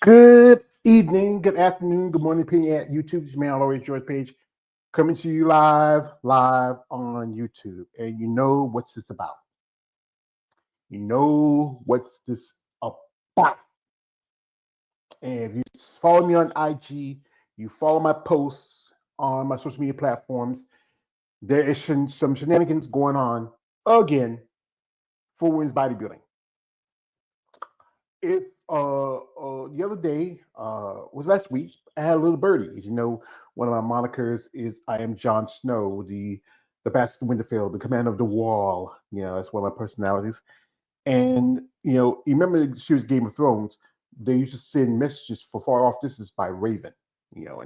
Good evening, good afternoon, good morning, depending at YouTube. This man always George Page coming to you live on YouTube. And you know what's this about. You know what's this about. And if you follow me on IG, you follow my posts on my social media platforms, there is some shenanigans going on again for women's bodybuilding. The other day was last week. I had a little birdie. As you know, one of my monikers is I am Jon Snow, the Bastard Winterfell, the Commander of the Wall. That's one of my personalities. And you remember the series Game of Thrones? They used to send messages for far off distance by Raven. They're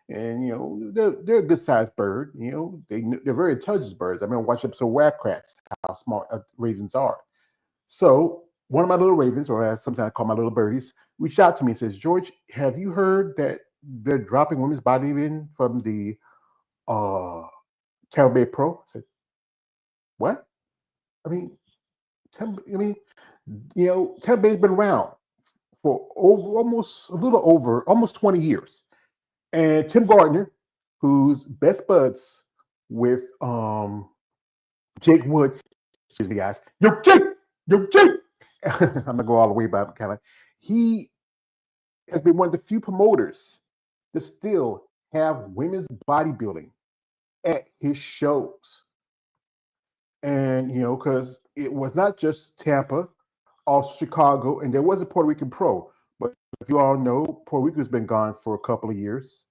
a good sized bird. They're very intelligent birds. I remember watching episode of Wildcrats, how smart ravens are. So one of my little ravens, or as sometimes I call my little birdies, reached out to me and says, George, have you heard that they're dropping women's bodybuilding from the Tampa Bay Pro? I said, what? I mean, Tampa Bay's been around for almost 20 years. And Tim Gardner, who's best buds with Jake Wood, excuse me, guys, yo, Jake! I'm gonna go all the way back, kind of. He has been one of the few promoters to still have women's bodybuilding at his shows, and because it was not just Tampa, also Chicago, and there was a Puerto Rican pro. But if you all know, Puerto Rico's been gone for a couple of years.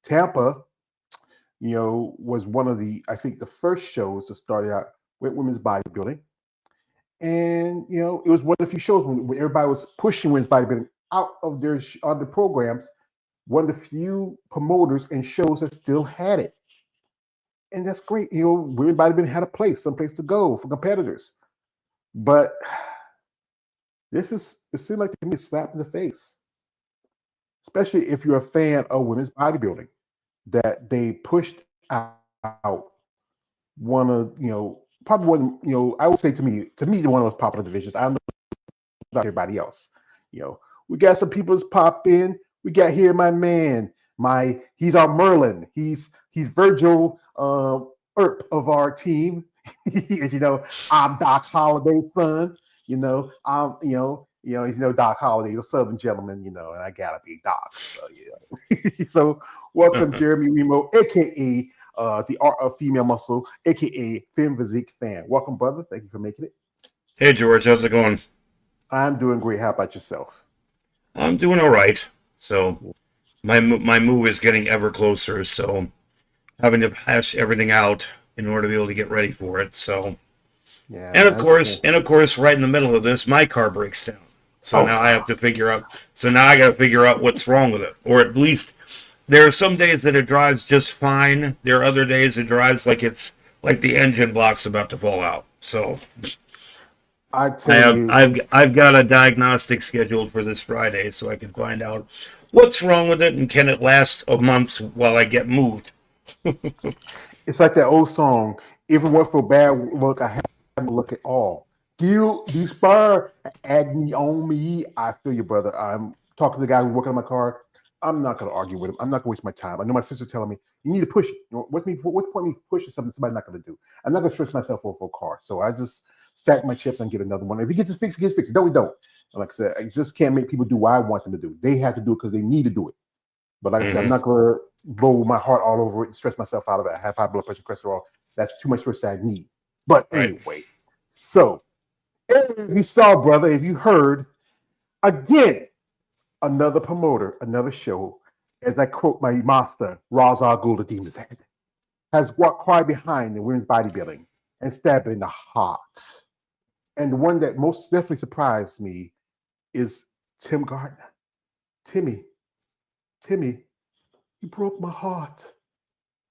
Tampa, was one of I think the first shows to start out with women's bodybuilding. And it was one of the few shows when everybody was pushing women's bodybuilding out of their other programs. One of the few promoters and shows that still had it, and that's great. Women's bodybuilding had a place, some place to go for competitors. But it seemed like to me a slap in the face, especially if you're a fan of women's bodybuilding, that they pushed out one of probably one, I would say to me one of those popular divisions. I don't know about everybody else. We got some people that's pop in. We got here my man, he's our Merlin. He's Virgil Earp of our team. I'm Doc Holliday's son. Doc Holliday, the Southern gentleman. And I gotta be Doc. So so welcome, Jeremy Remo, aka the Art of Female Muscle, aka Femme Physique Fan. Welcome, brother. Thank you for making it. Hey, George, how's it going? I'm doing great. How about yourself? I'm doing all right. So my move is getting ever closer. So having to hash everything out in order to be able to get ready for it. So yeah, and of course, right in the middle of this, my car breaks down. So now I have to figure out. So now I got to figure out what's wrong with it, or at least there are some days that it drives just fine. There are other days it drives like the engine block's about to fall out. So I've got a diagnostic scheduled for this Friday so I can find out what's wrong with it and can it last a month while I get moved. It's like that old song, even when for bad look, I haven't look at all. Guilt, despair, agony on me. I feel you, brother. I'm talking to the guy who's working on my car. I'm not going to argue with him. I'm not going to waste my time. I know my sister's telling me, you need to push it. What's the point of me pushing something somebody's not going to do? I'm not going to stress myself over a car. So I just stack my chips and get another one. If he gets it fixed, he gets fixed. No, we don't. And like I said, I just can't make people do what I want them to do. They have to do it because they need to do it. But like I said, I'm not going to blow my heart all over it and stress myself out of it. I have high blood pressure, cholesterol. That's too much stress that I need. But anyway, so if you saw, brother, if you heard, again, another promoter, another show, as I quote my master, Raza Ghul, the Demon's Head, has walked quiet behind the women's bodybuilding and stabbed in the heart. And the one that most definitely surprised me is Tim Gardner. Timmy, you broke my heart.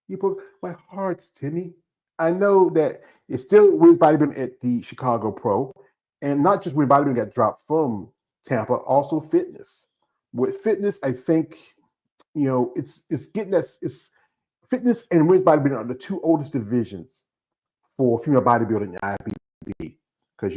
You broke my heart, Timmy. I know that it's still women's bodybuilding at the Chicago Pro, and not just women's bodybuilding got dropped from Tampa, also fitness. With fitness, I think it's getting us. It's fitness and women's bodybuilding are the two oldest divisions for female bodybuilding in IFBB, because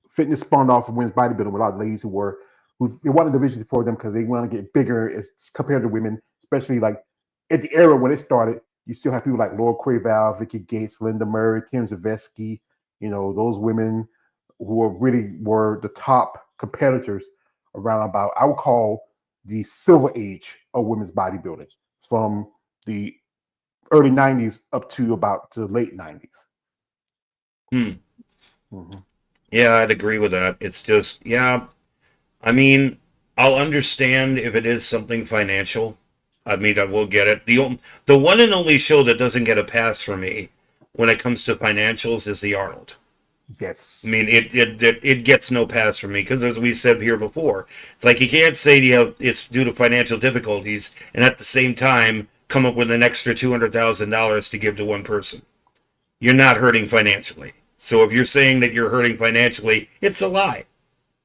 fitness spawned off of women's bodybuilding with a lot of ladies who were who they want a division for them because they want to get bigger as compared to women, especially like at the era when it started. You still have people like Laura Craval, Vicky Gates, Linda Murray, Kim Zavetsky, those women who were the top competitors around about, I would call, the silver age of women's bodybuilding from the early 90s up to about the late 90s. Mm-hmm. Yeah, I'd agree with that. It's just, yeah, I mean, I'll understand if it is something financial. I mean, I will get it. The one and only show that doesn't get a pass for me when it comes to financials is the Arnold. Yes. I mean, it gets no pass from me because, as we said here before, it's like you can't say it's due to financial difficulties and at the same time come up with an extra $200,000 to give to one person. You're not hurting financially. So if you're saying that you're hurting financially, it's a lie.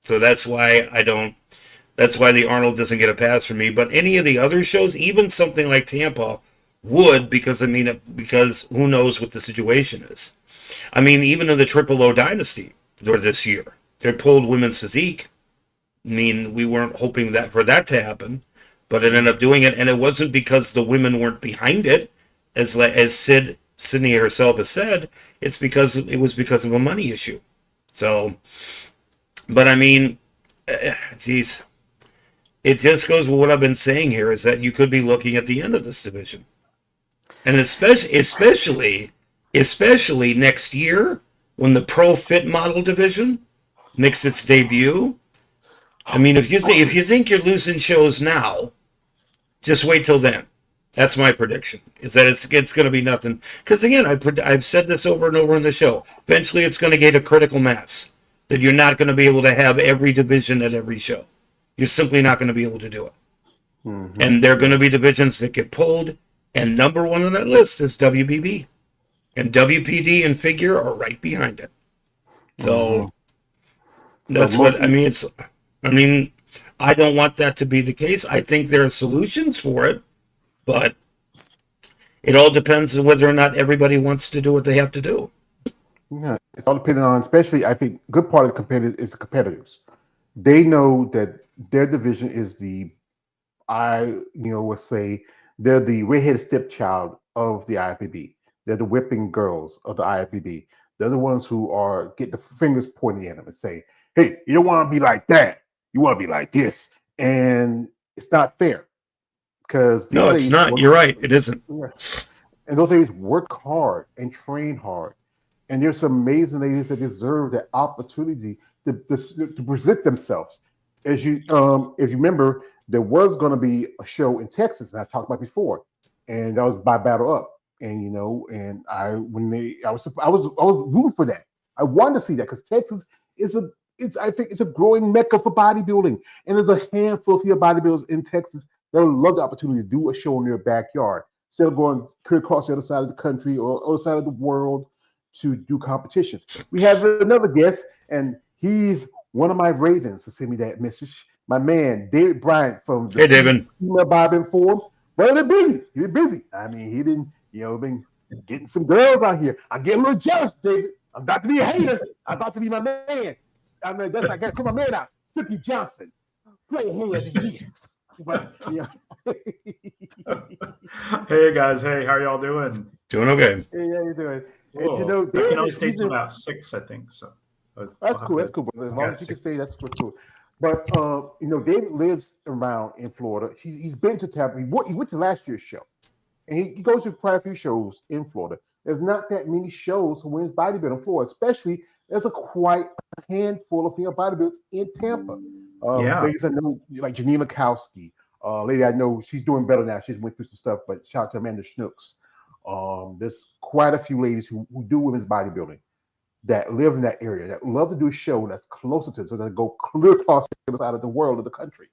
So that's why That's why the Arnold doesn't get a pass from me. But any of the other shows, even something like Tampa, would because who knows what the situation is. I mean, even in the Triple O Dynasty this year, they pulled women's physique. I mean, we weren't hoping for that to happen, but it ended up doing it, and it wasn't because the women weren't behind it, as Sydney herself has said. It was because of a money issue. So, but I mean, geez, it just goes with what I've been saying here is that you could be looking at the end of this division, and especially next year when the Pro Fit Model division makes its debut. I mean, if you think you're losing shows now, just wait till then. That's my prediction. Is that it's going to be nothing? Because again, I've said this over and over in the show. Eventually, it's going to get a critical mass that you're not going to be able to have every division at every show. You're simply not going to be able to do it. Mm-hmm. And there are going to be divisions that get pulled. And number one on that list is WBB, and WPD and Figure are right behind it. So that's what I mean. I don't want that to be the case. I think there are solutions for it, but it all depends on whether or not everybody wants to do what they have to do. Yeah, it's all depending on, especially, I think, good part of the competitors is the competitors. They know that their division is let's say they're the redheaded stepchild of the IFBB. They're the whipping girls of the IFBB. They're the ones who get the fingers pointing at them and say, "Hey, you don't want to be like that. You want to be like this," and it's not fair because no, it's not. You're right. It isn't. And those ladies work hard and train hard, and there's some amazing ladies that deserve that opportunity to present themselves. As if you remember, there was going to be a show in Texas, and I talked about before, and that was by Battle Up, and I was rooting for that. I wanted to see that because Texas I think it's a growing mecca for bodybuilding, and there's a handful of bodybuilders in Texas that would love the opportunity to do a show in their backyard instead of going across the other side of the country or other side of the world to do competitions. We have another guest, and he's one of my Ravens to send me that message. My man, David Bryant from the David. Female Bodybuilding Forum. Well, they're busy. He's busy. I mean, he didn't, been getting some girls out here. I'm getting a little jealous, David. I'm about to be a hater. I'm about to be my man. I mean, I got to put my man out. Sippy Johnson. Play hands, yes. But, Hey guys, hey, how are y'all doing? Doing okay. Hey, how you doing? Cool. And, I can only stay till about 6, I think. So that's cool. That's cool. But as long as you can stay, that's cool. But David lives around in Florida. He's been to Tampa. He went to last year's show, and he goes to quite a few shows in Florida. There's not that many shows for women's bodybuilding in Florida, especially there's quite a handful of female bodybuilders in Tampa. Ladies I know, like Janine Mikowski, lady I know, she's doing better now. She's went through some stuff, but shout out to Amanda Schnooks. There's quite a few ladies who do women's bodybuilding that live in that area that love to do a show that's closer to them, so they go clear across the other side of the world of the country.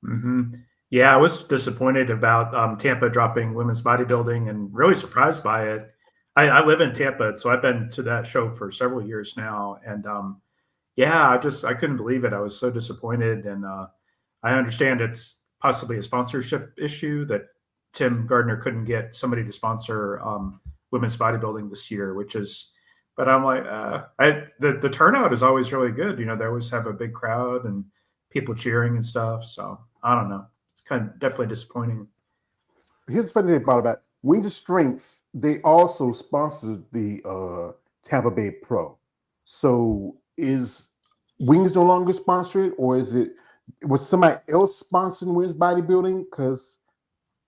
Mm-hmm. Yeah, I was disappointed about Tampa dropping women's bodybuilding and really surprised by it. I live in Tampa, so I've been to that show for several years now. And I couldn't believe it. I was so disappointed. And I understand it's possibly a sponsorship issue that Tim Gardner couldn't get somebody to sponsor women's bodybuilding this year, but I'm like, the turnout is always really good. They always have a big crowd and people cheering and stuff. So I don't know. It's kind of definitely disappointing. Here's the funny thing about Wings of Strength. They also sponsored the Tampa Bay Pro. So is Wings no longer sponsored, or was somebody else sponsoring Wings Bodybuilding? Because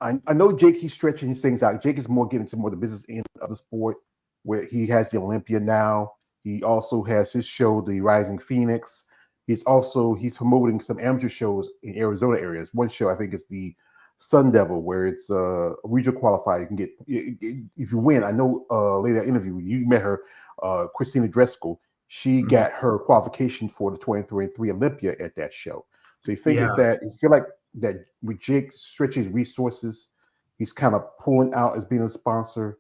I know Jake, he's stretching his things out. Jake is more getting to more the business end of the sport, where he has the Olympia now. He also has his show, the Rising Phoenix. He's promoting some amateur shows in Arizona areas. One show I think is the Sun Devil, where it's a regional qualifier. You can get if you win. I know later that interview you met her, Christina Dreskel. She got her qualification for the 2023 Olympia at that show. So you feel like that with Jake stretches resources, he's kind of pulling out as being a sponsor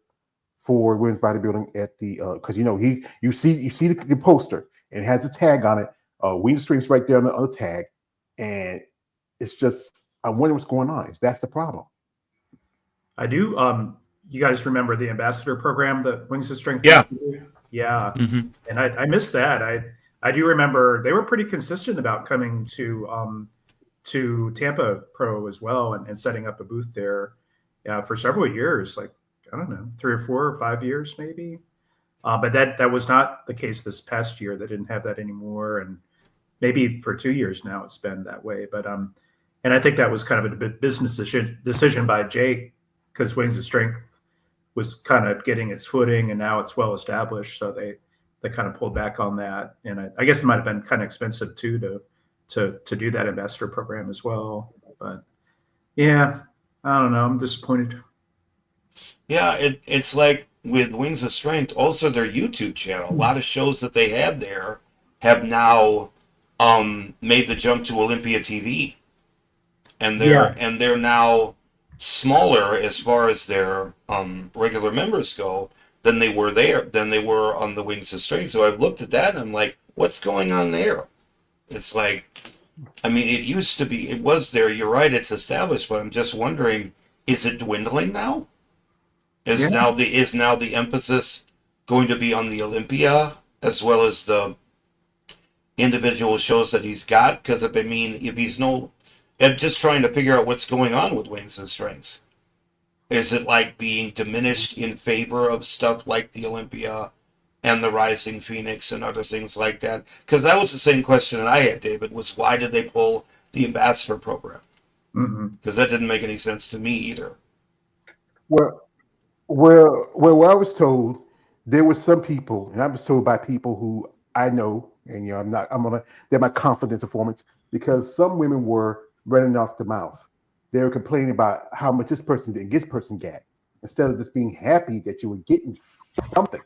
for women's bodybuilding at the because you see the poster and it has a tag on it, Wing Strings right there on the tag, and it's just I wonder what's going on. That's the problem. I do. You guys remember the ambassador program that Wings of Strength? Yeah. Yeah. Mm-hmm. And I missed that. I do remember they were pretty consistent about coming to Tampa Pro as well and setting up a booth there for several years, like, I don't know, 3 or 4 or 5 years maybe. But that was not the case this past year. They didn't have that anymore. And maybe for 2 years now it's been that way. But and I think that was kind of a business decision by Jake, because Wings of Strength was kind of getting its footing and now it's well established. So they kind of pulled back on that. And I guess it might have been kind of expensive too to do that ambassador program as well. But yeah, I don't know. I'm disappointed. Yeah, it's like with Wings of Strength, also their YouTube channel. A lot of shows that they had there have now made the jump to Olympia TV. And they're now smaller as far as their regular members go than they were on the Wings of Strength. So I've looked at that and I'm like, what's going on there? It's like, I mean, it was there. You're right, it's established, but I'm just wondering, is it dwindling now? Is now the emphasis going to be on the Olympia as well as the individual shows that he's got? Because if I'm just trying to figure out what's going on with Wings and Strengths. Is it like being diminished in favor of stuff like the Olympia and the Rising Phoenix and other things like that? Because that was the same question that I had, David, was why did they pull the ambassador program? Because that didn't make any sense to me either. Well, what I was told, there were some people, and I was told by people who I know, and they're my confidence informants, because some women were running off the mouth. They were complaining about how much this person got, instead of just being happy that you were getting something,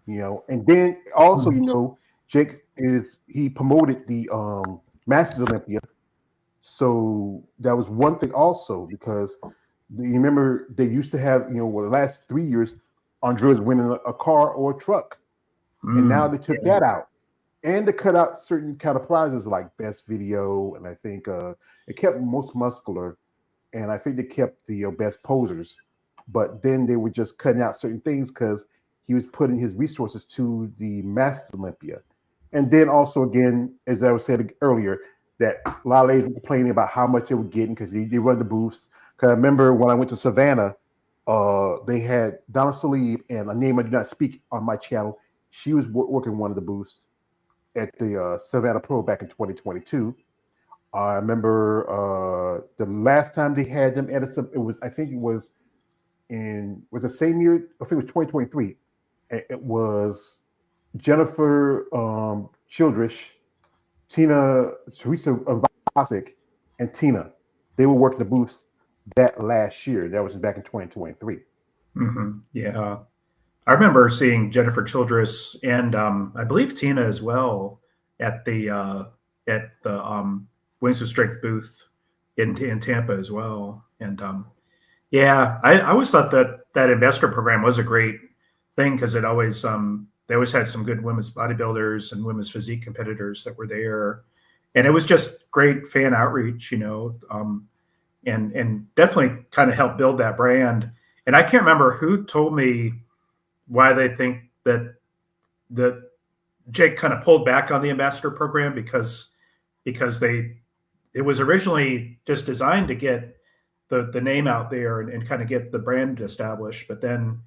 And then also, Jake he promoted the Masters Olympia, so that was one thing also, because you remember they used to have the last 3 years, Andrea's winning a car or a truck, and now they took that out. And they cut out certain kind of prizes like best video, and I think it kept most muscular, and I think they kept the best posers. But then they were just cutting out certain things because he was putting his resources to the Masters Olympia. And then also, again, as I was saying earlier, that a lot of ladies were complaining about how much they were getting because they run the booths. Because I remember when I went to Savannah, they had Donna Salib, and a name I do not speak on my channel. She was working one of the booths at the Savannah Pro back in 2022. I remember the last time they had them at was the same year. I think it was 2023. It was Jennifer Childress, Teresa Vasic, and Tina. They were working the booths that last year. That was back in 2023. Yeah. I remember seeing Jennifer Childress and I believe Tina as well at the Wings of Strength booth in Tampa as well. And I always thought that ambassador program was a great thing, because it always they always had some good women's bodybuilders and women's physique competitors that were there, and it was just great fan outreach, and definitely kind of helped build that brand. And I can't remember who told me why they think that Jake kind of pulled back on the ambassador program, because they it was originally just designed to get the name out there and kind of get the brand established. But then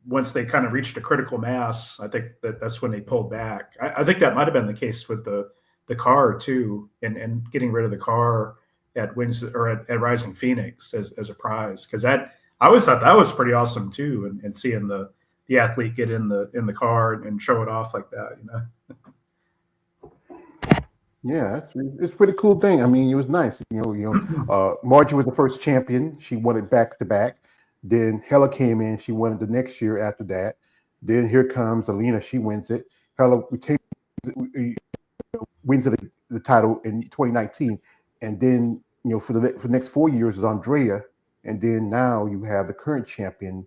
once they kind of reached a critical mass, I think that's when they pulled back. I think that might have been the case with the car too, and getting rid of the car at Wings or at Rising Phoenix as a prize, because that I always thought that was pretty awesome too, and seeing the athlete get in the car and show it off like that, you know. Yeah, it's a pretty cool thing. I mean, it was nice. Margie was the first champion. She won it back to back. Then Hella came in. She won it the next year after that. Then here comes Alina. She wins it. Hella wins the title in 2019. And then, for the next 4 years is Andrea. And then now you have the current champion,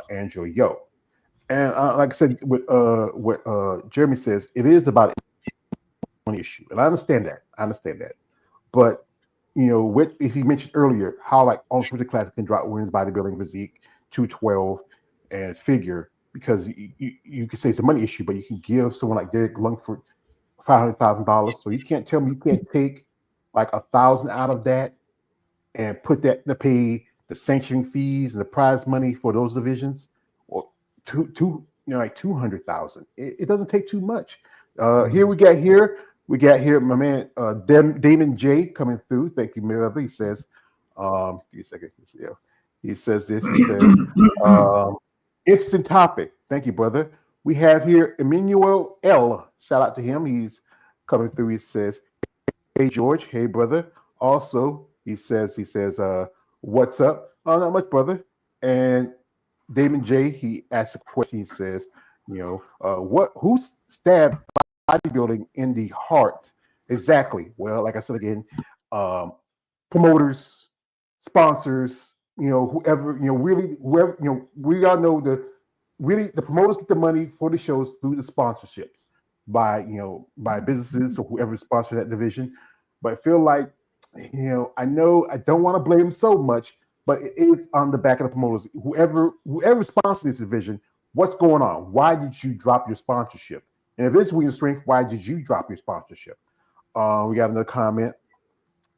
Angela Yo. And like I said, what Jeremy says, it is about money issue. And I understand that. But what if he mentioned earlier how like on the classic can drop women's bodybuilding physique 212 and figure, because you could say it's a money issue, but you can give someone like Derek Lungford $500,000. So you can't tell me you can't take like 1,000 out of that and put that to pay the sanctioning fees and the prize money for those divisions, or like 200,000. It doesn't take too much. Here we got my man Damon J coming through. Thank you, Mother. He says, give me a second. He says this. He says, interesting topic. Thank you, brother. We have here Emmanuel L. Shout out to him. He's coming through. He says, hey George, hey brother. Also, he says, what's up? Oh, not much, brother. And Damon J. He asked a question. He says, who stabbed bodybuilding in the heart? Exactly. Well, like I said again, promoters, sponsors, whoever, whoever, we all know the promoters get the money for the shows through the sponsorships by businesses or whoever sponsors that division. But I feel like, I know I don't want to blame so much, but it is on the back of the promoters. Whoever sponsors this division, what's going on? Why did you drop your sponsorship? And if it's your strength, why did you drop your sponsorship? We got another comment.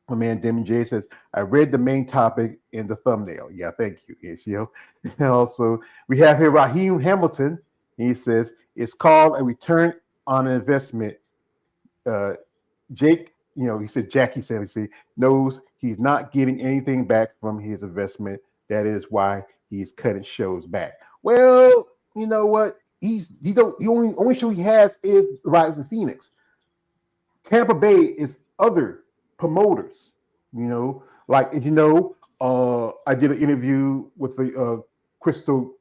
My man Damon J says, I read the main topic in the thumbnail. Yeah, thank you. Yes, And also, we have here Raheem Hamilton. He says, it's called a return on investment. Jake, he said, Jackie said, knows he's not getting anything back from his investment. That is why he's cutting shows back. Well, you know what? The only show he has is Rising Phoenix. Tampa Bay is other promoters, I did an interview with the Crystal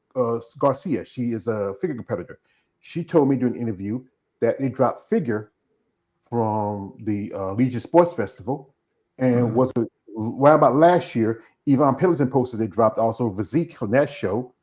Garcia. She is a figure competitor. She told me during the interview that they dropped figure from the Legion Sports Festival, and was right about last year. Yvonne Pendleton posted they dropped also physique from that show.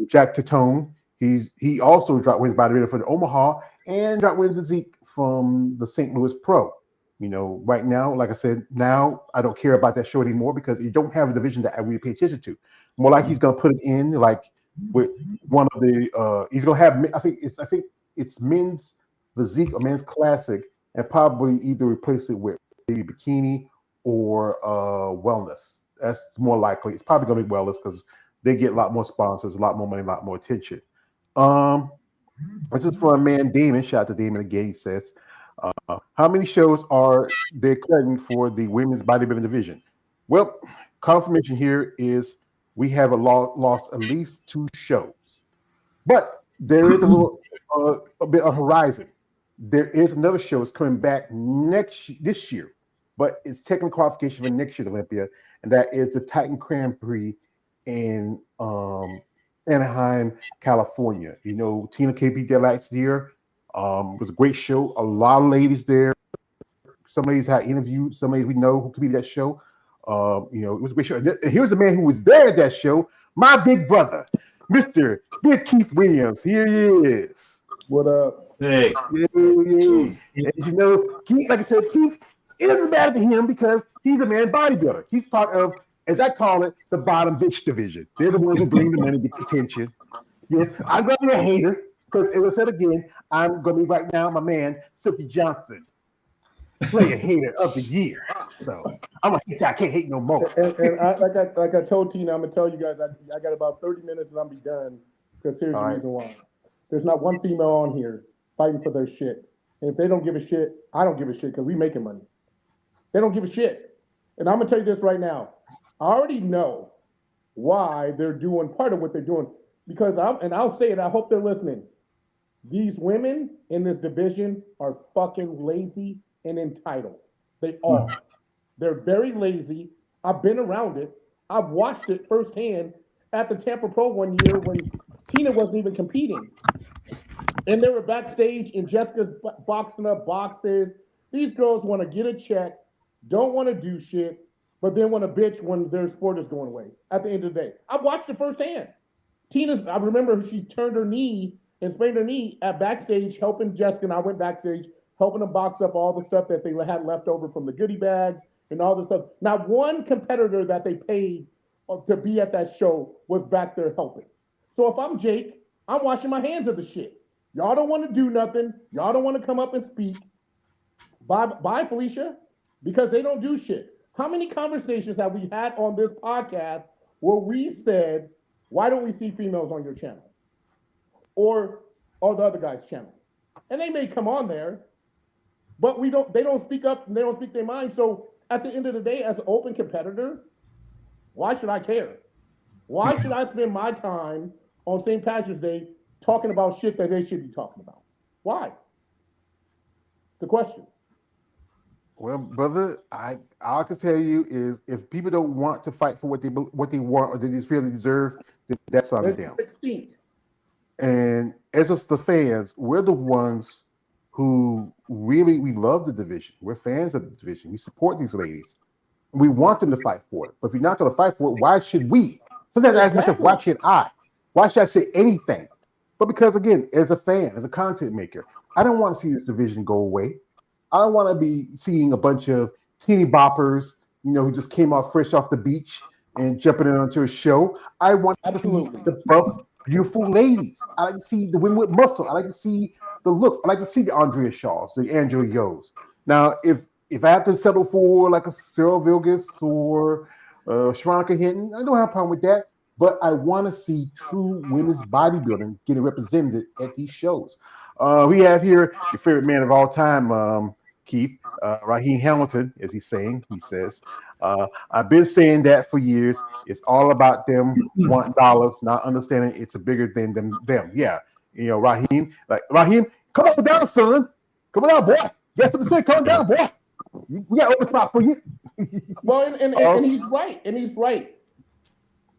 Jack Tatone. He also dropped wins bodybuilder for the Omaha and dropped wins physique from the St. Louis Pro. Right now, like I said, now I don't care about that show anymore because you don't have a division that I really pay attention to. More like he's gonna put it in like with one of the he's gonna have I think it's men's physique or men's classic, and probably either replace it with maybe bikini or wellness. That's more likely. It's probably gonna be wellness because they get a lot more sponsors, a lot more money, a lot more attention. This is for a man, Damon. Shout out to Damon again. He says, how many shows are they cutting for the women's bodybuilding division? Well, confirmation here is we have lost at least 2 shows, but there is a bit of horizon. There is another show that's coming back this year, but it's technical qualification for next year's Olympia, and that is the Titan Grand Prix in Anaheim, California. Tina K beat that last year. It was a great show. A lot of ladies there. Some ladies had interviewed. Some ladies we know who could be that show. It was a great show. And here's a man who was there at that show. My big brother, Mr. Big Keith Williams. Here he is. What up? Hey. Yeah. And Keith, like I said, Keith, it doesn't matter to him because he's a man bodybuilder. He's part of, as I call it, the bottom bitch division. They're the ones who bring the money, get the attention. Yes, I'm going to be a hater because, as I said again, I'm going to be right now my man, Silky Johnson. player hater of the year. So I'm gonna hate. I can't hate no more. And like I told Tina, I'm gonna tell you guys, I got about 30 minutes and I'll be done. Because here's the reason why. There's not one female on here fighting for their shit. And if they don't give a shit, I don't give a shit because we making money. They don't give a shit. And I'm gonna tell you this right now. I already know why they're doing part of what they're doing. Because I'll say it, I hope they're listening. These women in this division are fucking lazy and entitled. They are. They're very lazy. I've been around it. I've watched it firsthand at the Tampa Pro one year when Tina wasn't even competing. And they were backstage and Jessica's boxing up boxes. These girls want to get a check, don't want to do shit, but then want to bitch when their sport is going away at the end of the day. I've watched it firsthand. I remember she turned her knee and sprained her knee at backstage helping Jessica, and I went backstage helping them box up all the stuff that they had left over from the goodie bags and all this stuff. Not one competitor that they paid to be at that show was back there helping. So if I'm Jake, I'm washing my hands of the shit. Y'all don't want to do nothing. Y'all don't want to come up and speak. Bye, Felicia, because they don't do shit. How many conversations have we had on this podcast where we said, why don't we see females on your channel? Or the other guy's channel? And they may come on there, but they don't speak up and they don't speak their mind. So at the end of the day, as an open competitor, why should I care? Why should I spend my time on St. Patrick's Day talking about shit that they should be talking about? Why? The question. Well, brother, all I can tell you is if people don't want to fight for what they want or they just feel they deserve, then that's on them. 16th. And as us, the fans, we're the ones who really we love the division. We're fans of the division. We support these ladies. We want them to fight for it. But if you're not going to fight for it, why should we? Sometimes I ask myself, why should I? Why should I say anything? But because again, as a fan, as a content maker, I don't want to see this division go away. I don't want to be seeing a bunch of teeny boppers, who just came off fresh off the beach and jumping in onto a show. I want to see the buff, beautiful ladies. I like to see the women with muscle. I like to see the looks. I like to see the Andrea Shaws, the Angela Yos. Now, if I have to settle for like a Sarah Vilgus or Sharonka Hinton, I don't have a problem with that. But I want to see true women's bodybuilding getting represented at these shows. We have here your favorite man of all time, Keith, Raheem Hamilton, as he's saying. He says, I've been saying that for years. It's all about them wanting dollars, not understanding it's bigger than them. Yeah. Raheem, come on down, son. Come on down, boy. Yes, I'm saying, come down, boy. We got open spot for you. Well, and he's right. And he's right.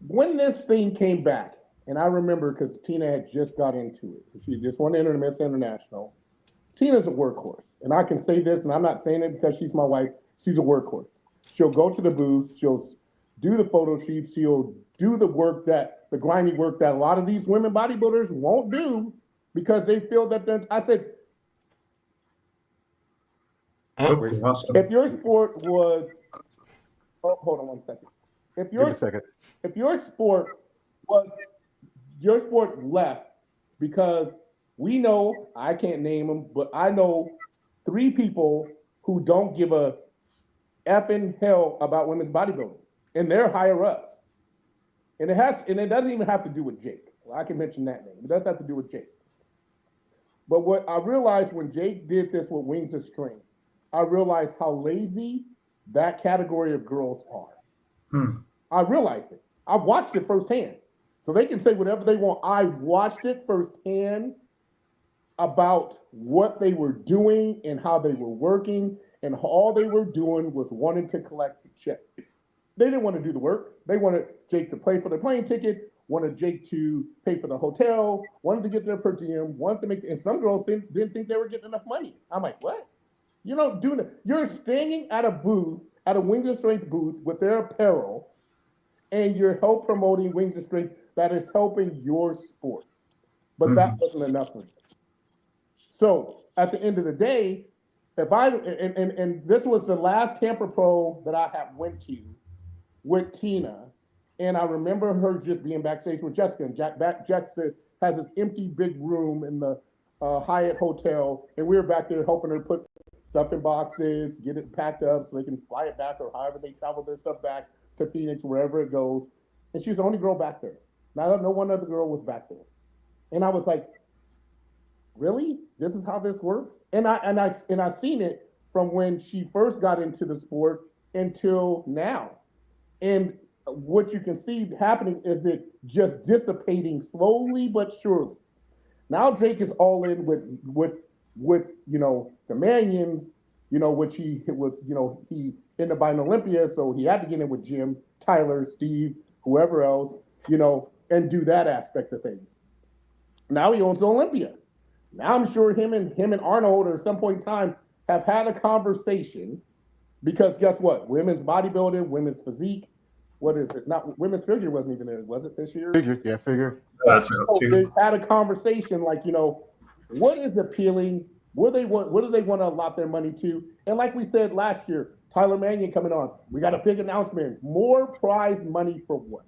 When this thing came back, and I remember because Tina had just got into it. She just won Miss International. Tina's a workhorse. And I can say this, and I'm not saying it because she's my wife. She's a workhorse. She'll go to the booth. She'll do the photo shoots. She'll do the grimy work that a lot of these women bodybuilders won't do because they feel that I said, if your sport was, hold on 1 second. If your sport left because we know, I can't name them, but I know 3 people who don't give a effing hell about women's bodybuilding, and they're higher up. And it doesn't even have to do with Jake. Well, I can mention that name. It does have to do with Jake. But what I realized when Jake did this with Wings of Strength, I realized how lazy that category of girls are. I realized it. I watched it firsthand. So they can say whatever they want. I watched it firsthand about what they were doing and how they were working, and all they were doing was wanting to collect the check. They didn't want to do the work. They wanted Jake to pay for the plane ticket, wanted Jake to pay for the hotel, wanted to get their per diem, wanted to make, and some girls didn't think they were getting enough money. I'm like, what? You're not doing it. You're standing at a booth, at a Wings of Strength booth with their apparel, and you're help promoting Wings of Strength that is helping your sport. But that wasn't enough for me. So at the end of the day, and this was the last Tampa Pro that I had went to with Tina, and I remember her just being backstage with Jessica, and Jessica has this empty big room in the Hyatt Hotel, and we were back there helping her put stuff in boxes, get it packed up so they can fly it back or however they travel their stuff back to Phoenix, wherever it goes. And she's the only girl back there. No one other girl was back there. And I was like, really? This is how this works? And I've seen it from when she first got into the sport until now. And what you can see happening is it just dissipating slowly but surely. Now Drake is all in with the Manions, which he was, he ended up buying Olympia, so he had to get in with Jim, Tyler, Steve, whoever else, and do that aspect of things. Now he owns Olympia. Now I'm sure him and Arnold at some point in time have had a conversation because guess what? Women's bodybuilding, women's physique, what is it? Not women's figure wasn't even there, was it this year? Figure. That's so they had a conversation like, what is appealing? What do they want to allot their money to? And like we said last year, Tyler Mannion coming on. We got a big announcement. More prize money for what?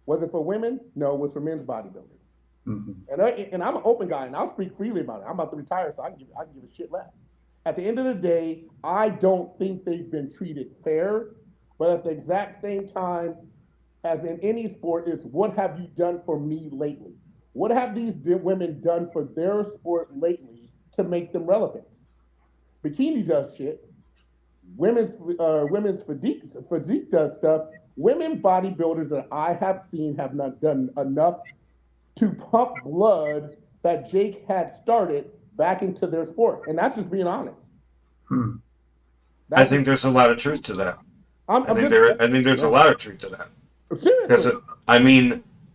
Was it for women? No, it was for men's bodybuilding. Mm-hmm. And I'm an open guy, and I'll speak freely about it. I'm about to retire, so I can give a shit less. At the end of the day, I don't think they've been treated fair, but at the exact same time, as in any sport, is what have you done for me lately? What have these women done for their sport lately to make them relevant? Bikini does shit. Women's physique does stuff. Women bodybuilders that I have seen have not done enough to pump blood that Jake had started back into their sport. And that's just being honest. I think there's a lot of truth to that. I think there's a lot of truth to that. Seriously.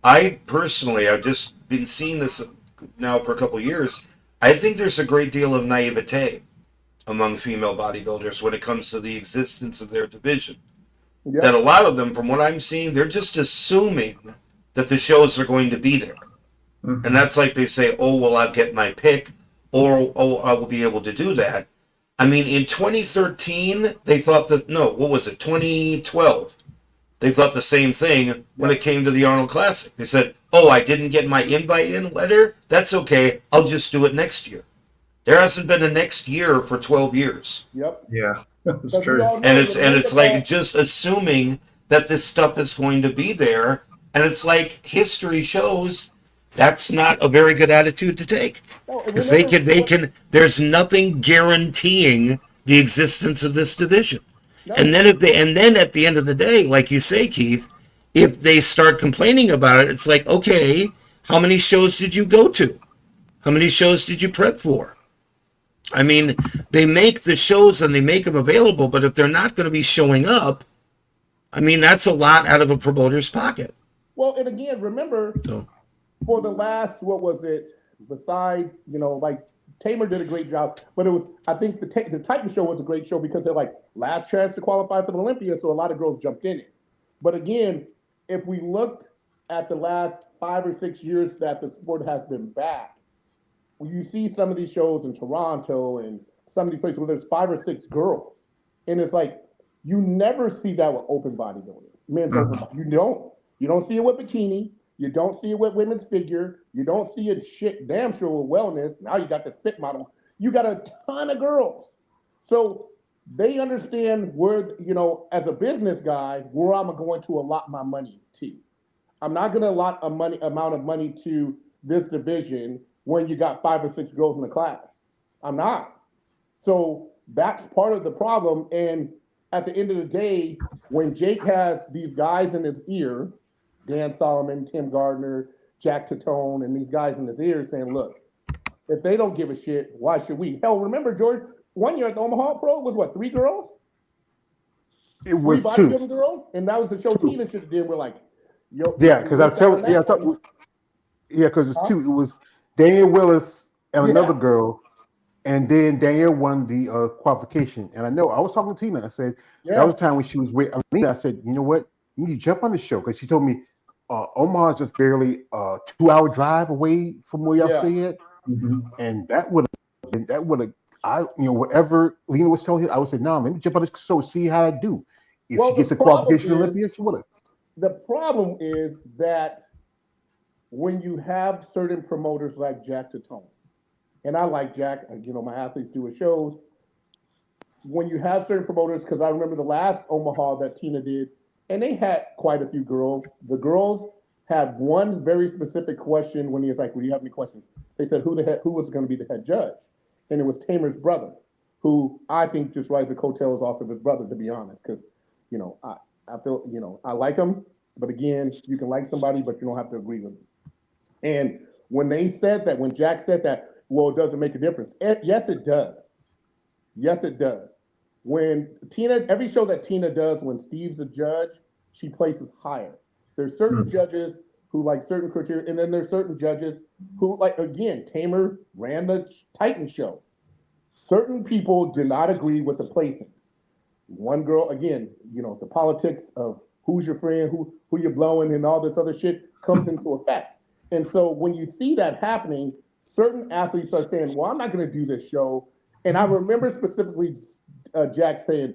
I've just been seeing this now for a couple of years. I think there's a great deal of naivete among female bodybuilders when it comes to the existence of their division. Yep. That a lot of them, from what I'm seeing, they're just assuming that the shows are going to be there. Mm-hmm. And that's like they say, oh, well, I'll get my pick, or, oh, I will be able to do that. I mean, in 2013, they thought that, no, what was it, 2012? They thought the same thing when it came to the Arnold Classic. They said, oh, I didn't get my invite-in letter? That's okay. I'll just do it next year. There hasn't been a next year for 12 years. Yep. Yeah, that's true. And it's like just assuming that this stuff is going to be there. And it's like history shows that's not a very good attitude to take. Because there's nothing guaranteeing the existence of this division. No. And then at the end of the day, like you say, Keith, if they start complaining about it, it's like, okay, how many shows did you go to? How many shows did you prep for? I mean, they make the shows and they make them available, but if they're not going to be showing up, I mean, that's a lot out of a promoter's pocket. Well, and again, remember, for the last, what was it, besides, like, Tamer did a great job, but it was, I think the Titan show was a great show because they're like, last chance to qualify for the Olympia, so a lot of girls jumped in it. But again, if we looked at the last 5 or 6 years that the sport has been back, you see some of these shows in Toronto and some of these places where there's 5 or 6 girls. And it's like, you never see that with open bodybuilding. Men's open bodybuilding. You don't see it with bikini. You don't see it with women's figure. You don't see it damn sure with wellness. Now you got the fit model. You got a ton of girls. So they understand where, as a business guy, where I'm going to allot my money to. I'm not going to allot amount of money to this division when you got 5 or 6 girls in the class. I'm not. So that's part of the problem. And at the end of the day, when Jake has these guys in his ear, Dan Solomon, Tim Gardner, Jack Tatone, and these guys in his ear saying, look, if they don't give a shit, why should we? Hell, remember, George, one year at the Omaha Pro was what, 3 girls? It was 3 2 bodybuilding girls? And that was the show Tina should have did. We're like, yo. Yeah, because because it's 2. It was Danielle Willis and another girl, and then Danielle won the qualification. And I know I was talking to Tina. I said that was the time when she was with Alina. I said, you know what? You need to jump on the show because she told me Omaha is just barely a 2-hour drive away from where y'all stay at, and that would have whatever Lena was telling you, I would say, no, let me jump on this show, see how I do. If she gets a qualification in Olympia, she would have. The problem is that when you have certain promoters like Jack Tatone, and I like Jack, my athletes do his shows, when you have certain promoters, because I remember the last Omaha that Tina did, and they had quite a few girls. The girls had one very specific question when he was like, "Well, do you have any questions?" They said, "Who was going to be the head judge?" And it was Tamer's brother, who I think just rides the coattails off of his brother, to be honest, because I feel I like him, but again, you can like somebody, but you don't have to agree with them. And when they said that, when Jack said that, well, it doesn't make a difference. Yes, it does. Yes, it does. When Tina, every show that Tina does, when Steve's a judge, she places higher. There's certain judges who like certain criteria, and then there's certain judges who, like, again, Tamer ran the Titan show. Certain people did not agree with the placings. One girl, again, the politics of who's your friend, who you're blowing, and all this other shit comes into effect. And so when you see that happening, certain athletes are saying, well, I'm not going to do this show. And I remember specifically Jack saying,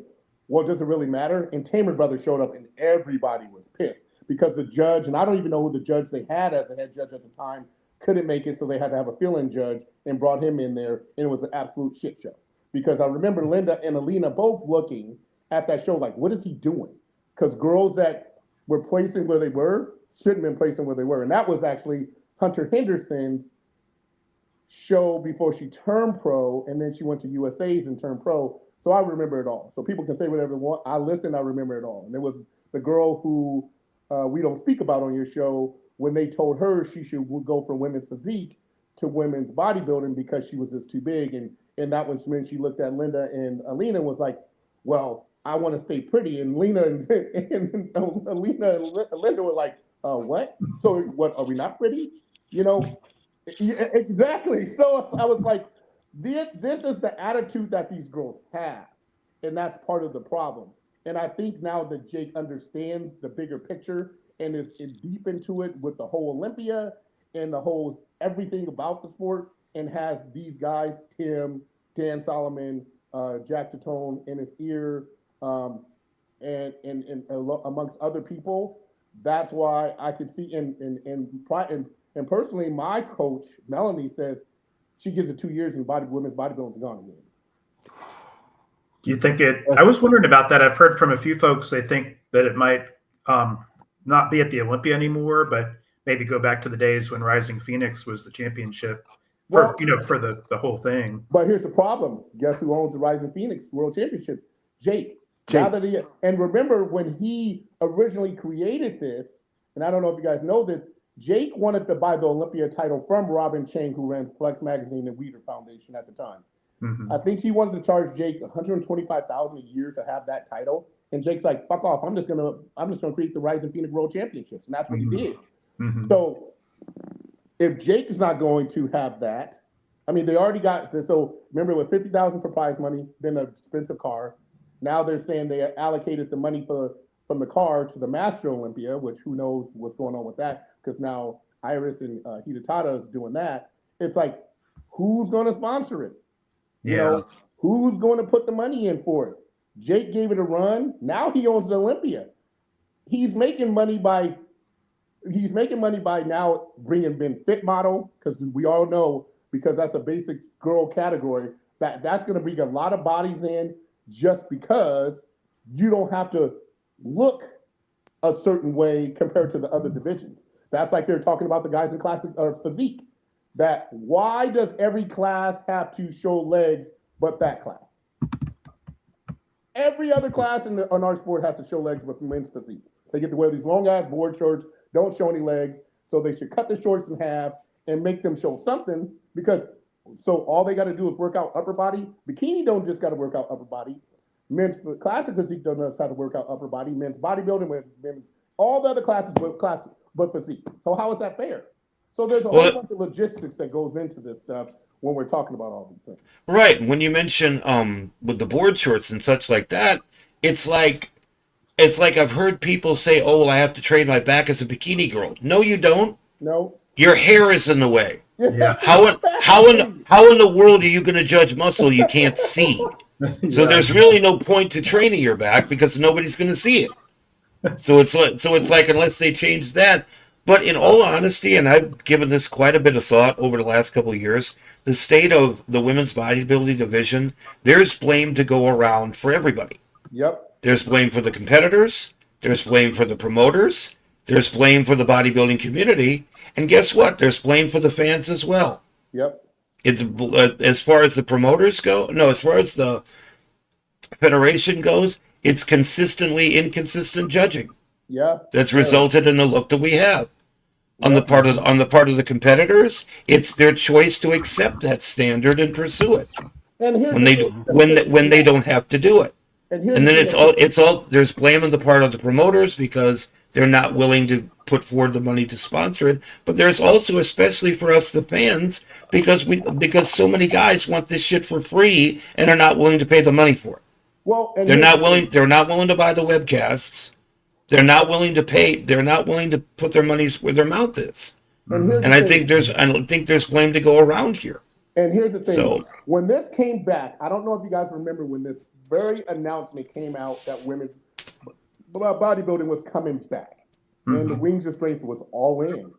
well, does it really matter? And Tamer Brothers showed up and everybody was pissed because the judge, and I don't even know who the judge they had as the head judge at the time, couldn't make it, so they had to have a fill-in judge and brought him in there, and it was an absolute shit show. Because I remember Linda and Alina both looking at that show like, what is he doing? Because girls that were placing where they were shouldn't have been placing where they were. And that was actually Hunter Henderson's show before she turned pro, and then she went to USA's and turned pro. So I remember it all. So people can say whatever they want. I listened, I remember it all. And it was the girl who we don't speak about on your show when they told her she should go from women's physique to women's bodybuilding because she was just too big. And that was when she looked at Linda and Alina and was like, well, I want to stay pretty. And Lena and Alina and Linda were like, what? So what, are we not pretty? Exactly. So I was like, this is the attitude that these girls have. And that's part of the problem. And I think now that Jake understands the bigger picture and is deep into it with the whole Olympia and the whole everything about the sport, and has these guys, Tim, Dan Solomon, Jack Tatone in his ear, and amongst other people. That's why I could see, and personally, my coach, Melanie, says she gives it 2 years and women's bodybuilding is gone again. Do you think it? I was wondering about that. I've heard from a few folks, they think that it might not be at the Olympia anymore, but maybe go back to the days when Rising Phoenix was the championship for the whole thing. But here's the problem. Guess who owns the Rising Phoenix World Championships? Jake. Now that and remember when he originally created this, and I don't know if you guys know this, Jake wanted to buy the Olympia title from Robin Chang, who ran Flex Magazine and Weider Foundation at the time. Mm-hmm. I think he wanted to charge Jake $125,000 a year to have that title, and Jake's like, "Fuck off! I'm just gonna create the Rising Phoenix World Championships," and that's what he did. Mm-hmm. So if Jake is not going to have that, I mean, they already got. So remember, it was $50,000 for prize money, then an expensive car. Now they're saying they allocated the money from the car to the Master Olympia, which who knows what's going on with that, because now Iris and Hidetada is doing that. It's like, who's going to sponsor it? Yeah. Who's going to put the money in for it? Jake gave it a run. Now he owns the Olympia. He's making money by now bringing in Fit Model, because we all know, because that's a basic girl category, that's going to bring a lot of bodies in, just because you don't have to look a certain way compared to the other divisions. That's like they're talking about the guys in classic or physique. That why does every class have to show legs but that class? Every other class in our sport has to show legs with men's physique. They get to wear these long ass board shorts, don't show any legs, so they should cut the shorts in half and make them show something, because so all they got to do is work out upper body. Bikini don't just got to work out upper body. Men's classic physique doesn't know how to work out upper body. Men's bodybuilding, men's all the other classes but physique. So how is that fair? So there's a whole bunch of logistics that goes into this stuff when we're talking about all these things. Right. When you mention with the board shorts and such like that, it's like I've heard people say, "Oh, well, I have to train my back as a bikini girl." No, you don't. No. Your hair is in the way. Yeah. How in the world are you going to judge muscle you can't see? So there's really no point to training your back because nobody's going to see it. So it's like unless they change that. But in all honesty, and I've given this quite a bit of thought over the last couple of years, the state of the women's bodybuilding division, there's blame to go around for everybody. Yep. There's blame for the competitors. There's blame for the promoters. There's blame for the bodybuilding community. And guess what? There's blame for the fans as well. Yep. It's as far as the promoters go. No, as far as the federation goes, it's consistently inconsistent judging. Yeah. That's resulted in the look that we have. On the part of the competitors, it's their choice to accept that standard and pursue it when they don't have to do it. And then it's all there's blame on the part of the promoters because they're not willing to put forward the money to sponsor it. But there's also, especially for us the fans, because so many guys want this shit for free and are not willing to pay the money for it. Well, they're not willing to buy the webcasts. They're not willing to pay. They're not willing to put their money where their mouth is. And I think there's blame to go around here. And here's the thing: so, when this came back, I don't know if you guys remember when this very announcement came out that women's bodybuilding was coming back, and the Wings of Strength was all in.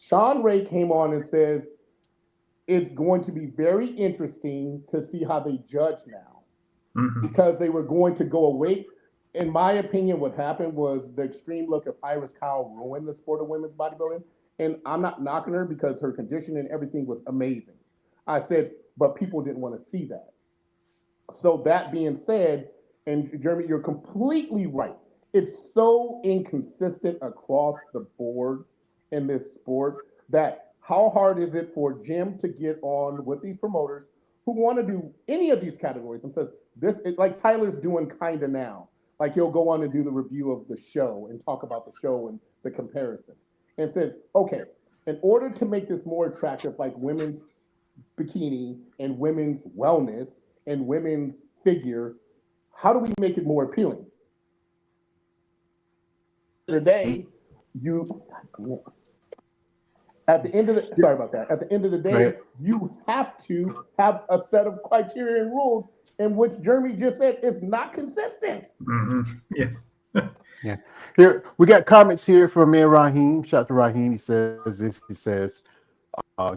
Sean Ray came on and says it's going to be very interesting to see how they judge now, because they were going to go away. In my opinion, what happened was the extreme look of Iris Kyle ruined the sport of women's bodybuilding. And I'm not knocking her because her condition and everything was amazing. I said, but people didn't want to see that. So that being said, and Jeremy, you're completely right. It's so inconsistent across the board in this sport that how hard is it for Jim to get on with these promoters who want to do any of these categories and says, this is like Tyler's doing kind of now. Like he'll go on and do the review of the show and talk about the show and the comparison. And said, okay, in order to make this more attractive, like women's bikini and women's wellness and women's figure, how do we make it more appealing? Today, at the end of the day, you have to have a set of criteria and rules in which Jeremy just said is not consistent. Yeah. Here we got comments here from Mayor Raheem. Shout out to Raheem. He says this. He says,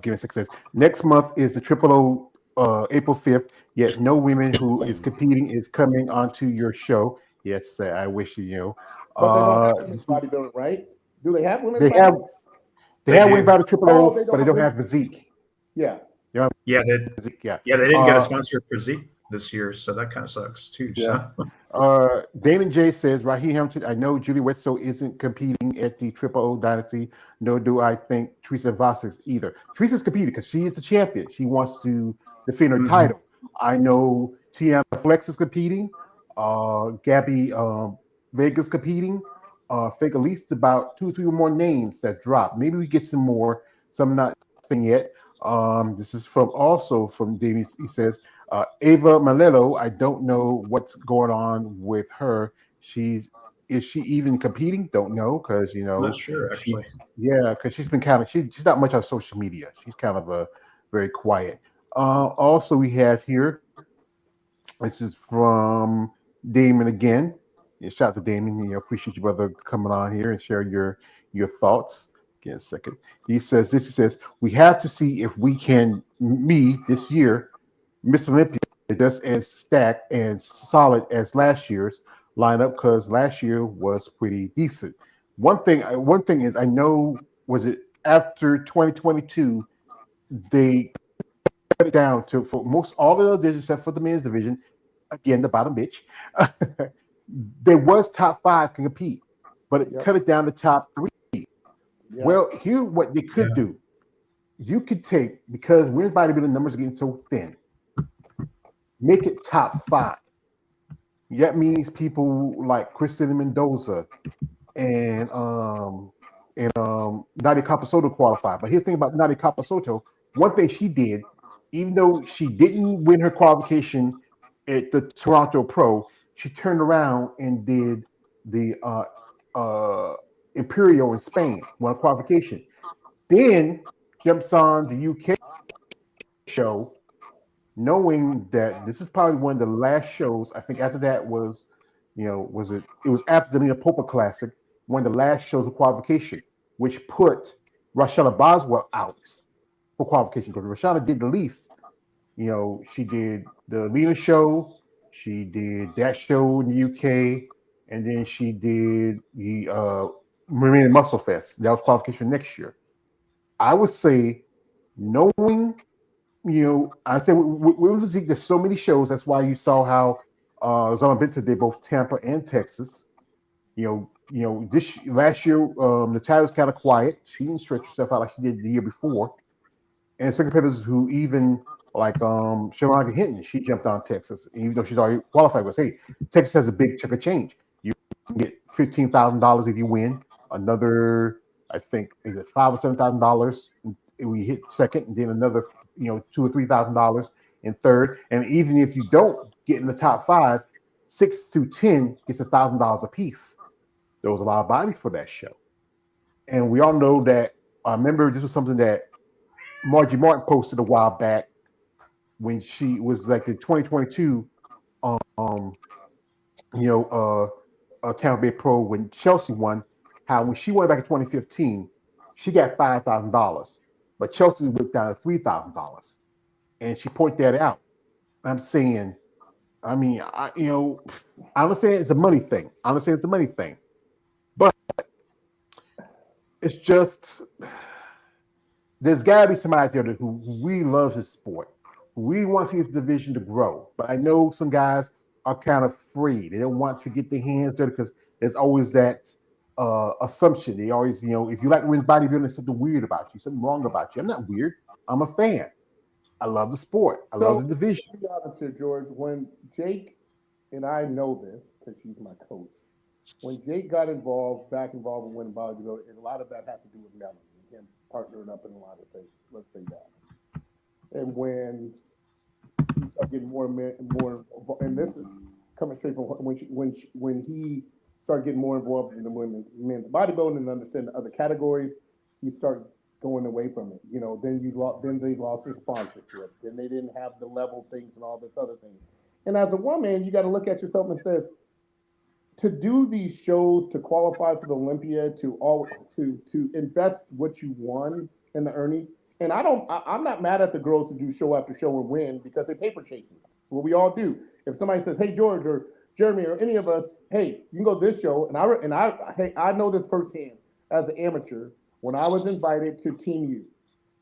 give me a second. Says next month is the Triple O, April 5th. Yet no women who is competing is coming onto your show. Yes, I wish you know. But they don't have women's bodybuilding, right? Do they have women's? They have women's bodybuilding Triple O, but they don't have physique. Yeah. They didn't get a sponsor for physique this year, so that kind of sucks too. Yeah. Damon J says, Raheem Hamilton, I know Julie Wetzel isn't competing at the Triple O Dynasty, nor do I think Teresa Vasquez either. Teresa's competing because she is the champion. She wants to defend her title. I know Tiana Flex is competing. Gabby Vega's competing. I think at least about 2 or 3 more names that drop. Maybe we get some more. Some not saying yet. This is from Damien. He says, Ava Malello, I don't know what's going on with her. Is she even competing? Don't know, because I'm not sure actually. Because she's been she's not much on social media. She's kind of very quiet. Also, we have here, this is from Damon again. Shout out to Damon. Appreciate you, brother, coming on here and sharing your thoughts. Give me a second. He says, we have to see if we can meet this year Miss Olympia just as stacked and solid as last year's lineup, because last year was pretty decent. One thing is, I know, was it after 2022, they cut it down to, for most all of the divisions except for the men's division, again, the bottom bitch, there was top 5 can compete, but it cut it down to top 3. Yeah. Well, here what they could do. You could take, because women's bodybuilding numbers are getting so thin, make it top 5. That means people like Kristen Mendoza and Nadia Capasoto qualified. But here's the thing about Nadia Capasoto. One thing she did, even though she didn't win her qualification at the Toronto Pro, she turned around and did the Imperial in Spain, won a qualification. Then jumps on the UK show, knowing that this is probably one of the last shows. I think after that was, it was after the Mina Popa Classic, one of the last shows of qualification, which put Rachella Boswell out for qualification because Rashana did the least. She did the Lena show, she did that show in the UK, and then she did the Marine Muscle Fest. That was qualification next year. I would say, knowing, I said with physique, there's so many shows. That's why you saw how Zama Binta did both Tampa and Texas. This last year, Natalia was kind of quiet. She didn't stretch herself out like she did the year before. And some competitors who even like Shalonda Hinton, she jumped on Texas, even though she's already qualified. Was hey, Texas has a big chunk of change. You can get $15,000 if you win. Another, I think, is it $5,000 or $7,000 when you hit second, and then another, $2,000 or $3,000 in third. And even if you don't get in the top five, 6 through 10 gets $1,000 a piece. There was a lot of bodies for that show, and we all know that. I remember this was something that Margie Martin posted a while back when she was like the 2022, Tampa Bay Pro when Chelsea won. How when she won back in 2015, she got $5,000, but Chelsea went down to $3,000, and she pointed that out. I'm saying, I understand it's a money thing. But it's just. There's got to be somebody out there who really loves this sport, who really wants to see this division to grow. But I know some guys are kind of free. They don't want to get their hands dirty because there's always that assumption. They always, if you like women's bodybuilding, there's something weird about you, something wrong about you. I'm not weird. I'm a fan. I love the sport. I love the division. To be honest here, George, when Jake, and I know this because she's my coach, when Jake got back involved in women's bodybuilding, and a lot of that had to do with Melanie. Him partnering up in a lot of things. Let's say that. And when he started getting more, and this is coming straight from when he started getting more involved in the men's bodybuilding and understanding the other categories, he started going away from it. Then they lost their sponsorship. Then they didn't have the level things and all this other things. And as a woman, you got to look at yourself and say, to do these shows, to qualify for the Olympia, to invest what you won in the earnings. And I'm not mad at the girls who do show after show and win because they're paper chasing. What we all do. If somebody says, "Hey George or Jeremy or any of us, hey, you can go to this show," I know this firsthand as an amateur when I was invited to Team U,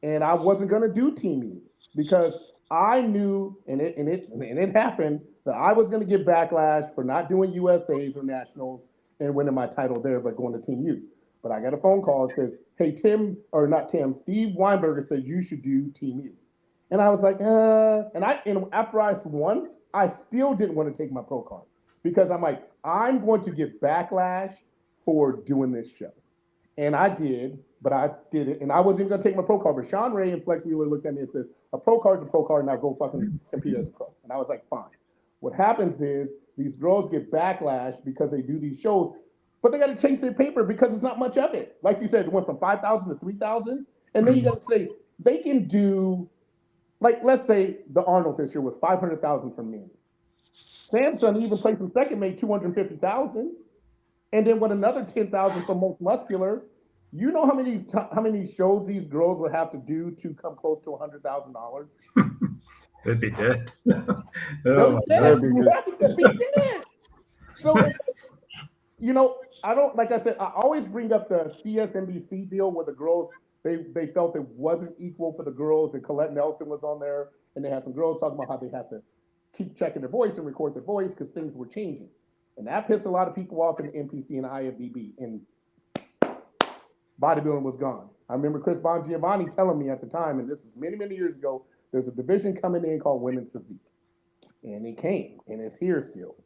and I wasn't going to do Team U because I knew, and it happened, that I was going to get backlash for not doing USAs or nationals and winning my title there, but going to Team U. But I got a phone call that says, "Hey, Steve Weinberger says you should do Team U." And I was like, and after I won, I still didn't want to take my pro card because I'm like, I'm going to get backlash for doing this show. And I did, but I did it, and I wasn't even going to take my pro card. But Sean Ray and Flex Wheeler looked at me and said, "A pro card's a pro card, now go fucking compete as a pro." And I was like, fine. What happens is these girls get backlash because they do these shows, but they got to chase their paper because it's not much of it. Like you said, it went from 5,000 to 3,000, and then you got to say they can do, like, let's say the Arnold this year was 500,000 for men. Samson even placed in second, made 250,000, and then with another 10,000 for most muscular. You know how many shows these girls would have to do to come close to $100,000? They'd be dead. They'd be dead. So, I don't, like I said, I always bring up the CSNBC deal where the girls, they felt it wasn't equal for the girls, and Colette Nelson was on there, and they had some girls talking about how they have to keep checking their voice and record their voice because things were changing. And that pissed a lot of people off in the NPC and IFBB, and bodybuilding was gone. I remember Chris Bongiovanni telling me at the time, and this is many, many years ago, there's a division coming in called women's physique. And it came, and it's here still.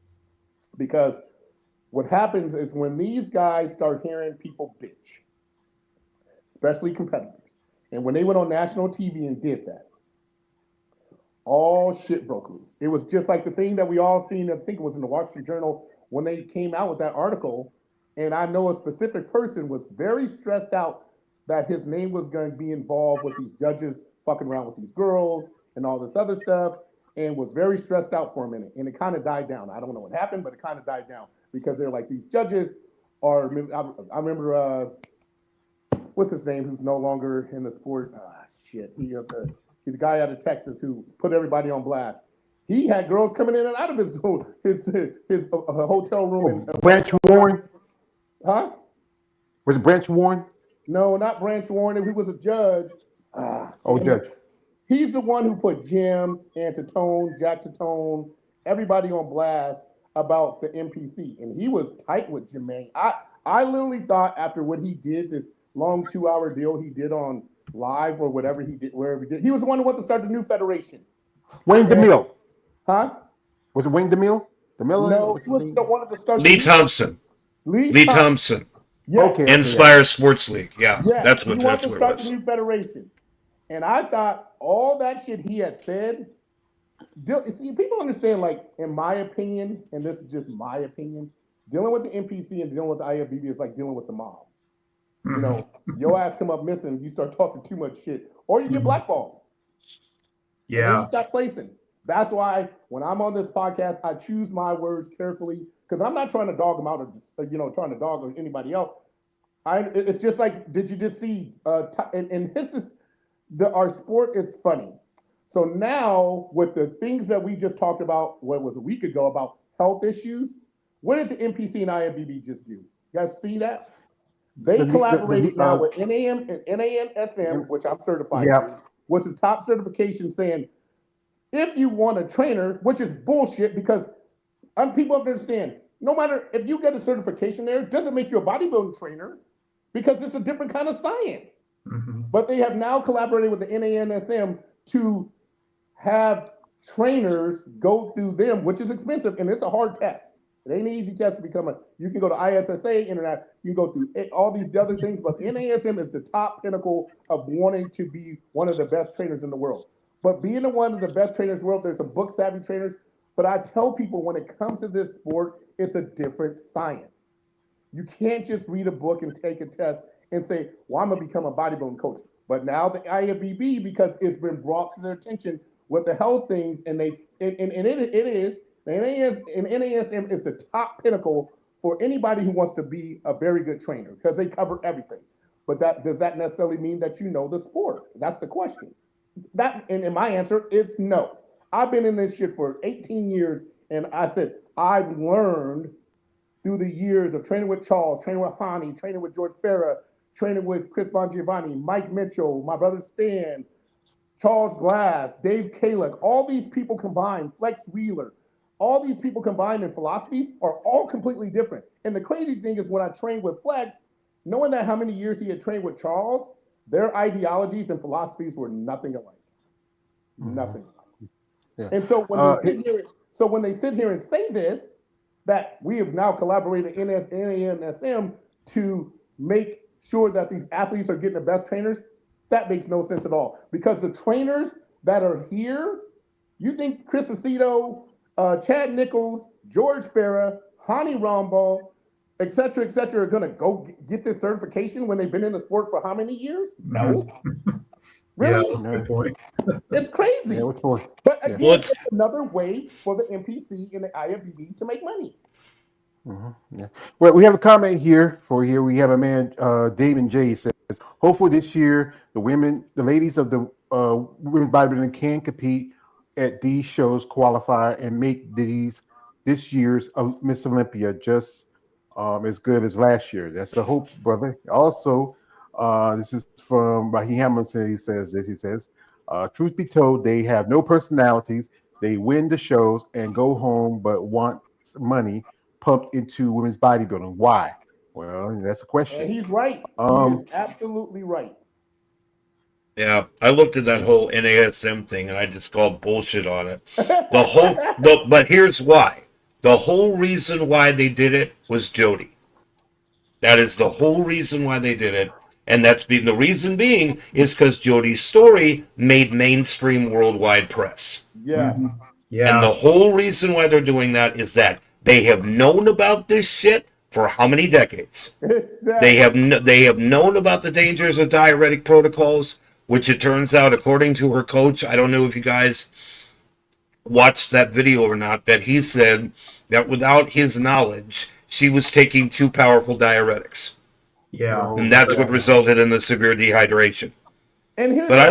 Because what happens is when these guys start hearing people bitch, especially competitors, and when they went on national TV and did that, all shit broke loose. It was just like the thing that we all seen, I think it was in the Wall Street Journal, when they came out with that article. And I know a specific person was very stressed out that his name was going to be involved with these judges fucking around with these girls and all this other stuff, and was very stressed out for a minute. And it kind of died down. I don't know what happened, but it kind of died down because they're like, these judges are, I remember, what's his name, who's no longer in the sport? shit. He's the guy out of Texas who put everybody on blast. He had girls coming in and out of his hotel room. Branch Warren? Huh? Was it Branch Warren? No, not Branch Warren. He was a judge. Judge. He's the one who put Jim, Antitone, Jack Tatone, everybody on blast about the MPC. And he was tight with Jermaine. I literally thought after what he did, this long 2-hour deal he did on live or whatever he did, wherever he did, he was the one who wanted to start the new federation. Wayne DeMille. Huh? Was it Wayne DeMille? No, he was the one to start. Lee Thompson. Lee Thompson. Yeah. Okay. Inspire Sports League. Yeah, that's what he wanted to start the new federation. And I thought all that shit he had said. See, people understand, like, in my opinion, and this is just my opinion, dealing with the NPC and dealing with the IFBB is like dealing with the mob. You know, your ass come up missing, you start talking too much shit, or you get blackballed. Yeah. And you stop placing. That's why when I'm on this podcast, I choose my words carefully because I'm not trying to dog them out or, trying to dog anybody else. It's just like, did you just see? And this is our sport is funny. So now with the things that we just talked about, what was a week ago about health issues, what did the NPC and IFBB just do? You guys see that? They collaborated now with NAM and NAMSM, which I'm certified in, was the top certification saying, if you want a trainer, which is bullshit because people have to understand, no matter if you get a certification there, it doesn't make you a bodybuilding trainer because it's a different kind of science. Mm-hmm. But they have now collaborated with the NAMSM to have trainers go through them, which is expensive, and it's a hard test. It ain't an easy test to become you can go to ISSA, internet, you can go through all these other things, but NASM is the top pinnacle of wanting to be one of the best trainers in the world. But being one of the best trainers in the world, there's some book savvy trainers, but I tell people when it comes to this sport, it's a different science. You can't just read a book and take a test and say, well, I'm going to become a bodybuilding coach. But now the IFBB, because it's been brought to their attention with the health things, and it is, and NASM is the top pinnacle for anybody who wants to be a very good trainer because they cover everything. But does that necessarily mean that you know the sport? That's the question. And my answer is no. I've been in this shit for 18 years, and I said I've learned through the years of training with Charles, training with Hani, training with George Farah, training with Chris Bongiovanni, Mike Mitchell, my brother Stan, Charles Glass, Dave Kalick, all these people combined, Flex Wheeler, all these people combined in philosophies are all completely different. And the crazy thing is when I trained with Flex, knowing that how many years he had trained with Charles, their ideologies and philosophies were nothing alike. Nothing alike. Yeah. And so when they sit here and say this, that we have now collaborated in NAMSM to make sure that these athletes are getting the best trainers, that makes no sense at all. Because the trainers that are here, you think Chris Aceto, Chad Nichols, George Farah, Hani Rambal, et cetera, are going to go get this certification when they've been in the sport for how many years? No. Really? Yeah, that's a good point. It's crazy. Yeah, what's more? But again, it's another way for the NPC and the IFBB to make money. Mm-hmm. Yeah. Well, we have a comment here. We have a man, Damon J says, hopefully this year the ladies of the women's bodybuilding can compete at these shows, qualify, and make this year's Miss Olympia just as good as last year. That's the hope, brother. Also, this is from Raheem Hamilton. He says, truth be told, they have no personalities. They win the shows and go home, but want money pumped into women's bodybuilding. Why? Well, that's a question. And he's right. He is absolutely right. Yeah, I looked at that whole NASM thing and I just called bullshit on it. But here's why. The whole reason why they did it was Jody. That is the whole reason why they did it. And the reason being is because Jody's story made mainstream worldwide press. Yeah. Mm-hmm. Yeah. And the whole reason why they're doing that is that they have known about this shit for how many decades? Exactly. They have known about the dangers of diuretic protocols, which it turns out, according to her coach, I don't know if you guys watched that video or not, that he said that without his knowledge, she was taking too powerful diuretics. Yeah. And that's what resulted in the severe dehydration. And here, But I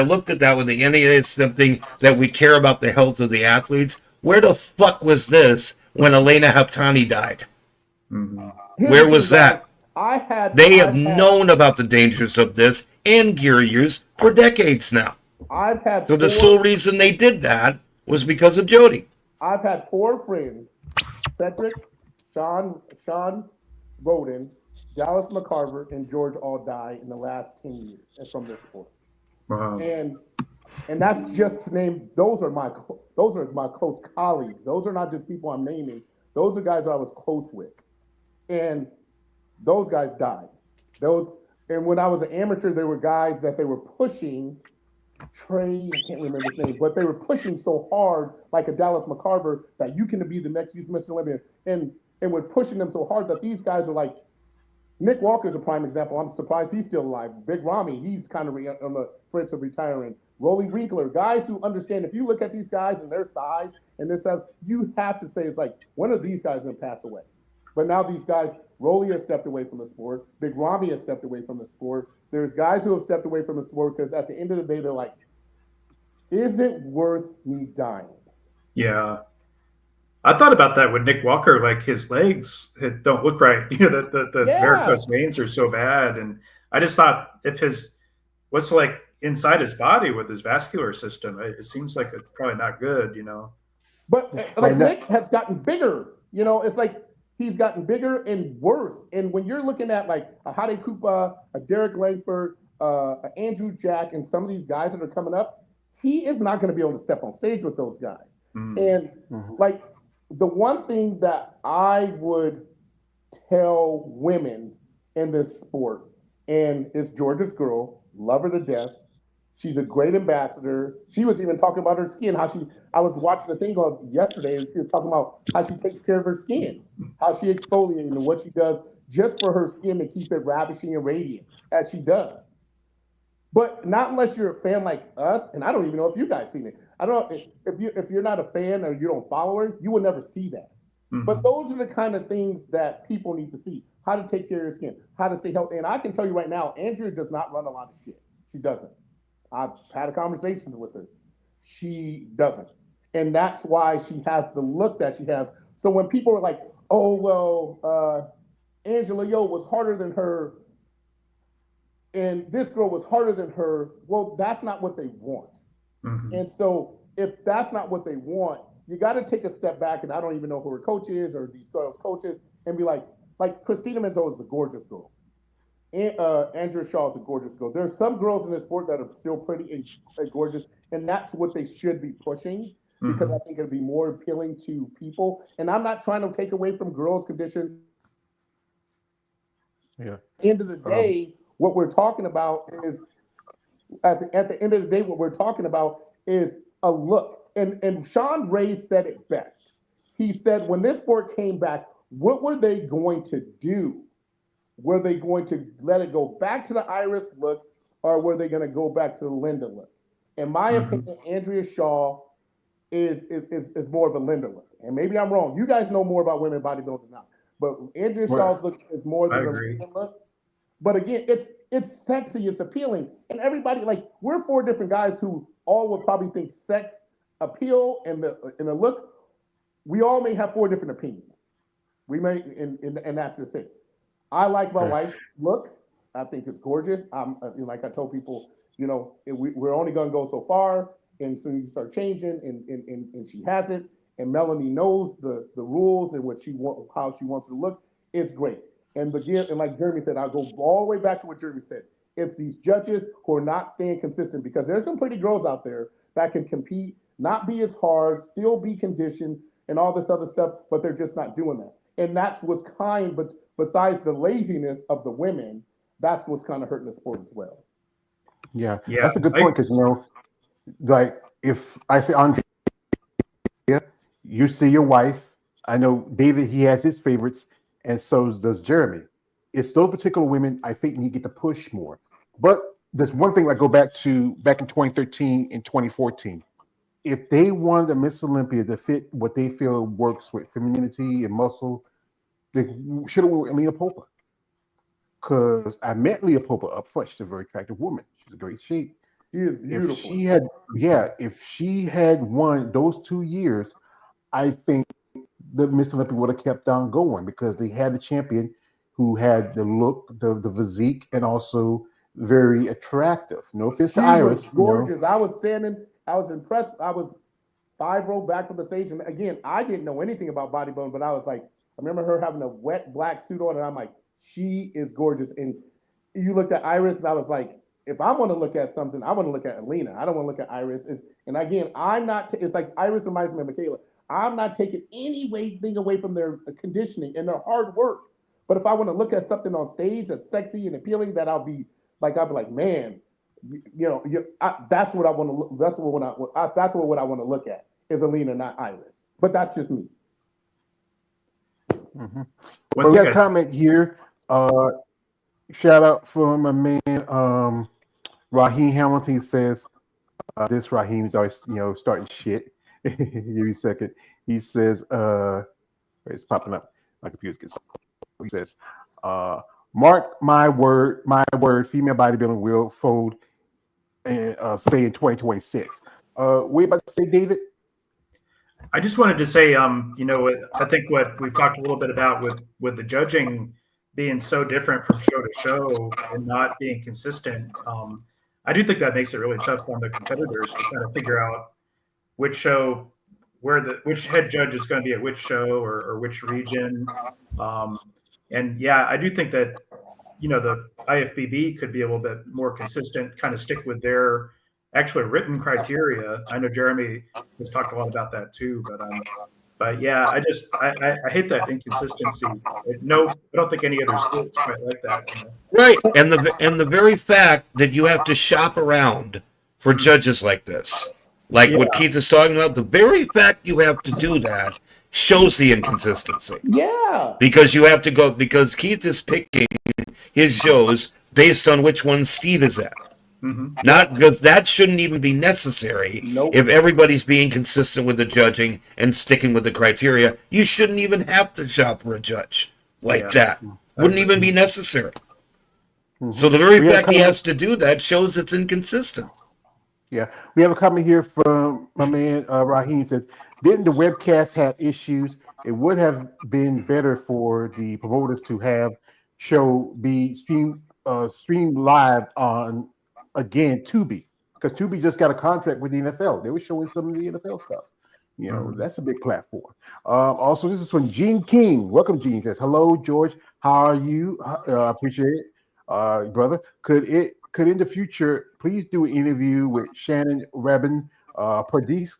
looked at that when the NEA is something that we care about the health of the athletes. Where the fuck was this when Elena Haftani died? Mm-hmm. Where was that? They have I've had, known about the dangers of this and gear use for decades now. I've had So the sole reason they did that was because of Jody. I've had 4 friends: Cedric, Sean Roden, Dallas McCarver, and George all die in the last 10 years from this sport. Wow. And that's just to name. Those are my close colleagues. Those are not just people I'm naming. Those are guys I was close with, and those guys died. And when I was an amateur, there were guys that they were pushing. Trey, I can't remember his name, but they were pushing so hard, like a Dallas McCarver, that you can be the next youth Mr. Olympian, and were pushing them so hard that these guys were like, Nick Walker's a prime example. I'm surprised he's still alive. Big Ramy, he's kind of on the fringe of retiring. Rolly Winkler, guys who understand. If you look at these guys and their size and this stuff, you have to say it's like, when are these guys going to pass away? But now these guys, Rolly has stepped away from the sport. Big Ramy has stepped away from the sport. There's guys who have stepped away from the sport because at the end of the day, they're like, is it worth me dying? Yeah. I thought about that with Nick Walker. Like his legs don't look right. You know, the varicose veins are so bad. And I just thought what's like inside his body with his vascular system, it seems like it's probably not good, you know. But like Nick has gotten bigger. You know, it's like he's gotten bigger and worse. And when you're looking at like a Hade Koopa, a Derek Langford, a Andrew Jack, and some of these guys that are coming up, he is not going to be able to step on stage with those guys. And like the one thing that I would tell women in this sport, and it's Georgia's girl, love her to death. She's a great ambassador. She was even talking about her skin, I was watching the thing on yesterday, and she was talking about how she takes care of her skin, how she exfoliates and what she does just for her skin to keep it ravishing and radiant, as she does. But not unless you're a fan like us, and I don't even know if you guys seen it. I don't know if you're not a fan or you don't follow her, you will never see that. But those are the kind of things that people need to see: how to take care of your skin, how to stay healthy. And I can tell you right now, Andrea does not run a lot of shit. She doesn't. I've had a conversation with her. She doesn't, and that's why she has the look that she has. So when people are like, "Oh well, Angela Yo was harder than her," and this girl was harder than her, well, that's not what they want. And so if that's not what they want, you got to take a step back, and I don't even know who her coach is or these girls' coaches, and be like Christina Menzo is a gorgeous girl. And, Andrea Shaw is a gorgeous girl. There are some girls in this sport that are still pretty and gorgeous, and that's what they should be pushing, because I think it'll be more appealing to people. And I'm not trying to take away from girls' condition. Yeah. At the end of the day, what we're talking about is at the end of the day, what we're talking about is a look. And Sean Ray said it best. He said, when this sport came back, what were they going to do? Were they going to let it go back to the Iris look, or were they going to go back to the Linda look? In my opinion, Andrea Shaw is more of a Linda look. And maybe I'm wrong. You guys know more about women bodybuilding now. But Andrea Shaw's look is more than a Linda look. But again, it's sexy, it's appealing. And everybody, like, we're 4 different guys who all would probably think sex, appeal, and the look. We all may have 4 different opinions. We may, and that's just it. I like my wife's look. I think it's gorgeous. Like I told people, you know, we're only going to go so far, and soon you start changing, and she has it. And Melanie knows the rules and how she wants to look. It's great. And again, and like Jeremy said, I'll go all the way back to what Jeremy said. It's these judges who are not staying consistent, because there's some pretty girls out there that can compete, not be as hard, still be conditioned, and all this other stuff, but they're just not doing that. And that's what's but besides the laziness of the women, that's what's kind of hurting the sport as well. Yeah. That's a good point, because, you know, like if I say Andrea, you see your wife. I know David, he has his favorites, and so does Jeremy. It's those particular women I think need to get the push more. But there's one thing I go back in 2013 and 2014. If they wanted a Miss Olympia to fit what they feel works with femininity and muscle, they should have went with Leah Popa. Because I met Leah Popa up front. She's a very attractive woman. She's a great shape. She is beautiful. If she had won those 2 years, I think the Miss Olympia would have kept on going because they had a champion who had the look, the physique, and also very attractive. No offense She to Iris, was gorgeous. I was standing. I was impressed. I was 5 row back from the stage, and again, I didn't know anything about bodybuilding, but I was like, I remember her having a wet black suit on, and I'm like, she is gorgeous. And you looked at Iris, and I was like, if I want to look at something, I want to look at Alina. I don't want to look at Iris. And again, I'm not. It's like Iris reminds me of Michaela. I'm not taking anything away from their conditioning and their hard work. But if I want to look at something on stage that's sexy and appealing, I'll be like, man, that's what I want to look. That's what I want to look at is Alina, not Iris. But that's just me. Mm-hmm. Well, we got a comment here. Shout out from my man Raheem Hamilton. He says this Raheem's always starting shit. Give me a second. He says it's popping up. My computer's getting. He says, mark my word, female bodybuilding will fold and say in 2026. What are you about to say, David? I just wanted to say, I think what we've talked a little bit about with the judging being so different from show to show and not being consistent, I do think that makes it really tough on the competitors to kind of figure out which show, which head judge is going to be at which show or which region. And yeah, I do think that, the IFBB could be a little bit more consistent, kind of stick with their actually written criteria. I know Jeremy has talked a lot about that too, but yeah, I hate that inconsistency. I don't think any other sports quite like that. Right, and the very fact that you have to shop around for judges like this, what Keith is talking about, the very fact you have to do that shows the inconsistency. Yeah. Because you have to go, because Keith is picking his shows based on which one Steve is at. Mm-hmm. Not because that shouldn't even be necessary. Nope. If everybody's being consistent with the judging and sticking with the criteria, you shouldn't even have to shop for a judge like that. Wouldn't even be necessary. Mm-hmm. So the very fact he has to do that shows it's inconsistent. Yeah, we have a comment here from my man Raheem. Says, didn't the webcast have issues? It would have been better for the promoters to have show be streamed live on Tubi, because Tubi just got a contract with the NFL. They were showing some of the NFL stuff. That's a big platform. Also, this is from Gene King. Welcome, Gene. Says, hello, George. How are you? I appreciate it, brother. Could in the future please do an interview with Shannon Rabin Perdis?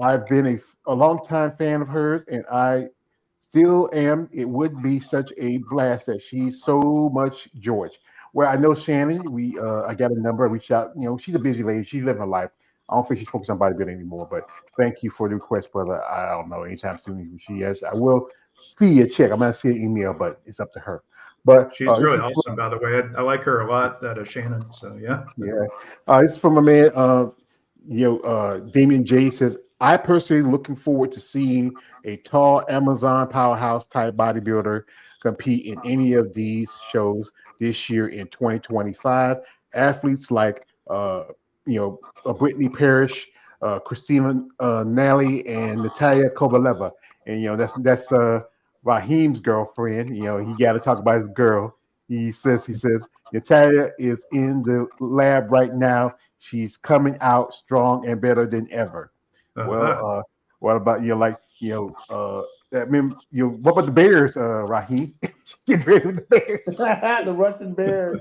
I've been a long-time fan of hers, and I still am. It would be such a blast that she's so much George. Well, I know Shannon. I got a number. I reached out. She's a busy lady. She's living her life. I don't think she's focused on bodybuilding anymore. But thank you for the request, brother. I don't know anytime soon she has. I will see a check. I'm gonna see an email, but it's up to her. But she's really awesome, by the way. I like her a lot. That is Shannon. So yeah. This is from a man. Damian J says, I personally looking forward to seeing a tall Amazon powerhouse type bodybuilder compete in any of these shows this year in 2025. Athletes like Brittany Parrish, Christina Nally, and Natalia Kovaleva. And that's Raheem's girlfriend. He got to talk about his girl. He says Natalia is in the lab right now. She's coming out strong and better than ever. Well, what about what about the Bears, Raheem? Get ready with the Bears. The Russian Bears.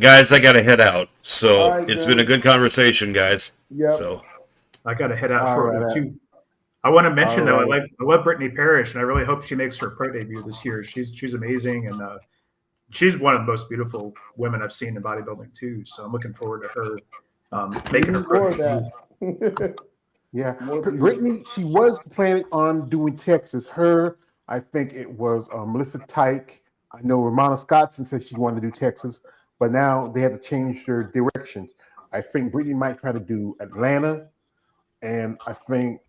Guys, I gotta head out. So it's been a good conversation, guys. Yeah. So I gotta head out shortly too. I want to mention though, I love Brittany Parrish, and I really hope she makes her pro debut this year. She's amazing, and she's one of the most beautiful women I've seen in bodybuilding too. So I'm looking forward to her making her pro debut. Yeah, Brittany, she was planning on doing Texas. I think it was Melissa Tyke. I know Ramona Scottson said she wanted to do Texas, but now they had to change their directions. I think Brittany might try to do Atlanta, and I think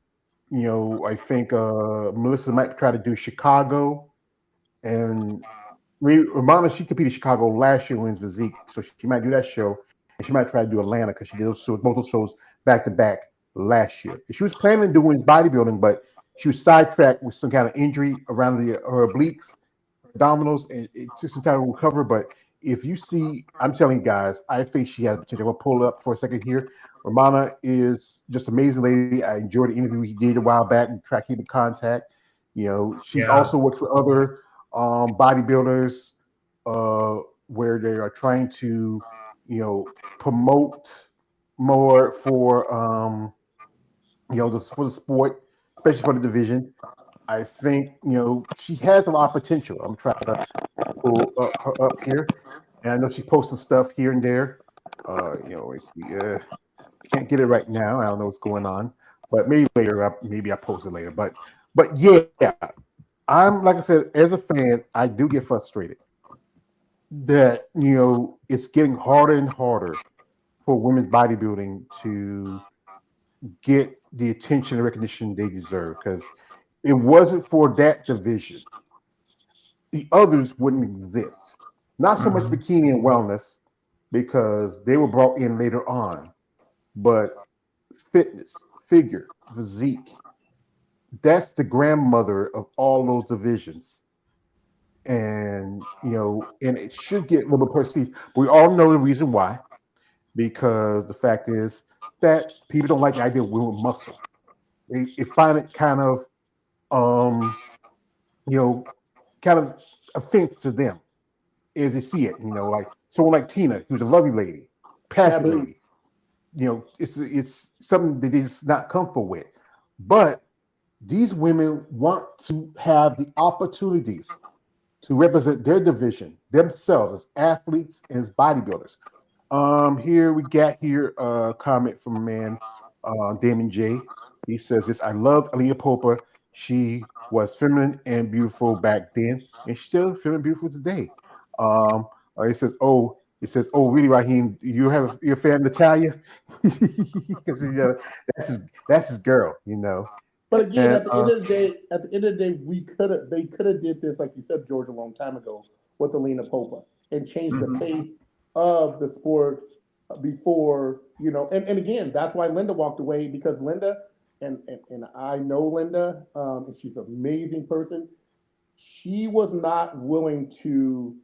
Melissa might try to do Chicago, And Romana, she competed in Chicago last year in physique, so she might do that show, and she might try to do Atlanta because she did those shows, both those shows back to back last year. And she was planning on doing bodybuilding, but she was sidetracked with some kind of injury around her obliques, abdominals, and it took some time to recover. But if you see, I'm telling you guys, I think she has potential. I'll pull it up for a second here. Romana is just an amazing lady. I enjoyed the interview he did a while back and try to keep in contact. You know, she's also worked with other bodybuilders where they are trying to, promote more for, for the sport, especially for the division. I think, she has a lot of potential. I'm trying to pull her up here. And I know she posts some stuff here and there. Can't get it right now. I don't know what's going on, but maybe later. Maybe I post it later. But yeah, I'm like I said, as a fan, I do get frustrated that it's getting harder and harder for women's bodybuilding to get the attention and recognition they deserve. Because it wasn't for that division, the others wouldn't exist. Not so much bikini and wellness because they were brought in later on, but fitness, figure, physique. That's the grandmother of all those divisions. And it should get a little bit prestige. We all know the reason why, because the fact is that people don't like the idea of women with muscle. They find it kind of, you know, kind of offense to them as they see it. Like someone like Tina, who's a lovely lady, passionate lady. It's something that is not comfortable with. But these women want to have the opportunities to represent their division, themselves as athletes and as bodybuilders. Here we got a comment from a man, Damon J. He says this: I loved Alina Popa. She was feminine and beautiful back then, and she's still feminine and beautiful today. It says, really, Raheem, you're a fan of Natalia? Because that's his girl, But again, And at the end of the day, they could have did this, like you said, George, a long time ago with Alina Popa and changed the pace of the sport before, and again, that's why Linda walked away, because Linda, and I know Linda, and she's an amazing person. She was not willing to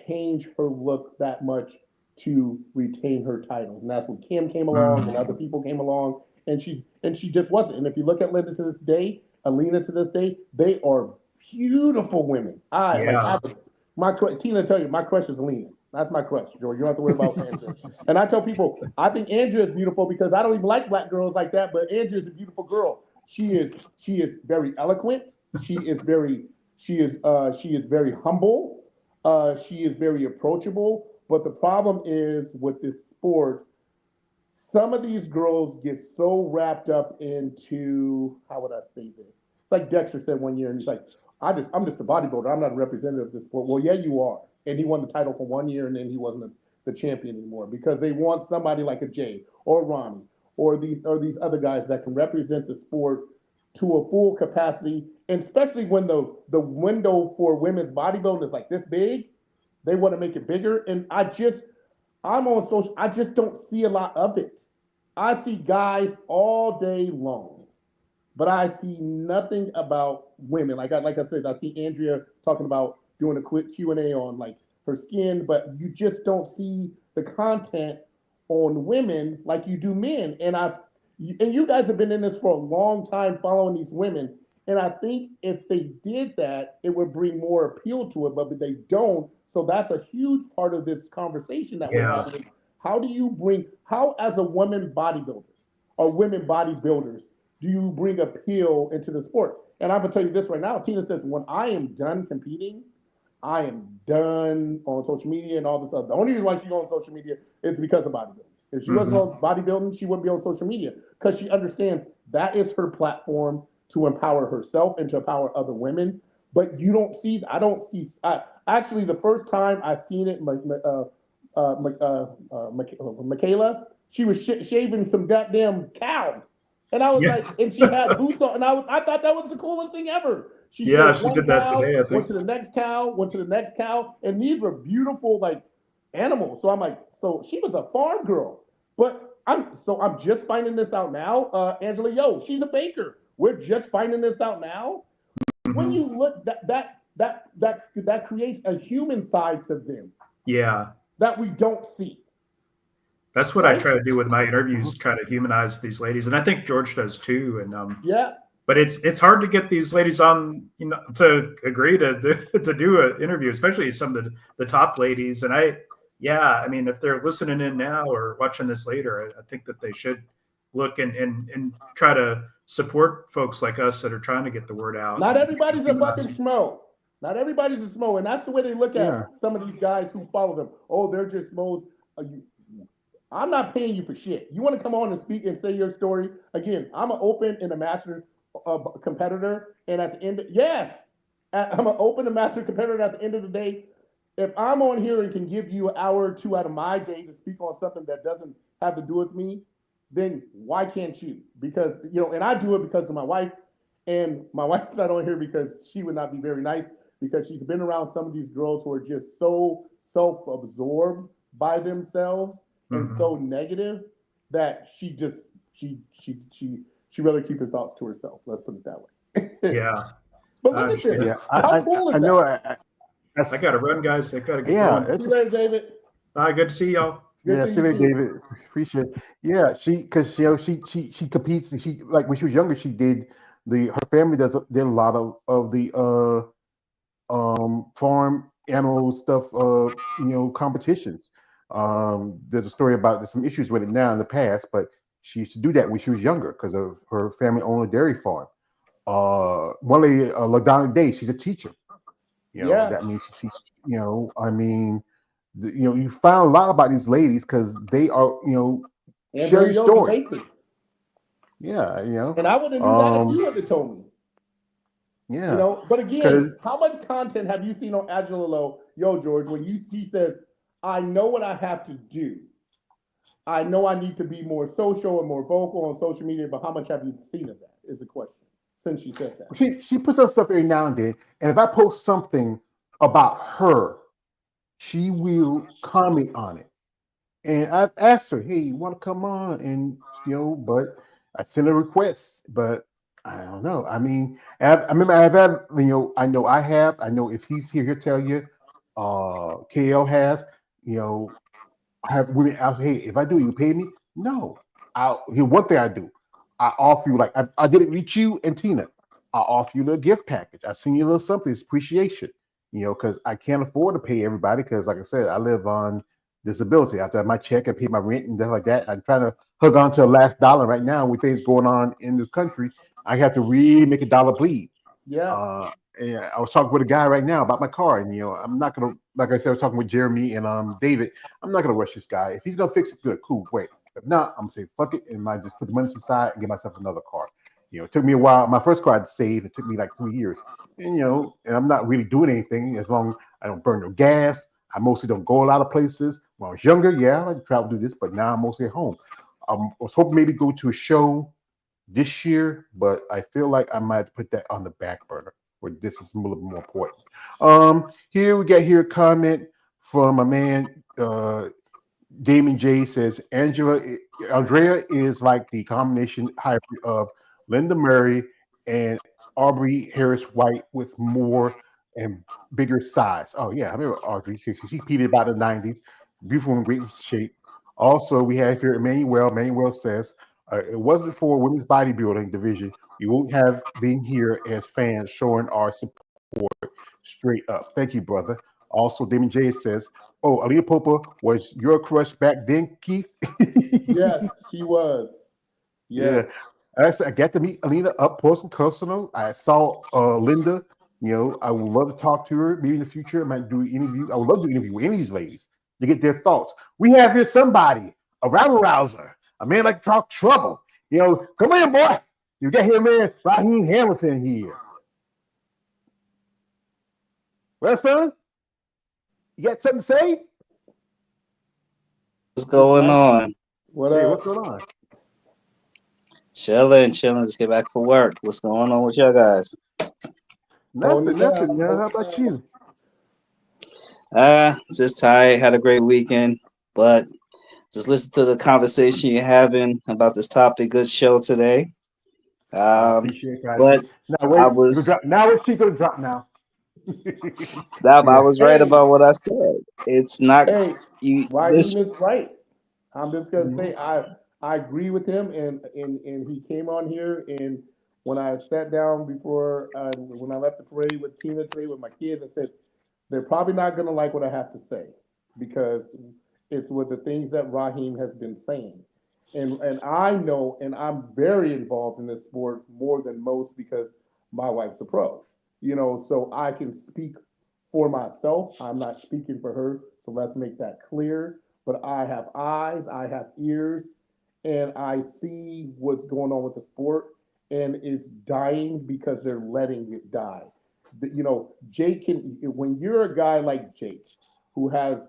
change her look that much to retain her titles. And that's when Kim came along and other people came along, and she just wasn't. And if you look at Linda to this day, Alina to this day, they are beautiful women. Tina tell you, my crush is Alina. That's my crush, George. You don't have to worry about Andrea. And I tell people, I think Andrea is beautiful because I don't even like black girls like that, but Andrea is a beautiful girl. She is very eloquent. She is very humble. She is very approachable. But the problem is with this sport, some of these girls get so wrapped up into, how would I say this? It's like Dexter said one year, and he's like, I'm just a bodybuilder. I'm not a representative of this sport. Well, yeah, you are. And he won the title for 1 year, and then he wasn't the champion anymore because they want somebody like a Jay or Ronnie or these other guys that can represent the sport to a full capacity, and especially when the window for women's bodybuilding is like this big, they want to make it bigger. And I'm on social. I just don't see a lot of it. I see guys all day long, but I see nothing about women. Like I said, I see Andrea talking about doing a quick Q&A on like her skin, but you just don't see the content on women like you do men. And you guys have been in this for a long time following these women. And I think if they did that, it would bring more appeal to it, but they don't. So that's a huge part of this conversation that we're having. How as a woman bodybuilder or women bodybuilders, do you bring appeal into the sport? And I'm gonna tell you this right now. Tina says, when I am done competing, I am done on social media and all this stuff. The only reason why she goes on social media is because of bodybuilding. If she wasn't on bodybuilding, she wouldn't be on social media because she understands that is her platform to empower herself and to empower other women. But you don't see, I don't see, actually, the first time I seen it, Michaela, she was shaving some goddamn cows. And I was Yeah. like, and she had boots on, and I thought that was the coolest thing ever. She Yeah, showed she one did that cow, today, I went think. to the next cow, went to the next cow, and these were beautiful like animals. So I'm like, so she was a farm girl, but I'm just finding this out now. Angela, she's a baker. We're just finding this out now. When you look, that creates a human side to them Yeah. that we don't see. That's what I Right? try to do with my interviews, try to humanize these ladies. And I think George does too. And Yeah. but it's hard to get these ladies on, to agree to do an interview, especially some of the top ladies. And I mean, if they're listening in now or watching this later, I think that they should look and try to support folks like us that are trying to get the word out. Not everybody's a fucking schmo. Not everybody's a schmo, and that's the way they look Yeah. at some of these guys who follow them. Oh, they're just schmoes. I'm not paying you for shit. You want to come on and speak and say your story? Again, I'm an open and a master competitor, and at the end, I'm an open and master competitor. At the end of the day, if I'm on here and can give you an hour or two out of my day to speak on something that doesn't have to do with me, then why can't you? Because and I do it because of my wife, and my wife's not on here because she would not be very nice, because she's been around some of these girls who are just so self-absorbed by themselves and so negative that she rather keep her thoughts to herself. Let's put it that way. Yeah. But look at this. Yeah. How cool is I know. that? I got to run, guys. I got to get Yeah. going. See you later, David. Good to see y'all. Good Yeah, to see you you, too. David. Appreciate it. Yeah, because she competes. She, like, when she was younger, she did her family did a lot of the farm animal stuff, competitions. There's a story about, there's some issues with it now in the past, but she used to do that when she was younger because of her family owned a dairy farm. One lady, LaDonna Day, she's a teacher. Yeah. That means she teaches. I mean, you find a lot about these ladies because they are, And share they're your yoga story. basic. Yeah, And I would have knew that if you would have told me. Yeah. But again, how much content have you seen on Angela Lowe? George, when he says, I know what I have to do. I know I need to be more social and more vocal on social media, but how much have you seen of that is the question, since she said that. She puts up stuff every now and then, and if I post something about her, she will comment on it. And I've asked her, hey, you want to come on? And but I sent a request, but I don't know. I mean, I remember I've had, I know if he's here, he'll tell you, KL has, I have women out, hey, if I do, you pay me? No. One thing I do, I offer you, like, I did it with you and Tina. I offer you a little gift package. I send you a little something, it's appreciation, because I can't afford to pay everybody, because, like I said, I live on disability. After I have my check, I pay my rent and stuff like that. I'm trying to hug on to the last dollar right now with things going on in this country. I have to really make a dollar bleed. Yeah. And I was talking with a guy right now about my car, and I'm not gonna, like I said, I was talking with Jeremy and David. I'm not gonna rush this guy. If he's gonna fix it, good, cool, great. If not, I'm gonna say fuck it, and I just put the money to the side and get myself another car. It took me a while. My first car I had to save. It took me like 3 years, and and I'm not really doing anything as long as I don't burn no gas. I mostly don't go a lot of places. When I was younger, yeah, I like to travel, do this, but now I'm mostly at home. I was hoping maybe go to a show this year, but I feel like I might put that on the back burner, where this is a little bit more important. Here we got a comment from my man Damon J. Says Andrea is like the combination hybrid of Linda Murray and Aubrey Harris White with more and bigger size. Oh yeah, I remember Audrey. She competed about the 90s, beautiful and great shape. Also, we have here Emmanuel. Emmanuel says, it wasn't for women's bodybuilding division, we won't have been here as fans showing our support straight up. Thank you, brother. Also, Damon J says, oh, Alina Popa was your crush back then, Keith? Yes, she was. Yes. Yeah. I got to meet Alina up close and personal. I saw Linda. I would love to talk to her. Maybe in the future, I might do an interview. I would love to interview with any of these ladies to get their thoughts. We have here somebody, a rabble rouser, a man like to talk trouble. Come in, boy. You got here, man, Raheem Hamilton here. Well, son, you got something to say? What's going on? What Hey, up? what's going on? Chilling. Just get back for work. What's going on with y'all guys? Nothing, man. How about you? Just tired. Had a great weekend, but just listen to the conversation you're having about this topic. Good show today. I appreciate that. But Now I wait, was now what's she gonna drop now? I Yeah. was right about what I said. It's not Hey, you. Raheem This is right. I'm just gonna Mhm. say I agree with him, and he came on here, and when I sat down before when I left the parade with Tina today with my kids, I said they're probably not gonna like what I have to say because it's with the things that Raheem has been saying, and I know, and I'm very involved in this sport more than most because my wife's a pro, so I can speak for myself. I'm not speaking for her, so let's make that clear. But I have eyes, I have ears, and I see what's going on with the sport, and it's dying because they're letting it die. Jake can, when you're a guy like Jake, who has,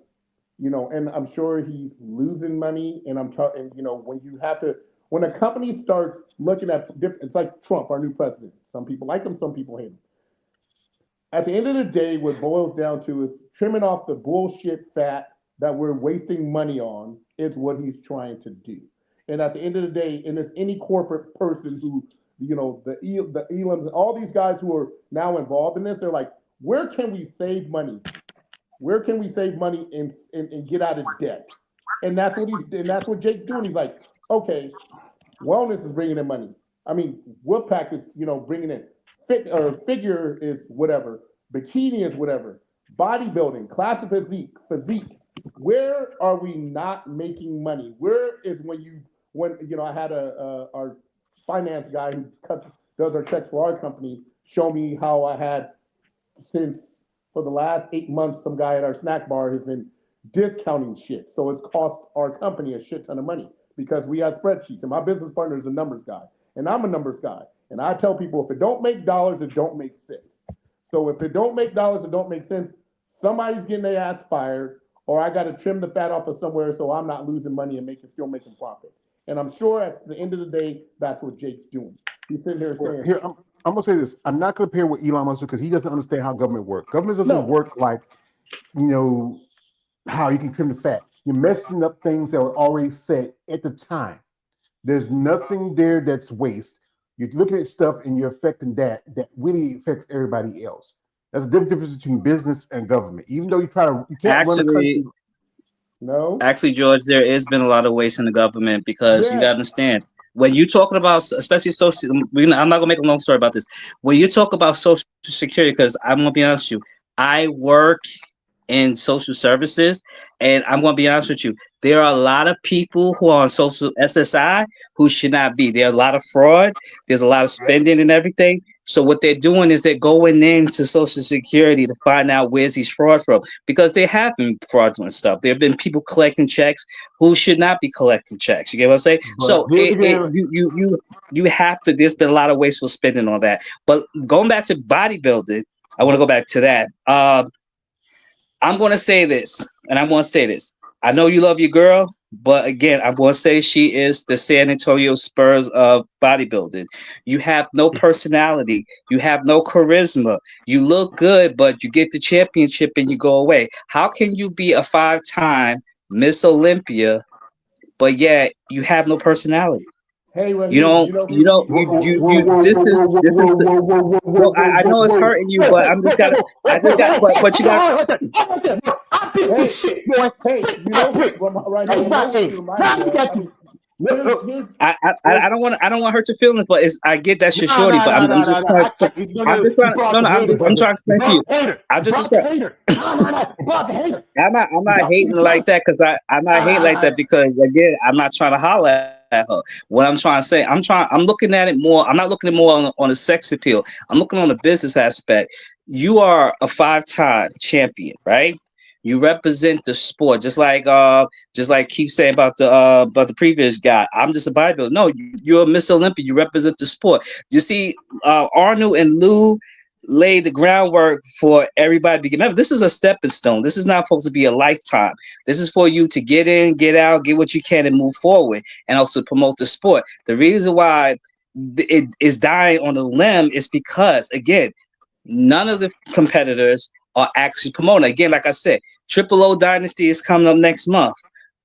and I'm sure he's losing money, and I'm talking, when you have to, when a company starts looking at different, it's like Trump, our new president. Some people like him, some people hate him. At the end of the day, what boils down to is trimming off the bullshit fat that we're wasting money on is what he's trying to do. And at the end of the day, and there's any corporate person who, the Elams, all these guys who are now involved in this, they're like, where can we save money? Where can we save money and get out of debt? And that's what Jake's doing. He's like, okay, wellness is bringing in money. I mean, Wolfpack is, bringing in figure is whatever, bikini is whatever, bodybuilding, classic physique. Where are we not making money? Where is when I had our finance guy who does our checks for our company show me how I had since for the last 8 months, some guy at our snack bar has been discounting shit. So it's cost our company a shit ton of money because we have spreadsheets. And my business partner is a numbers guy, and I'm a numbers guy. And I tell people if it don't make dollars, it don't make sense. So if it don't make dollars, it don't make sense. Somebody's getting their ass fired, or I got to trim the fat off of somewhere so I'm not losing money and still making profit. And I'm sure at the end of the day, that's what Jake's doing. He's sitting there saying, Here, I'm gonna say this. I'm not gonna pair with Elon Musk because he doesn't understand how government works. Government doesn't no, work like how you can trim the fat. You're messing up things that were already set at the time. There's nothing there that's waste. You're looking at stuff and you're affecting that really affects everybody else. That's the difference between business and government. Even though you can't run a actually country. no, Actually, George, there has been a lot of waste in the government because you got yes, to understand when you're talking about, especially social. I'm not gonna make a long story about this. When you talk about social security, because I'm gonna be honest with you, I work in social services, and I'm gonna be honest with you, there are a lot of people who are on social SSI who should not be. There are a lot of fraud. There's a lot of spending and everything. So what they're doing is they're going into Social Security to find out where's these fraud from because there have been fraudulent stuff. There have been people collecting checks who should not be collecting checks. You get what I'm saying? But So here's again, you have to. There's been a lot of wasteful spending on that. But going back to bodybuilding, I want to go back to that. I'm going to say this, and I'm going to say this. I know you love your girl, but again, I'm going to say she is the San Antonio Spurs of bodybuilding. You have no personality. You have no charisma. You look good, but you get the championship and you go away. How can you be a 5-time Miss Olympia, but yet you have no personality? hey You Raheem, don't, you know you who don't, he, whoa, you, whoa, you, whoa, you, whoa, this is, whoa, this is whoa, the, whoa, whoa, whoa, whoa, well, whoa, I whoa, know it's whoa. hurting you, Hey, but hey, I'm just hey, gotta, hey, I hey, just got, but you got, right there. I beat hey, this shit, boy. hey, Big fat prick. Raheem, Hey, you know my who he ass. reminds Now me you of? got I to. mean, here's I don't want to, I don't want to hurt your feelings, but it's, I get that's your No, shorty, no, but no, no, I'm no, just no. trying to, I'm just You trying to, brought no, the no, hater, I'm brother. trying to You explain to brought you. the hater. I'm You just, brought the hater. No, no, no. You brought the hater. I'm You not hating like that because I'm not hating like that because again, I'm not trying to holler at her. What I'm trying to say, I'm looking at it more. I'm not looking at it more on a sex appeal. I'm looking on the business aspect. You are a 5-time champion, right? You represent the sport, just like keep saying about the previous guy. I'm just a bodybuilder. No, you're a Miss Olympia. You represent the sport. You see, Arnold and Lou. lay the groundwork for everybody to begin. Remember, this is a stepping stone. This is not supposed to be a lifetime. This is for you to get in, get out, get what you can, and move forward, and also promote the sport. The reason why it is dying on the limb is because, again, none of the competitors are actually promoting. Again, like I said, Triple O Dynasty is coming up next month.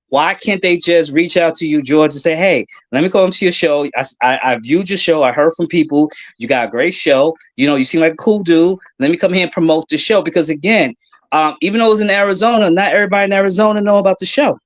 Why can't they just reach out to you, George, and say, hey, let me come to your show. I viewed your show. I heard from people. You got a great show. You know, you seem like a cool dude. Let me come here and promote the show. Because, again, even though it's in Arizona, not everybody in Arizona know about the show.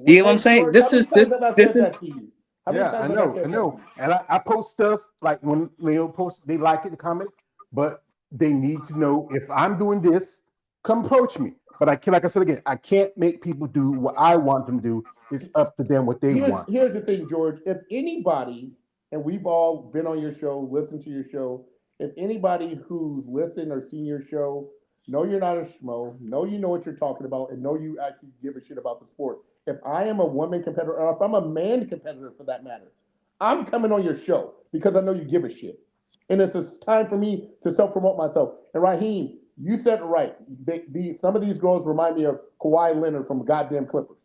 You know what I'm saying? George, how many times have I said that to you? How many Yeah, I times have know, said I that know. to you? And I post stuff like when Leo posts, they like it, the comment, but they need to know if I'm doing this, come approach me. But I can, like I said again, I can't make people do what I want them to do. It's up to them what they want. Here's the thing, George. If anybody, and we've all been on your show, listened to your show, if anybody who's listened or seen your show, know you're not a schmo, know you know what you're talking about, and know you actually give a shit about the sport. If I am a woman competitor, or if I'm a man competitor for that matter, I'm coming on your show because I know you give a shit. And it's a time for me to self promote myself. And Raheem, you said it right. Some of these girls remind me of Kawhi Leonard from goddamn Clippers.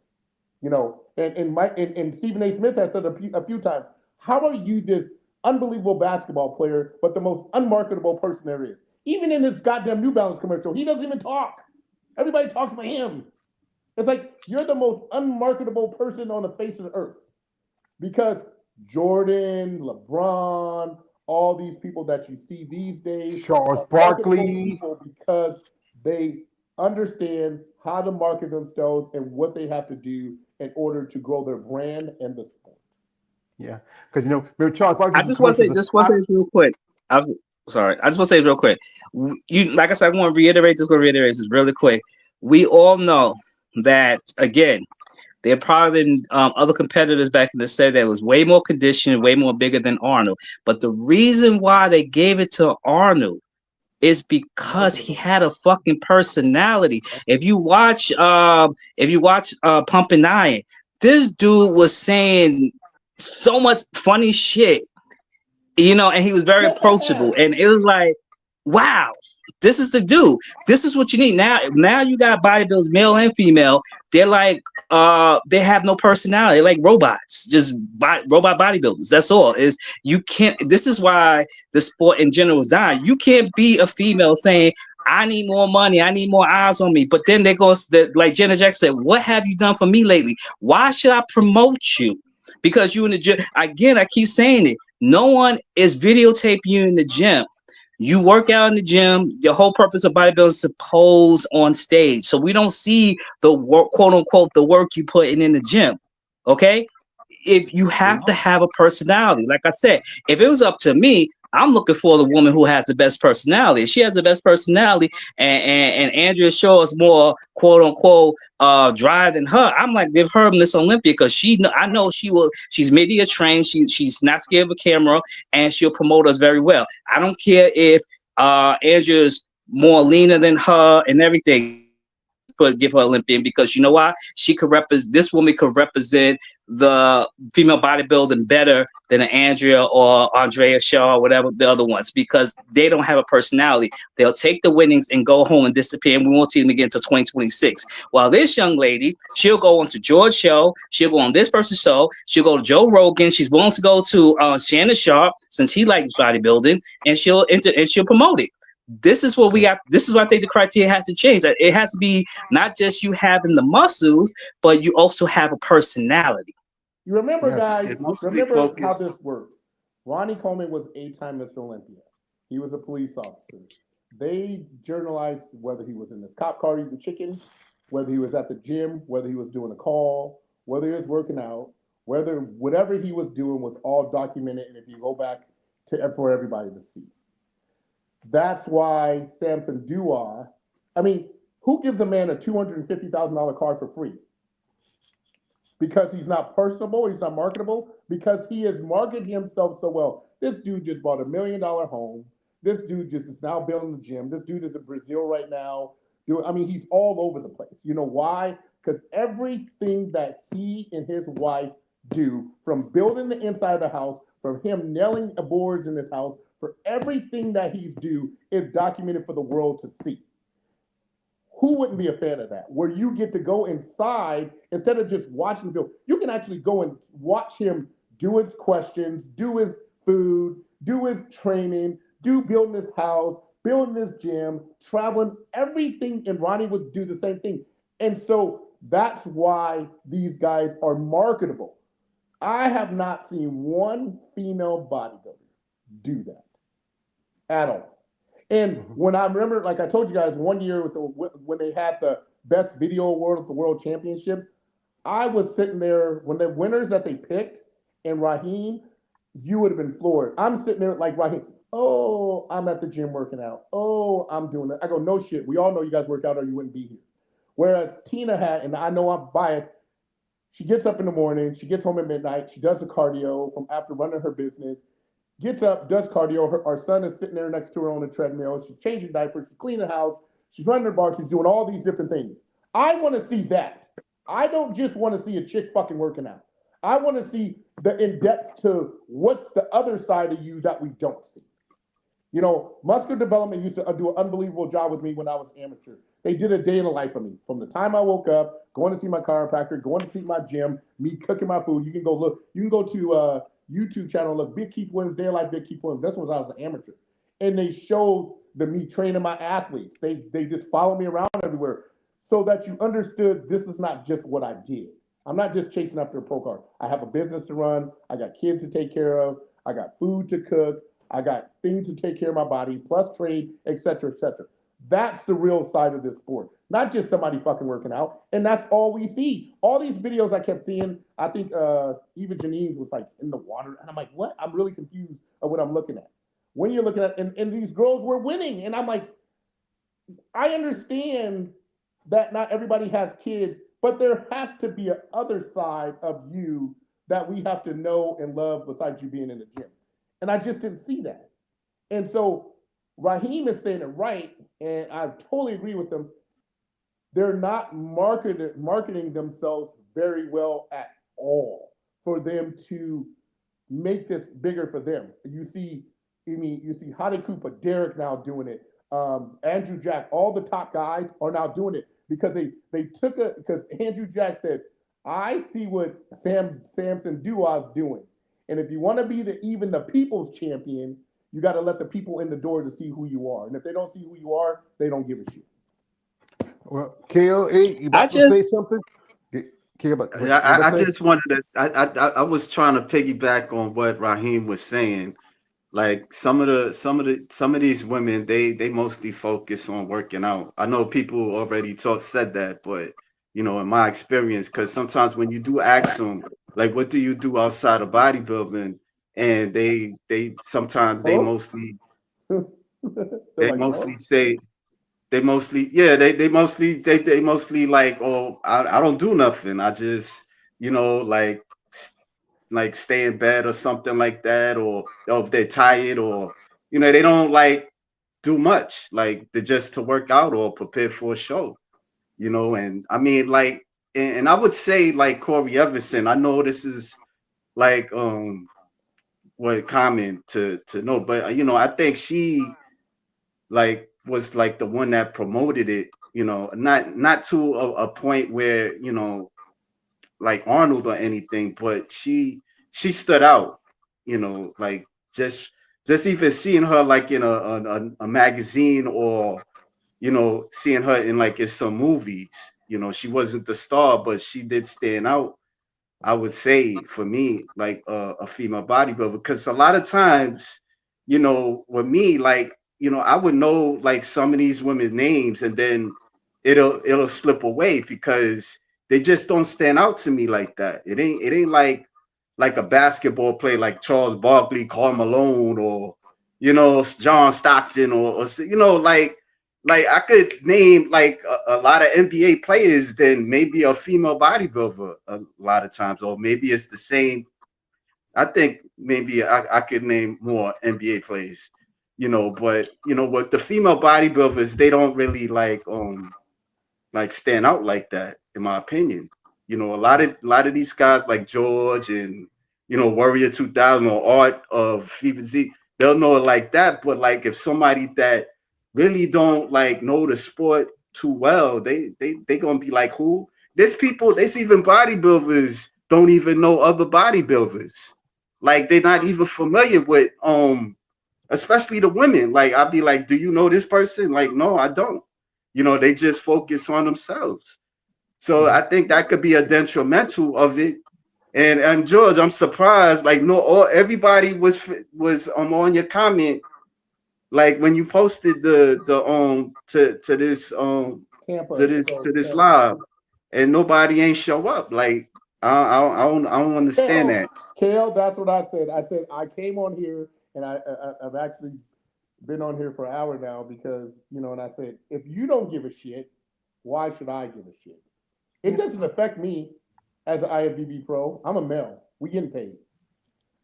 You know, and Stephen A. Smith has said a few times, how are you this unbelievable basketball player, but the most unmarketable person there is? Even in his goddamn New Balance commercial, he doesn't even talk. Everybody talks about him. It's like you're the most unmarketable person on the face of the earth because Jordan, LeBron, all these people that you see these days Charles are marketable Barkley. people because they understand how to market themselves and what they have to do in order to grow their brand and the sport. Yeah, because remember Charles Barkley I do just want to say, commercials. this real quick. I'm sorry. I just want to say real quick. You, like I said, I want to reiterate this really quick. We all know that, again, there probably been other competitors back in the day that was way more conditioned, way more bigger than Arnold. But the reason why they gave it to Arnold is because he had a fucking personality. If you watch Pumping Iron, this dude was saying so much funny shit, and he was very Yeah. approachable, and it was like, wow, this is the dude. This is what you need now. You got bodybuilders, male and female. They're like, they have no personality, like robots, just robot bodybuilders. That's all. Is you can't. This is why the sport in general is dying. You can't be a female saying, I need more money, I need more eyes on me. But then they go, like Jenna Jackson said, what have you done for me lately? Why should I promote you? Because you in the gym. Again, I keep saying it. No one is videotaping you in the gym. You work out in the gym. The whole purpose of bodybuilding is to pose on stage. So we don't see the work, quote unquote, the work you put in the gym. Okay? If you have to have a personality, like I said, if it was up to me, I'm looking for the woman who has the best personality. If she has the best personality, and Andrea Shaw is more quote unquote drive than her, I'm like, give her Miss Olympia because I know she will. She's media trained. She's not scared of a camera, and she'll promote us very well. I don't care if Andrea's more leaner than her and everything. Give her Olympian because you know why? She could represent. This woman could represent the female bodybuilding better than an Andrea or Andrea Shaw or whatever the other ones because they don't have a personality. They'll take the winnings and go home and disappear, and we won't see them again until 2026. While this young lady, she'll go on to George show, she'll go on this person's show, she'll go to Joe Rogan, she's willing to go to Shannon Sharp since he likes bodybuilding, and she'll promote it. This is what we got. This is what I think the criteria has to change. It has to be not just you having the muscles, but you also have a personality. You remember, Yes. guys, It must be remember how focused. this worked. Ronnie Coleman was 8-time Mr. Olympia. He was a police officer. They journalized whether he was in his cop car eating chicken, whether he was at the gym, whether he was doing a call, whether he was working out, whether whatever he was doing was all documented. And if you go back for everybody to see, that's why Samson Dua. I mean, who gives a man a $250,000 car for free? Because he's not personable, he's not marketable, because he has marketed himself so well. This dude just bought $1 million home. This dude just is now building the gym. This dude is in Brazil right now. I mean, he's all over the place. You know why? Because everything that he and his wife do, from building the inside of the house, from him nailing boards in his house, for everything that he's do is documented for the world to see. Who wouldn't be a fan of that? Where you get to go inside instead of just watching film. You can actually go and watch him do his questions, do his food, do his training, do building his house, building his gym, traveling, everything. And Ronnie would do the same thing. And so that's why these guys are marketable. I have not seen one female bodybuilder do that at all. And when I remember, like I told you guys, one year when they had the best video award at the World Championship, I was sitting there when the winners that they picked and Raheem, you would have been floored. I'm sitting there like Raheem, oh, I'm at the gym working out. Oh, I'm doing it. I go, no shit. We all know you guys work out or you wouldn't be here. Whereas Tina had, and I know I'm biased, she gets up in the morning, she gets home at midnight, she does the cardio from after running her business, gets up, does cardio. Our son is sitting there next to her on the treadmill. She's changing diapers, she's cleaning the house, she's running her bar, she's doing all these different things. I want to see that. I don't just want to see a chick fucking working out. I want to see the in-depth to what's the other side of you that we don't see. You know, Muscular Development used to do an unbelievable job with me when I was amateur. They did a day in the life of me. From the time I woke up, going to see my chiropractor, going to see my gym, me cooking my food. You can go look. You can go to YouTube channel, look, Big Keith Williams, Day in Life, Big Keith Williams. That's when I was an amateur. And they showed me training my athletes. They just follow me around everywhere so that you understood this is not just what I did. I'm not just chasing after a pro card. I have a business to run. I got kids to take care of. I got food to cook. I got things to take care of my body, plus trade, et cetera, et cetera. That's the real side of this sport, not just somebody fucking working out. And that's all we see. All these videos I kept seeing, I think Eva Janine's was like in the water. And I'm like, what? I'm really confused of what I'm looking at. When you're looking at, and these girls were winning. And I'm like, I understand that not everybody has kids, but there has to be a other side of you that we have to know and love besides you being in the gym. And I just didn't see that. And so Raheem is saying it right, and I totally agree with them. They're not marketing themselves very well at all for them to make this bigger for them. You see Hadi Cooper, Derek now doing it. Andrew Jack, all the top guys are now doing it because they took it because Andrew Jack said, I see what Samson Dua's doing. And if you want to be even the people's champion, you got to let the people in the door to see who you are. And if they don't see who you are, they don't give a shit. Well, KLA, you about to say something? I just wanted to. I was trying to piggyback on what Raheem was saying. Like some of these women, they mostly focus on working out. I know people already said that, but you know, in my experience, because sometimes when you do ask them, like, what do you do outside of bodybuilding? And they sometimes they mostly say they mostly like, oh, I don't do nothing. I just, you know, like stay in bed or something like that, or if they're tired, or you know, they don't like do much, like to work out or prepare for a show, you know. And I mean, like, and I would say like Corey Everson. I know this is like what common to know, but you know, I think she like was like the one that promoted it, you know, not to a point where, you know, like Arnold or anything, but she stood out, you know, like just even seeing her like in a magazine, or you know, seeing her in some movies. You know, she wasn't the star, but she did stand out, I would say, for me, like a female bodybuilder, because a lot of times, you know, with me, like, you know, I would know like some of these women's names, and then it'll slip away because they just don't stand out to me like that. It ain't like a basketball player like Charles Barkley, Karl Malone, or you know, John Stockton, or you know, like I could name like a lot of NBA players than maybe a female bodybuilder a lot of times, or maybe it's the same. I think maybe I could name more NBA players, you know, but you know what, the female bodybuilders, they don't really like stand out like that, in my opinion. You know, a lot of these guys like George and, you know, Warrior 2000 or Art of Fever Z, they'll know it like that. But like if somebody that really don't like know the sport too well, they gonna be like, who? There's even bodybuilders don't even know other bodybuilders. Like they're not even familiar with especially the women. Like I'd be like, do you know this person? Like, no, I don't. You know, they just focus on themselves. So I think that could be a detrimental of it. And George, I'm surprised. Like, no, everybody was on your comment. Like when you posted the to this Tampa. to this live, and nobody ain't show up. Like I don't understand that. Kale, that's what I said. I said I came on here and I've actually been on here for an hour now because, you know, and I said, if you don't give a shit, why should I give a shit? It doesn't affect me as an IFBB pro. I'm a male. We getting paid.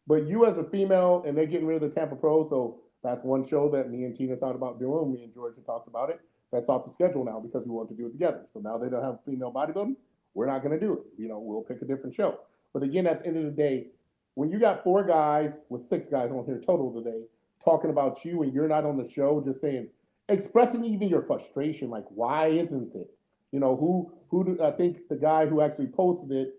But you as a female, and they're getting rid of the Tampa Pro, so that's one show that me and Tina thought about doing. Me and Georgia talked about it. That's off the schedule now because we want to do it together. So now they don't have female bodybuilding. We're not going to do it. You know, we'll pick a different show. But again, at the end of the day, when you got 4 guys with 6 guys on here total today talking about you and you're not on the show, just saying, expressing even your frustration, like why isn't it? You know, I think the guy who actually posted it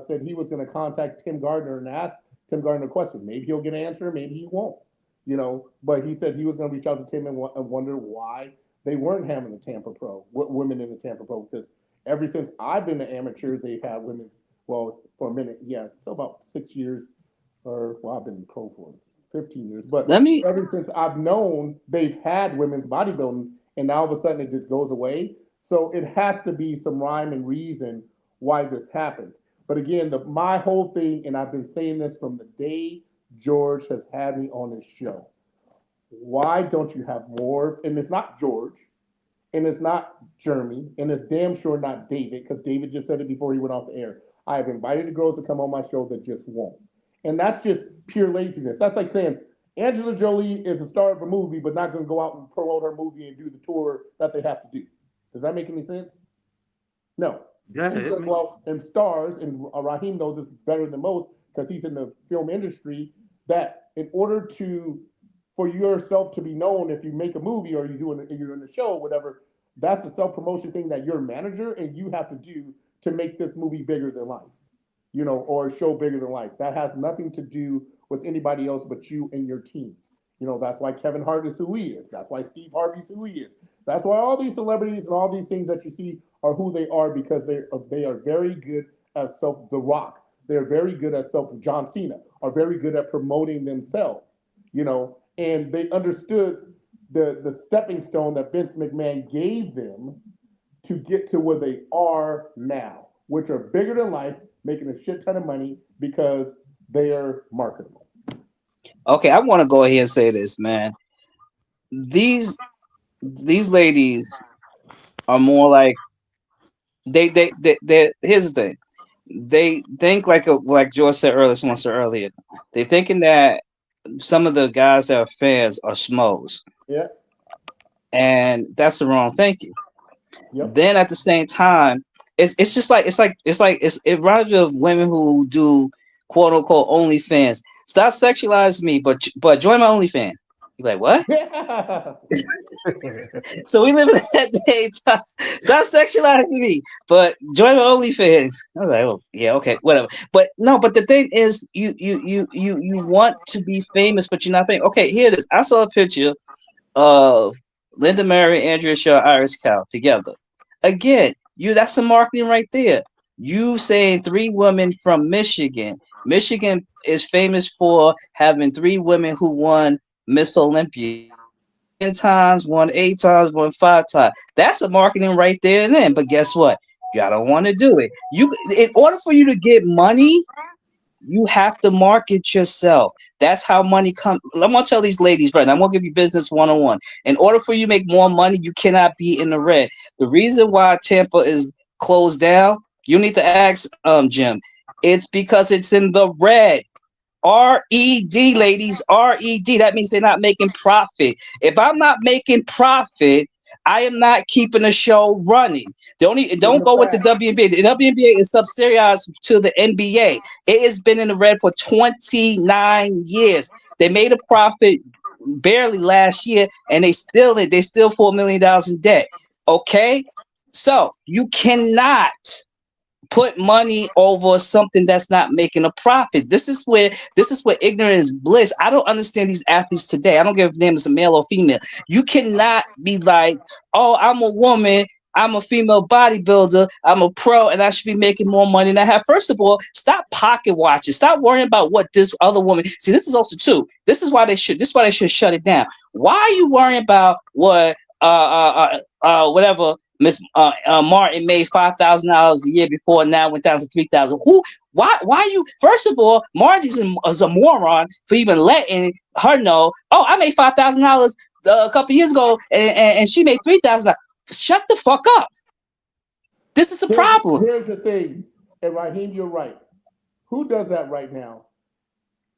said he was going to contact Tim Gardner and ask Tim Gardner a question. Maybe he'll get an answer, maybe he won't. You know, but he said he was going to reach out to Tim and wonder why they weren't having the Tampa Pro, women in the Tampa Pro, because ever since I've been an amateur, they've had women. Well, for a minute, yeah, so about 6 years, or well, I've been pro for 15 years, but ever since I've known, they've had women's bodybuilding, and now all of a sudden it just goes away. So it has to be some rhyme and reason why this happens. But again, my whole thing, and I've been saying this from the day George has had me on his show. Why don't you have more? And it's not George, and it's not Jeremy, and it's damn sure not David, because David just said it before he went off the air. I have invited the girls to come on my show that just won't. And that's just pure laziness. That's like saying Angela Jolie is a star of a movie, but not going to go out and promote her movie and do the tour that they have to do. Does that make any sense? No. Yeah, He's going to go out and stars, and Raheem knows this better than most because he's in the film industry, that in order for yourself to be known, if you make a movie or you're in a show or whatever, that's a self-promotion thing that you're a manager and you have to do to make this movie bigger than life, you know, or a show bigger than life. That has nothing to do with anybody else but you and your team. You know, that's why Kevin Hart is who he is. That's why Steve Harvey's who he is. That's why all these celebrities and all these things that you see are who they are, because they are very good at self. The Rock, they're very good at self. John Cena are very good at promoting themselves, you know, and they understood the stepping stone that Vince McMahon gave them to get to where they are now, which are bigger than life, making a shit ton of money because they are marketable. Okay, I want to go ahead and say this, man. These ladies are more like they here's the thing. They think like George said earlier, someone said earlier, they're thinking that some of the guys that are fans are schmoes. Yeah. And that's the wrong thinking. Yep. Then at the same time, it's just like it reminds me of women who do quote unquote OnlyFans. Stop sexualizing me, but join my OnlyFans. You're like, what? Yeah. So we live in that day and time. Stop sexualizing me, but join my OnlyFans. I was like, oh yeah, okay, whatever. But no, but the thing is, you want to be famous, but you're not famous. Okay, here it is. I saw a picture of Linda Mary, Andrea Shaw, Iris Cow together. Again, that's some marketing right there. You saying 3 women from Michigan. Michigan is famous for having 3 women who won Miss Olympia 10 times, won 8 times, won 5 times. That's a marketing right there and then. But guess what? Y'all don't want to do it. In order for you to get money, you have to market yourself. That's how money comes. I'm gonna tell these ladies right now. I'm gonna give you business 101. In order for you to make more money, you cannot be in the red. The reason why Tampa is closed down, you need to ask Jim. It's because it's in the red. R-E-D, ladies, R-E-D. That means they're not making profit. If I'm not making profit, I am not keeping the show running. Don't go with the WNBA. The WNBA is subsidized to the NBA. It has been in the red for 29 years. They made a profit barely last year, and they still $4 million in debt. Okay, so you cannot put money over something that's not making a profit. This is where ignorance is bliss. I don't understand these athletes today. I don't give a damn if it's a male or female. You cannot be like, oh, I'm a woman, I'm a female bodybuilder, I'm a pro, and I should be making more money than I have. First of all, stop pocket watching. Stop worrying about what this other woman. See, this is also too. This is why they should shut it down. Why are you worrying about what whatever Miss Martin made $5,000 a year before, now went down to $3,000. Why you? First of all, Margie's is a moron for even letting her know. Oh, I made $5,000 a couple years ago, and she made $3,000. Shut the fuck up. This is the problem. Here's the thing, and Raheem, you're right. Who does that right now?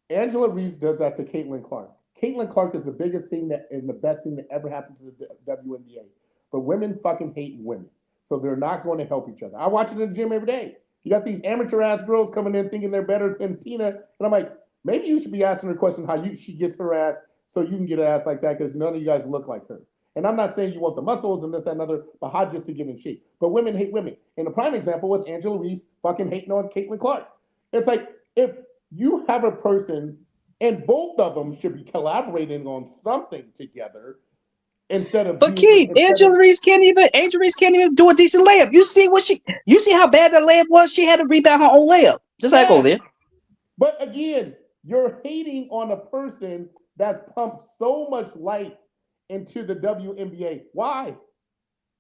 Angela Reese does that to Caitlin Clark. Caitlin Clark is the biggest thing that and the best thing that ever happened to the WNBA. But women fucking hate women. So they're not going to help each other. I watch it in the gym every day. You got these amateur ass girls coming in thinking they're better than Tina. And I'm like, maybe you should be asking her question how she gets her ass so you can get an ass like that because none of you guys look like her. And I'm not saying you want the muscles and this, that, and other, but how just to get in shape. But women hate women. And the prime example was Angela Reese fucking hating on Caitlin Clark. It's like, if you have a person and both of them should be collaborating on something together, instead of Angela Reese can't even do a decent layup. You see how bad that layup was? She had to rebound her own layup. Just like over there. But again, you're hating on a person that's pumped so much life into the WNBA. Why?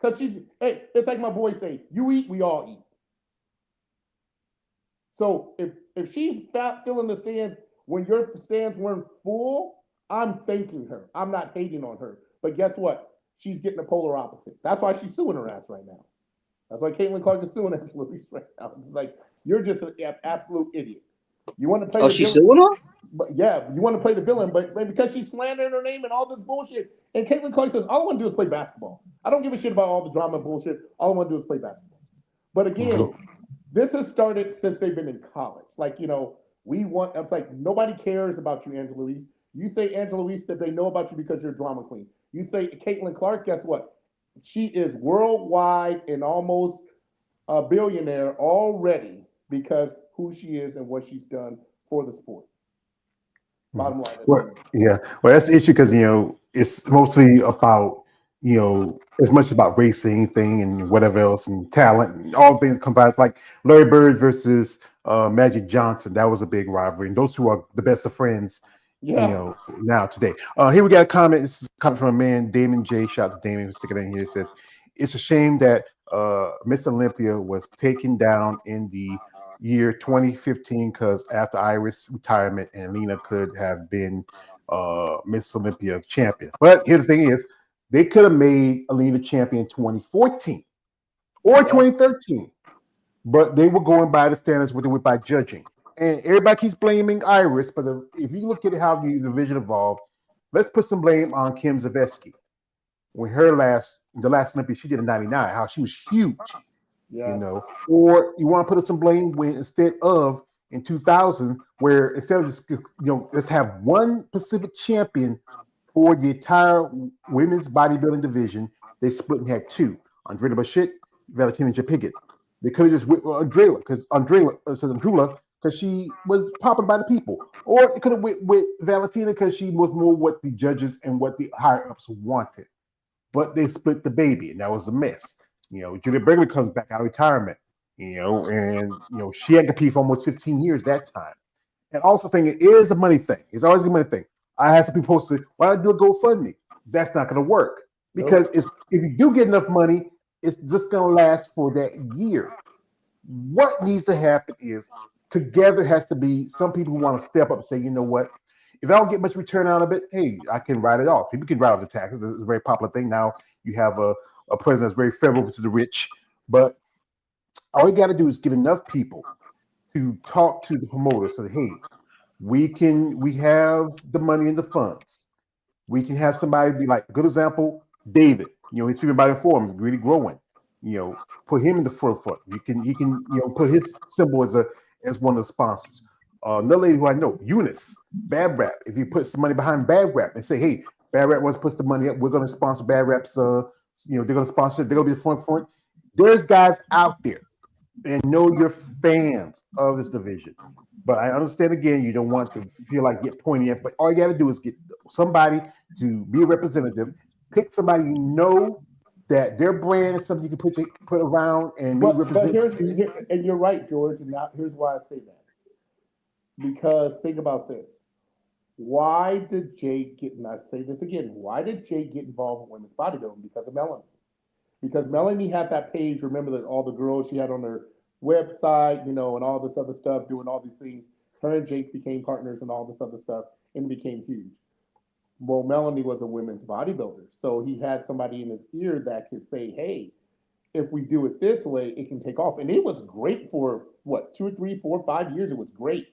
Because it's like my boys say, you eat, we all eat. So if she's filling the stands when your stands weren't full, I'm thanking her. I'm not hating on her. But guess what? She's getting the polar opposite. That's why she's suing her ass right now. That's why Caitlin Clark is suing Angela Reese right now. It's like, you're just an absolute idiot. You want to play she's suing her? But yeah, you want to play the villain, but because she's slandering her name and all this bullshit. And Caitlin Clark says, all I want to do is play basketball. I don't give a shit about all the drama and bullshit. All I want to do is play basketball. But again, this has started since they've been in college. Like, it's like nobody cares about you, Angela Reese. You say Angela Reese that they know about you because you're a drama queen. You say Caitlin Clark, guess what? She is worldwide and almost a billionaire already because who she is and what she's done for the sport. Bottom line. Well, that's the issue because it's mostly about as much about racing thing and whatever else and talent and all things combined. Like Larry Bird versus Magic Johnson, that was a big rivalry, and those two are the best of friends. Now today. Here we got a comment. This is coming from a man, Damon J. Shout out to Damon, who's sticking in here. It says, it's a shame that Miss Olympia was taken down in the year 2015 because after Iris' retirement, and Lena could have been Miss Olympia champion. But here the thing is, they could have made Alina champion in 2014 or 2013, but they were going by the standards what they went by judging. And everybody keeps blaming Iris, but if you look at how the division evolved, let's put some blame on Kim Zaveski. When the last Olympics, she did a 99, how she was huge, Or you want to put some blame when instead of in 2000, where instead of just let's have one Pacific champion for the entire women's bodybuilding division, they split and had two: Andrea Bashit, Valentina Jepiggin. They could have just went with Andrea because she was popular by the people, or it could have went with Valentina because she was more what the judges and what the higher ups wanted. But they split the baby, and that was a mess. Julia Berger comes back out of retirement, and she had competed for almost 15 years that time. And also, it is a money thing. It's always a money thing. I had some people say, "Why not do a GoFundMe?" That's not going to work because if you do get enough money, it's just going to last for that year. What needs to happen is together has to be some people who want to step up and say, you know what? If I don't get much return out of it, hey, I can write it off. People can write off the taxes. It's a very popular thing now. You have a president that's very favorable to the rich, but all you got to do is get enough people to talk to the promoters. So, hey, we have the money and the funds. We can have somebody be like, good example, David. He's speaking about forums, really growing. Put him in the forefront. He can put his symbol as one of the sponsors. another lady who I know, Eunice, Bad Rap. If you put some money behind Bad Rap and say, hey, Bad Rap wants to put some money up, we're going to sponsor Bad Rap's, they're going to sponsor it, they're going to be the front for it. There's guys out there and know you're fans of this division. But I understand again, you don't want to feel like get pointy at, but all you got to do is get somebody to be a representative. Pick somebody you know that their brand is something you can put around and maybe represent. And you're right, George. And now here's why I say that. Because think about this. Why did Jake get, and I say this again, why did Jake get involved in women's bodybuilding? Because of Melanie. Because Melanie had that page, remember that all the girls she had on her website, and all this other stuff, doing all these things. Her and Jake became partners and all this other stuff, and became huge. Well, Melanie was a women's bodybuilder, so he had somebody in his ear that could say, hey, if we do it this way, it can take off. And it was great for, 2, 3, 4, 5 years. It was great.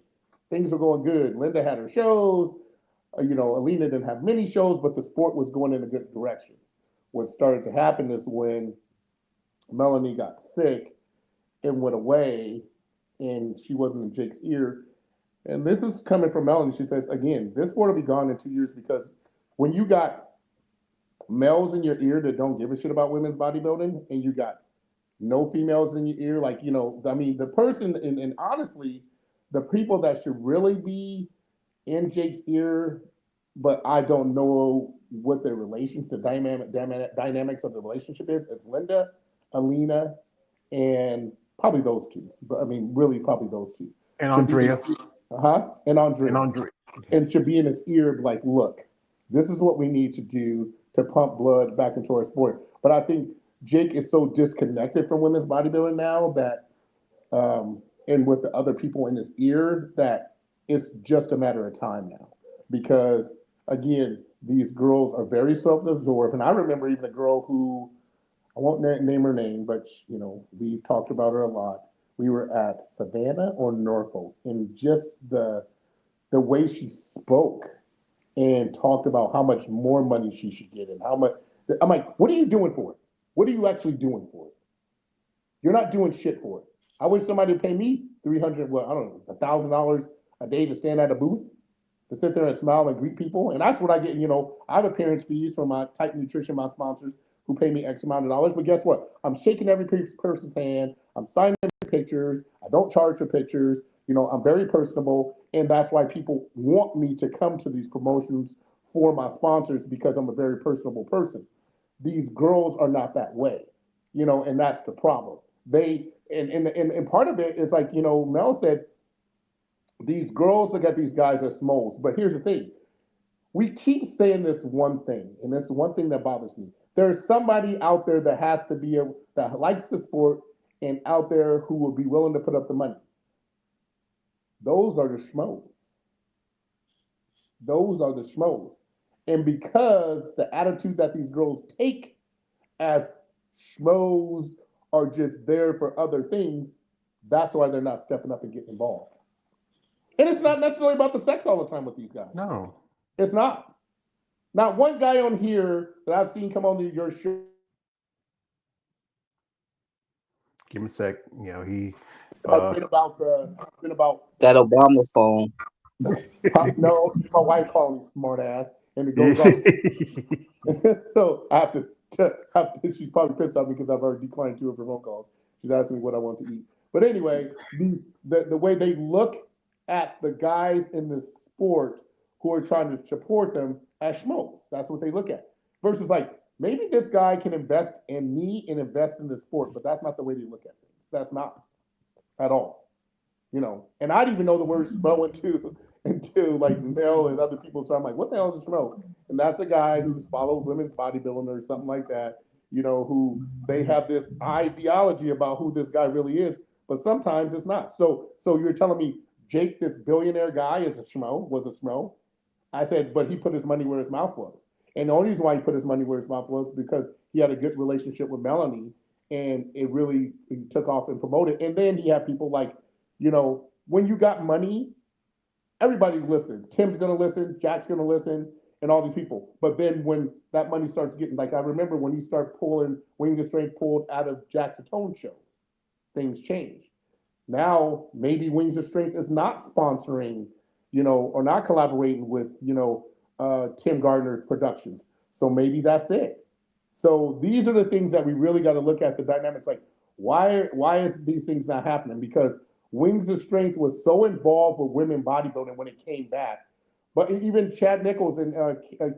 Things were going good. Linda had her shows. Alina didn't have many shows, but the sport was going in a good direction. What started to happen is when Melanie got sick and went away, and she wasn't in Jake's ear. And this is coming from Melanie. She says, again, this sport will be gone in 2 years because when you got males in your ear that don't give a shit about women's bodybuilding, and you got no females in your ear, the person, and honestly, the people that should really be in Jake's ear, but I don't know what the relations, the dynamics of the relationship is Linda, Alina, and probably those two. But really probably those two. And Andrea. And Andrea. And Andrea. And should be in his ear, like, look, this is what we need to do to pump blood back into our sport. But I think Jake is so disconnected from women's bodybuilding now that, and with the other people in his ear, that it's just a matter of time now. Because, again, these girls are very self-absorbed. And I remember even a girl who, I won't name her name, but, we talked about her a lot. We were at Savannah or Norfolk, and just the way she spoke and talked about how much more money she should get and how much. I'm like, what are you doing for it? What are you actually doing for it? You're not doing shit for it. I wish somebody would pay me $300, $1,000 a day to stand at a booth, to sit there and smile and greet people. And that's what I get. I have appearance fees from my Type Nutrition, my sponsors, who pay me X amount of dollars. But guess what? I'm shaking every person's hand. I'm signing pictures. I don't charge for pictures. I'm very personable. And that's why people want me to come to these promotions for my sponsors, because I'm a very personable person. These girls are not that way, and that's the problem. And part of it is like, Mel said, these girls look at these guys as smalls. But here's the thing. We keep saying this one thing, and this is one thing that bothers me. There's somebody out there that has to be that likes the sport and out there who will be willing to put up the money. Those are the schmoes. Those are the schmoes. And because the attitude that these girls take as schmoes are just there for other things, that's why they're not stepping up and getting involved. And it's not necessarily about the sex all the time with these guys. No. It's not. Not one guy on here that I've seen come on your show. Give him a sec. He Has been about that Obama phone. No, it's my wife calling me smart ass, and it goes off. So I have to. She's probably pissed off because I've already declined 2 of her phone calls. She's asking me what I want to eat. But anyway, the way they look at the guys in the sport who are trying to support them as schmoes. That's what they look at. Versus like, maybe this guy can invest in me and invest in the sport, but that's not the way they look at things. That's not at all. And I didn't even know the word schmo until like Mel and other people. So I'm like, what the hell is a schmo? And that's a guy who follows women's bodybuilding or something like that, who they have this ideology about who this guy really is, but sometimes it's not. So you're telling me Jake, this billionaire guy, was a schmo? I said, but he put his money where his mouth was. And the only reason why he put his money where his mouth was because he had a good relationship with Melanie, and it really took off and promoted. And then he had people like, when you got money, everybody listens. Tim's going to listen, Jack's going to listen, and all these people. But then when that money starts getting, like I remember when he started pulling, Wayne the Strength pulled out of Jack's Atone shows, things changed. Now maybe Wings of Strength is not sponsoring, or not collaborating with, Tim Gardner Productions. So maybe that's it. So these are the things that we really got to look at the dynamics. Like, why is these things not happening? Because Wings of Strength was so involved with women bodybuilding when it came back. But even Chad Nichols and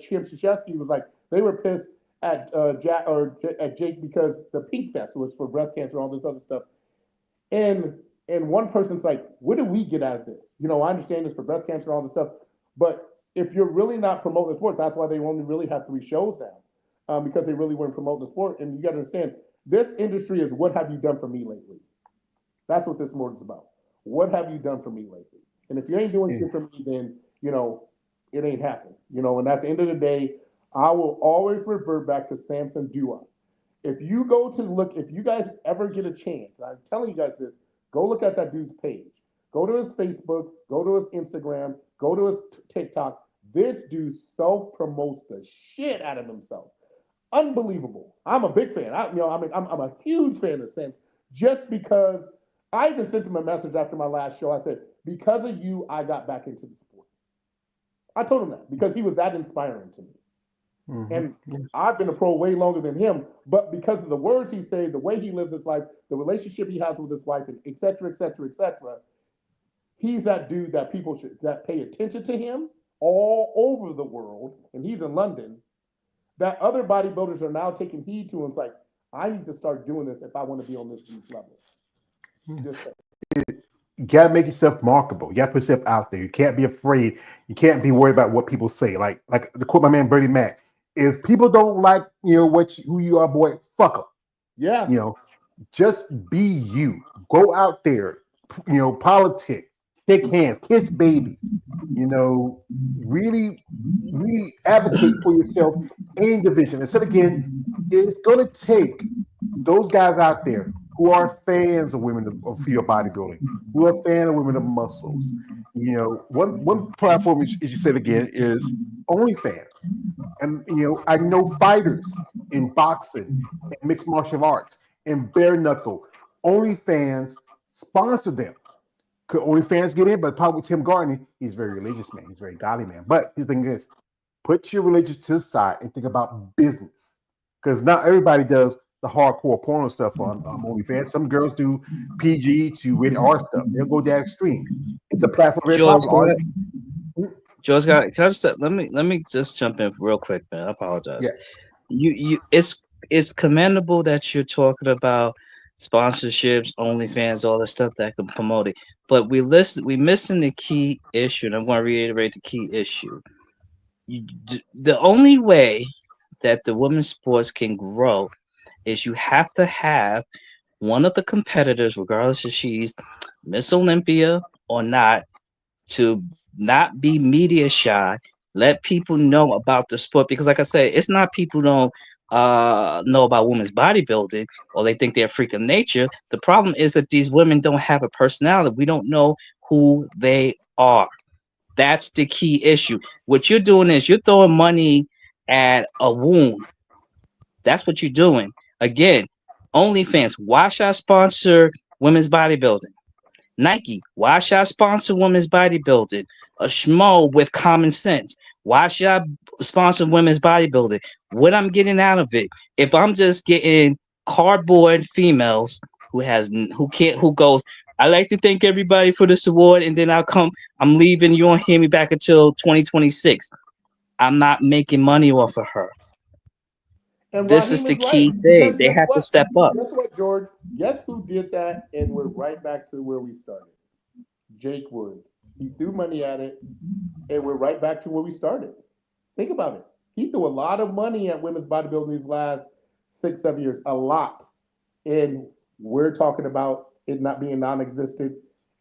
Chip Krzyzewski was like, they were pissed at at Jake because the Pink Fest was for breast cancer and all this other stuff. And and one person's like, what do we get out of this? I understand this for breast cancer and all this stuff, but if you're really not promoting the sport, that's why they only really have 3 shows now, because they really weren't promoting the sport. And you got to understand, this industry is what have you done for me lately? That's what this sport is about. What have you done for me lately? And if you ain't doing shit for me, then it ain't happening. And at the end of the day, I will always revert back to Samson Dua. If you go to look, if you guys ever get a chance, I'm telling you guys this, go look at that dude's page. Go to his Facebook, go to his Instagram, go to his TikTok. This dude self promotes the shit out of himself. Unbelievable. I'm a big fan. I'm a huge fan of Sense just because I even sent him a message after my last show. I said, because of you, I got back into the sport. I told him that because he was that inspiring to me. Mm-hmm. And I've been a pro way longer than him, but because of the words he said, the way he lives his life, the relationship he has with his wife, and et cetera, et cetera, et cetera, he's that dude that people should that pay attention to him all over the world, and he's in London, that other bodybuilders are now taking heed to him. It's like, I need to start doing this if I want to be on this level. You gotta make yourself marketable. You gotta put yourself out there. You can't be afraid. You can't be worried about what people say. Like the quote my man Bernie Mac. If people don't like who you are, boy, fuck them. Yeah. Just be you. Go out there. Politic. Shake hands. Kiss babies. Really, really advocate for yourself in division. And so again, it's gonna take those guys out there who are fans of women of female bodybuilding, who are fans of women of muscles. One platform, as you said again, is OnlyFans. And I know fighters in boxing and mixed martial arts and bare knuckle. OnlyFans sponsor them. Could OnlyFans get in? But probably with Tim Gardner, he's a very religious man. He's a very godly man. But the thing is, put your religion to the side and think about business. Because not everybody does the hardcore porno stuff on OnlyFans. Some girls do PG to rated R stuff. They'll go that extreme. It's a platform. George, let me just jump in real quick, man. I apologize. Yeah. It's commendable that you're talking about sponsorships, OnlyFans, all the stuff that can promote it. But we missing the key issue, and I'm going to reiterate the key issue. The only way that the women's sports can grow is you have to have one of the competitors, regardless if she's Miss Olympia or not, to not be media shy, let people know about the sport. Because like I said, it's not people don't know about women's bodybuilding or they think they're a freak of nature. The problem is that these women don't have a personality. We don't know who they are. That's the key issue. What you're doing is you're throwing money at a wound. That's what you're doing. Again, OnlyFans, why should I sponsor women's bodybuilding? Nike, why should I sponsor women's bodybuilding? A schmo with common sense. Why should I sponsor women's bodybuilding? What I'm getting out of it? If I'm just getting cardboard females who goes, I like to thank everybody for this award, and then I'm leaving. You won't hear me back until 2026. I'm not making money off of her. And this is the key thing. They have to step up. Guess what, George? Guess who did that? And we're right back to where we started. Jake Woods. He threw money at it, and we're right back to where we started. Think about it. He threw a lot of money at women's bodybuilding these last 6-7 years. A lot. And we're talking about it not being non-existent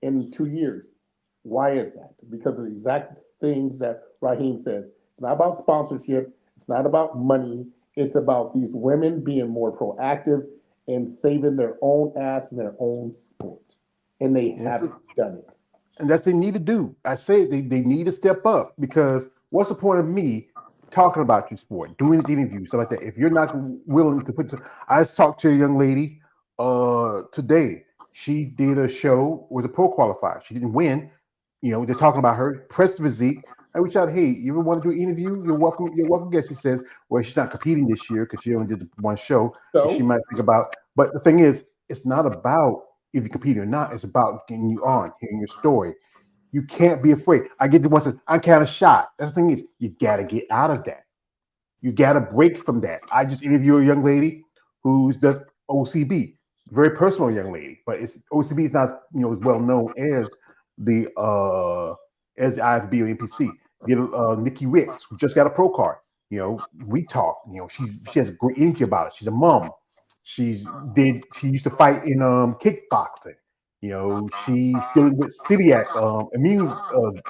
in 2 years. Why is that? Because of the exact things that Raheem says. It's not about sponsorship. It's not about money. It's about these women being more proactive and saving their own ass in their own sport. And they haven't done it. And that's what they need to do. I say they need to step up, because what's the point of me talking about your sport, doing the interviews, stuff like that, if you're not willing to I just talked to a young lady today. She did a show, was a pro qualifier. She didn't win. They're talking about her press physique. I reached out, hey, you ever want to do an interview? You're welcome. You're welcome. Guest. She says, well, she's not competing this year because she only did the one show. So She might think about. But the thing is, it's not about if you compete or not. It's about getting you on, hearing your story. You can't be afraid. I get the one says, I'm kind of shot. That's the thing is, you got to get out of that. You got to break from that. I just interviewed a young lady who's does OCB, very personal young lady, but it's OCB is not as well known as the IFB or NPC. Nikki Ricks, who just got a pro card. We talk. She has a great energy about it. She's a mom. She used to fight in kickboxing. She's dealing with celiac immune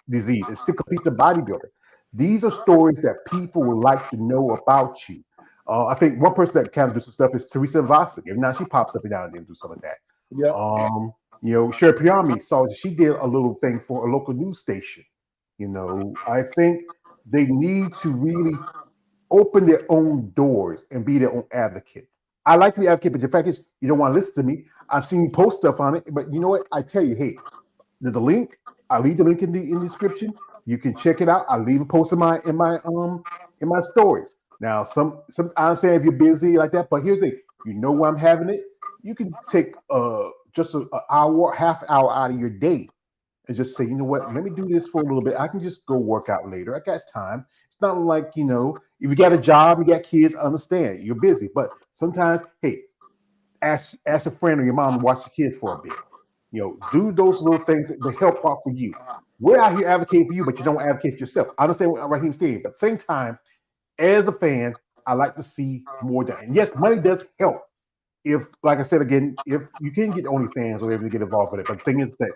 disease and still competes in bodybuilding. These are stories that people would like to know about you. I think one person that kind of does some stuff is Teresa Vosick. Every now she pops up and down and do some of that. yeah, Sherry Piami saw she did a little thing for a local news station. I think they need to really open their own doors and be their own advocate. I like to be advocate, but the fact is, you don't want to listen to me. I've seen you post stuff on it, but you know what? I tell you, hey, the link. I'll leave the link in the description. You can check it out. I'll leave a post in my stories. Now, some I'm saying if you're busy like that, but here's the thing. Where I'm having it. You can take just an hour, half hour out of your day and just say, you know what, let me do this for a little bit. I can just go work out later. I got time. It's not like, if you got a job, you got kids, I understand you're busy. But sometimes, hey, ask a friend or your mom to watch the kids for a bit. Do those little things that help out for you. We're out here advocating for you, but you don't advocate for yourself. I understand what Raheem's saying, but at the same time, as a fan, I like to see more done. And yes, money does help. If, like I said again, if you can get OnlyFans or whatever to get involved with it, but the thing is that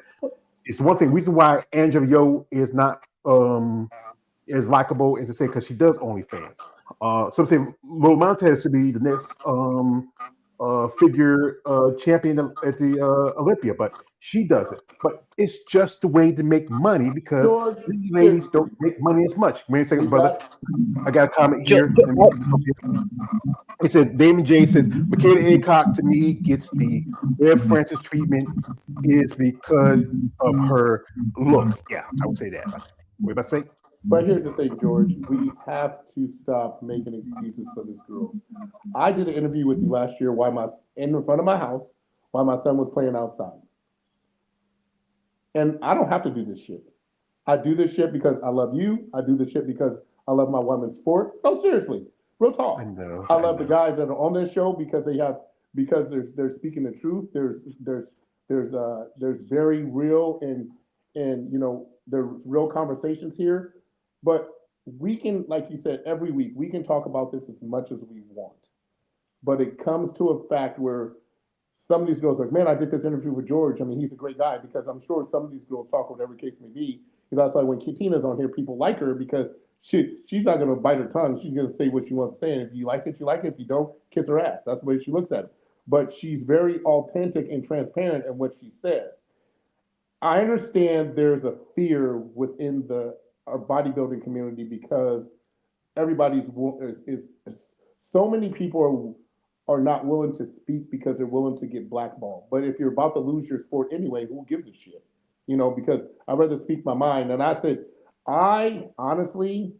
it's one thing. Reason why Angela Yo is not as likable as to say because she does OnlyFans. Some say Lil Montez to be the next figure champion at the Olympia, but she doesn't. But it's just a way to make money because George, these ladies don't make money as much. Wait a second, brother. I got a comment here. It says Damon J says Michaela Aycock to me gets the Bev Francis treatment is because of her look. Yeah, I would say that. What about to say? But here's the thing, George. We have to stop making excuses for this girl. I did an interview with you last year in front of my house while my son was playing outside. And I don't have to do this shit. I do this shit because I love you. I do this shit because I love my women's sport. No, seriously, real talk. I love the guys that are on this show because they're speaking the truth. There's very real and there's real conversations here. But we can, like you said, every week we can talk about this as much as we want. But it comes to a fact where some of these girls are like, man, I did this interview with George. I mean, he's a great guy because I'm sure some of these girls talk, whatever case may be. That's why when Tina's on here, people like her because she's not going to bite her tongue. She's going to say what she wants to say. And if you like it, you like it. If you don't, kiss her ass. That's the way she looks at it. But she's very authentic and transparent in what she says. I understand there's a fear within our bodybuilding community because everybody's is so many people are not willing to speak because they're willing to get blackballed. But if you're about to lose your sport anyway, who gives a shit? Because I'd rather speak my mind. And I said, I honestly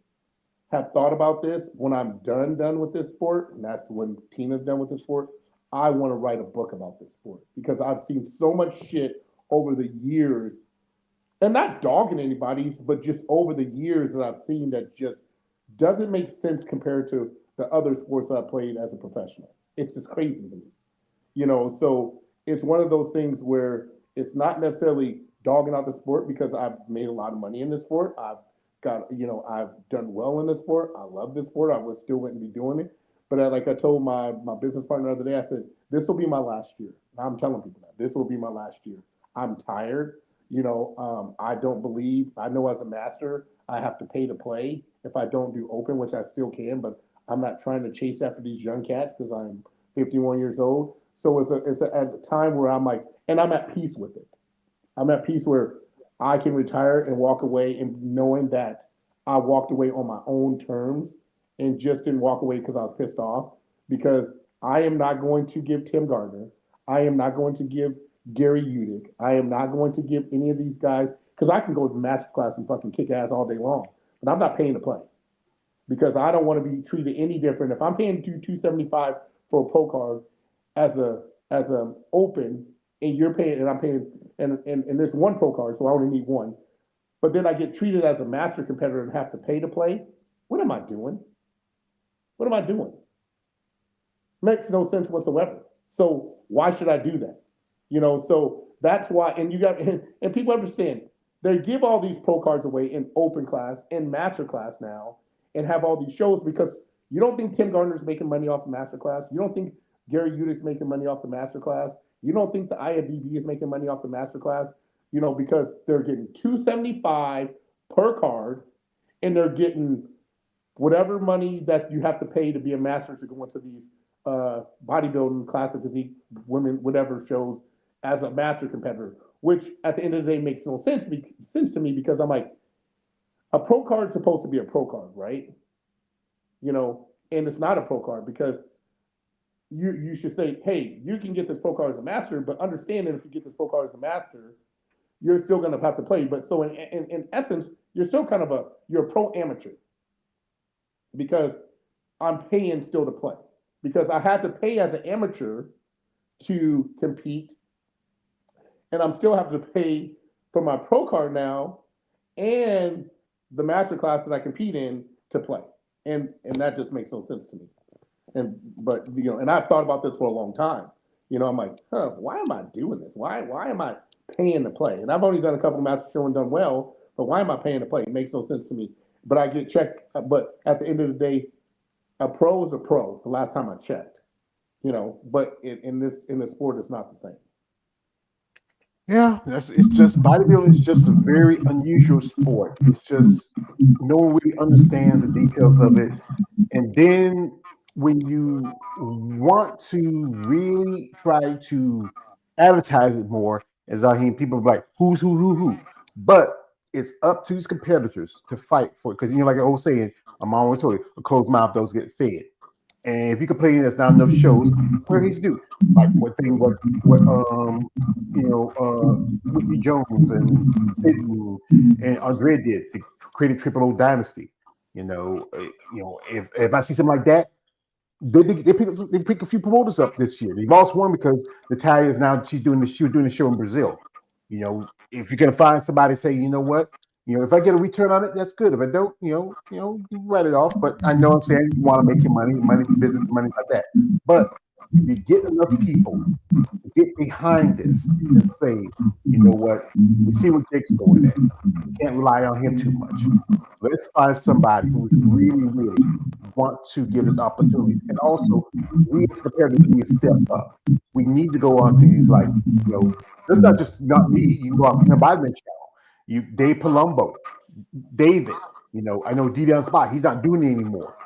have thought about this when I'm done with this sport, and that's when Tina's done with this sport. I want to write a book about this sport because I've seen so much shit over the years, and not dogging anybody, but just over the years that I've seen that just doesn't make sense compared to the other sports that I played as a professional. It's just crazy to me, So it's one of those things where it's not necessarily dogging out the sport because I've made a lot of money in this sport. I've done well in this sport. I love this sport. I would still wouldn't be doing it. But like I told my business partner the other day, I said, this will be my last year. I'm telling people that this will be my last year. I'm tired. I don't believe, I know as a master, I have to pay to play if I don't do open, which I still can, but I'm not trying to chase after these young cats because I'm 51 years old. So it's at a time where I'm like, and I'm at peace with it. I'm at peace where I can retire and walk away and knowing that I walked away on my own terms and just didn't walk away because I was pissed off because I am not going to give Tim Gardner. I am not going to give Gary Udick. I am not going to give any of these guys, because I can go to masterclass and fucking kick ass all day long, but I'm not paying to play because I don't want to be treated any different. If I'm paying you $275 for a pro card as a open, and you're paying, and I'm paying, and there's one pro card, so I only need one, but then I get treated as a master competitor and have to pay to play. What am I doing? What am I doing? Makes no sense whatsoever. So why should I do that? So that's why, and you got, and people understand, they give all these pro cards away in open class and master class now, and have all these shows because you don't think Tim Gardner's making money off the master class. You don't think Gary Udick's making money off the master class. You don't think the IFBB is making money off the master class, because they're getting $275 per card, and they're getting whatever money that you have to pay to be a master to go into these bodybuilding, classic physique, women, whatever shows as a master competitor, which at the end of the day makes no sense to me because I'm like, a pro card is supposed to be a pro card, right? And it's not a pro card because you should say, hey, you can get this pro card as a master, but understand that if you get this pro card as a master, you're still going to have to play. But so in essence, you're still kind of you're a pro amateur because I'm paying still to play. Because I had to pay as an amateur to compete, and I'm still having to pay for my pro card now and the master class that I compete in to play. And that just makes no sense to me. And I've thought about this for a long time. I'm like, why am I doing this? Why am I paying to play? And I've only done a couple of master shows and done well, but why am I paying to play? It makes no sense to me. But I get checked. But at the end of the day, a pro is a pro. The last time I checked, but in this sport, it's not the same. Yeah, it's just bodybuilding is just a very unusual sport. It's just no one really understands the details of it. And then when you want to really try to advertise it more, as I hear people like, who's who. But it's up to these competitors to fight for it. Because like the old saying, I'm always told you, a closed mouth does get fed. And if you complain there's not enough shows, where he's due. Like what Whitney Jones and Satan and Andre did to create a Triple O dynasty. If I see something like that, they pick a few promoters up this year. They've lost one because Natalia is now she was doing the show in Brazil. If you're gonna find somebody, say, you know what, if I get a return on it, that's good. If I don't, you write it off. But I know I'm saying you want to make your money for business, money like that. But if you get enough people to get behind this and say, you know what, we see what Jake's going at. We can't rely on him too much. Let's find somebody who's really, really want to give us opportunities. And also, we as competitors need to step up. We need to go on to these, like, it's not just not me. You can go on the Vitamin Channel. Dave Palumbo, David. I know D-Down Spot. He's not doing it anymore.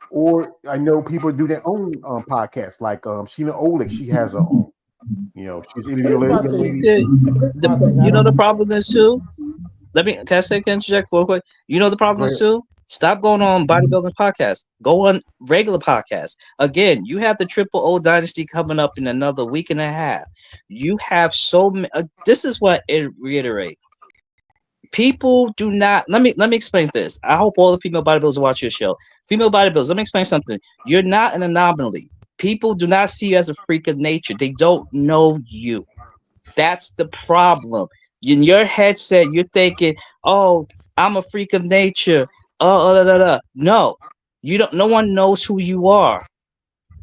Or I know people do their own podcasts, like Sheena Olick. She has her own. She's interviewing a lady. The problem is too. Can I interject real quick? The problem is too. Stop going on bodybuilding podcasts. Go on regular podcasts. Again, you have the Triple O Dynasty coming up in another week and a half. You have so many. This is what it reiterates. People do not. Let me explain this. I hope all the female bodybuilders watch your show. Female bodybuilders, let me explain something. You're not an anomaly. People do not see you as a freak of nature. They don't know you. That's the problem. In your headset, you're thinking, "Oh, I'm a freak of nature." No, you don't. No one knows who you are.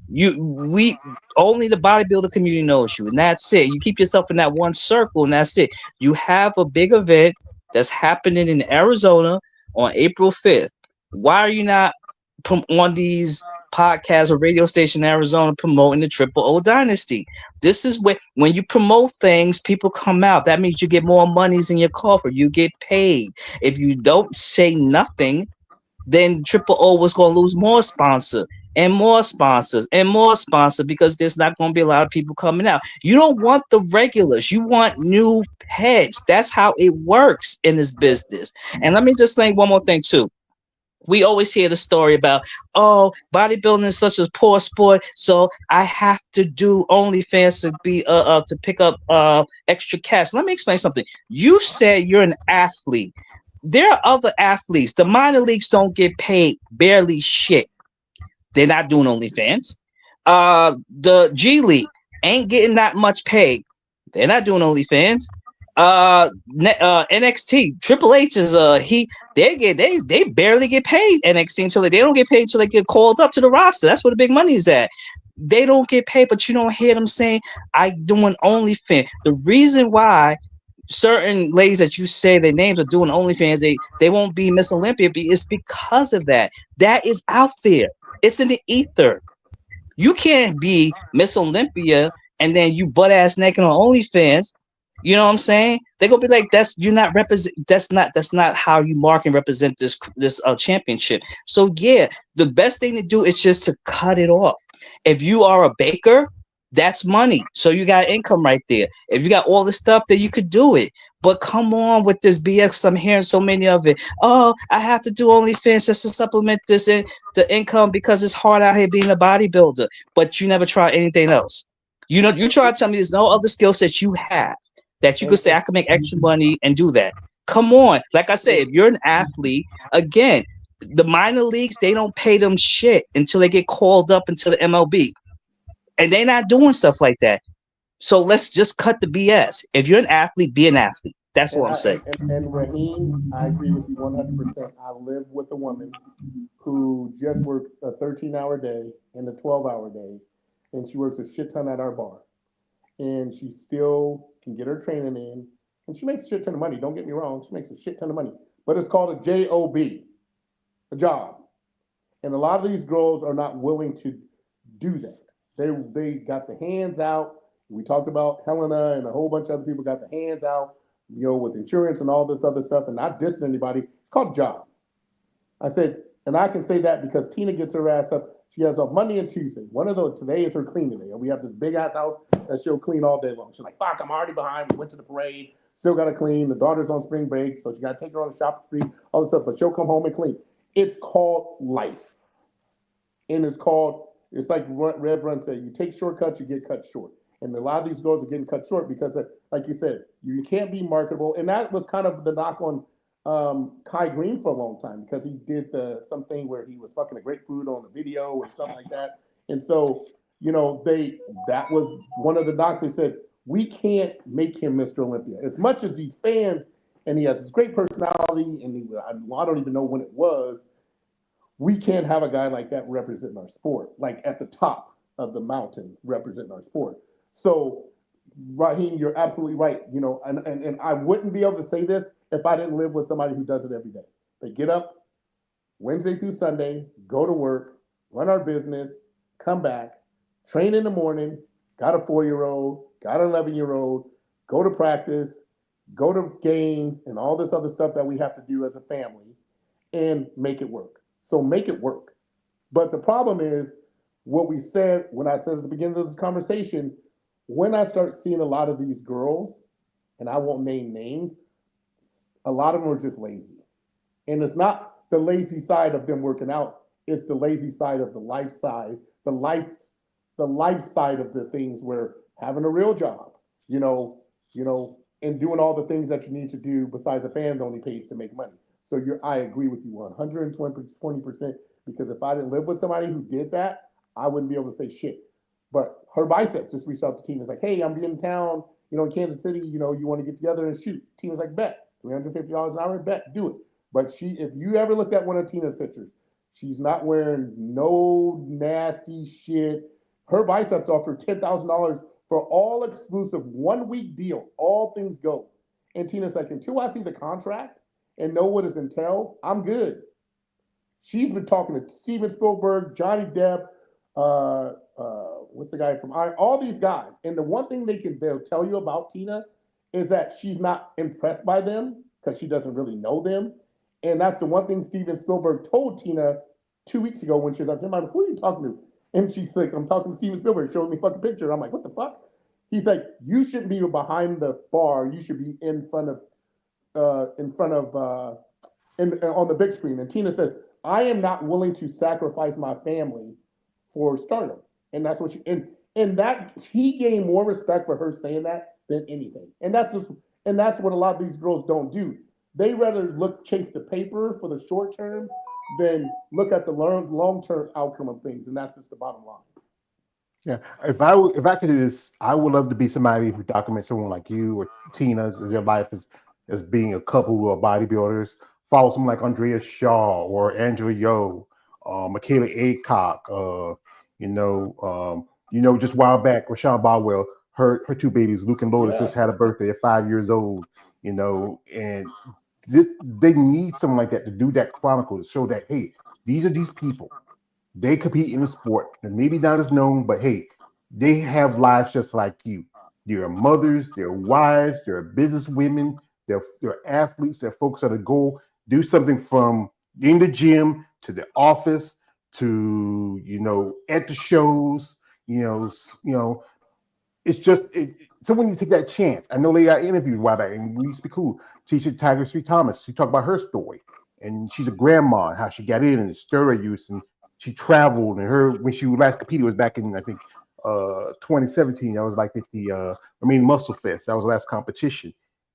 We only the bodybuilder community knows you, and that's it. You keep yourself in that one circle, and that's it. You have a big event that's happening in Arizona on April 5th. Why are you not on these podcasts or radio station in Arizona promoting the Triple O Dynasty? This is when you promote things, people come out. That means you get more monies in your coffer. You get paid. If you don't say nothing, then Triple O was going to lose more sponsors and more sponsors and more sponsors because there's not going to be a lot of people coming out. You don't want the regulars. You want new heads. That's how it works in this business. And let me just say one more thing too. We always hear the story about, oh, bodybuilding is such a poor sport, so I have to do OnlyFans to be to pick up extra cash. Let me explain something. You said you're an athlete. There are other athletes. The minor leagues don't get paid barely shit. They're not doing OnlyFans. The G League ain't getting that much pay. They're not doing OnlyFans. NXT, Triple H is they barely get paid NXT until they don't get paid until they get called up to the roster. That's where the big money is at. They don't get paid, but you don't hear them saying, "I doing OnlyFans." The reason why certain ladies that you say their names are doing OnlyFans, they won't be Miss Olympia, it's because of that. That is out there. It's in the ether. You can't be Miss Olympia and then you butt ass naked on OnlyFans. You know what I'm saying? They're gonna be like, that's you're not represent. That's not how you mark and represent this championship. So yeah, the best thing to do is just to cut it off. If you are a baker, that's money. So you got income right there. If you got all this stuff, then you could do it. But come on with this BS. I'm hearing so many of it. Oh, I have to do OnlyFans just to supplement this in the income because it's hard out here being a bodybuilder. But you never try anything else. You know, you try to tell me there's no other skill set you have that you could say I can make extra money and do that. Come on. Like I said, if you're an athlete, again, the minor leagues, they don't pay them shit until they get called up into the MLB. And they're not doing stuff like that. So let's just cut the BS. If you're an athlete, be an athlete. That's what I'm saying. And Raheem, I agree with you 100%. I live with a woman who just works a 13-hour day and a 12-hour day, and she works a shit ton at our bar. And she still can get her training in, and she makes a shit ton of money. Don't get me wrong, she makes a shit ton of money, but it's called a job, a job. And a lot of these girls are not willing to do that. They got the hands out. We talked about Helena and a whole bunch of other people got the hands out, with insurance and all this other stuff, and not dissing anybody. It's called a job. I said, and I can say that because Tina gets her ass up. She has off Monday and Tuesday. One of those, today is her cleaning day. We have this big ass house that she'll clean all day long. She's like, fuck, I'm already behind. We went to the parade. Still got to clean. The daughter's on spring break, so she got to take her on the shopping spree, all this stuff, but she'll come home and clean. It's called life. And it's like Red Run said, you take shortcuts, you get cut short. And a lot of these girls are getting cut short because, like you said, you can't be marketable. And that was kind of the knock on Kai Green for a long time because he did something where he was fucking a grapefruit on the video and stuff like that. And so, that was one of the knocks. They said, we can't make him Mr. Olympia. As much as these fans, and he has this great personality, and I don't even know when it was, we can't have a guy like that representing our sport, like at the top of the mountain representing our sport. So, Raheem, you're absolutely right. And I wouldn't be able to say this if I didn't live with somebody who does it every day. They get up Wednesday through Sunday, go to work, run our business, come back, train in the morning, got a 4-year-old, got an 11-year-old, go to practice, go to games, and all this other stuff that we have to do as a family and make it work. So make it work. But the problem is what we said when I said at the beginning of this conversation, when I start seeing a lot of these girls, and I won't name names, a lot of them are just lazy. And it's not the lazy side of them working out, it's the lazy side of the life side, the life side of the things where having a real job, and doing all the things that you need to do besides the fans only pays to make money. So I agree with you 120% because if I didn't live with somebody who did that, I wouldn't be able to say shit. But her biceps just reached out to Tina. It's like, hey, I'm in town, in Kansas City, you want to get together and shoot. Tina's like, bet. $350 an hour, bet, do it. But if you ever looked at one of Tina's pictures, she's not wearing no nasty shit. Her biceps offer $10,000 for all exclusive 1-week deal. All things go. And Tina's like, until I see the contract and know what is entailed, I'm good. She's been talking to Steven Spielberg, Johnny Depp, what's the guy from Iron? All these guys. And the one thing they'll tell you about Tina is that she's not impressed by them because she doesn't really know them. And that's the one thing Steven Spielberg told Tina 2 weeks ago when she was like, who are you talking to? And she's like, I'm talking to Steven Spielberg, showing me a fucking picture. I'm like, what the fuck? He's like, you shouldn't be behind the bar. You should be in front of on the big screen. And Tina says, I am not willing to sacrifice my family for stardom. And that's what and that he gained more respect for her saying that than anything. And that's what a lot of these girls don't do. They rather chase the paper for the short term than look at the long term outcome of things. And that's just the bottom line. Yeah, if I could do this, I would love to be somebody who documents someone like you or Tina's their life as being a couple who are bodybuilders. Follow someone like Andrea Shaw or Angela Yo, Michaela Aycock. Just a while back, Rashawn Baldwell, her two babies, Luke and Lotus, just had a birthday at 5 years old. And they need someone like that to do that chronicle to show that hey, these are these people. They compete in the sport. They're maybe not as known, but hey, they have lives just like you. They're mothers, they're wives, they're business women, they're athletes, they're folks that are goal. Do something from in the gym to the office to at the shows. It's just someone you take that chance. I know they got interviewed a while back, and we used to be cool. Teacher Tiger Street Thomas, she talked about her story, and she's a grandma and how she got in and the steroid use, and she traveled. And when she last competed was back in I think 2017. That was like at the Muscle Fest. That was the last competition,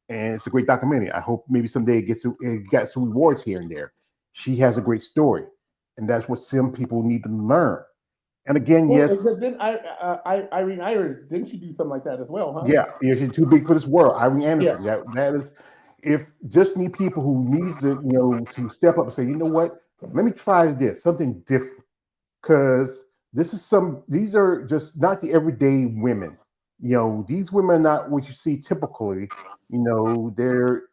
and it's a great documentary. I hope maybe someday it got some rewards here and there. She has a great story, and that's what some people need to learn. And again, yes. Then Irene Ayers, didn't she do something like that as well, huh? Yeah, she's too big for this world. Irene Anderson. Yeah. That is, if just need people who needs to step up and say, you know what, let me try this, something different. Because these are just not the everyday women. These women are not what you see typically. They're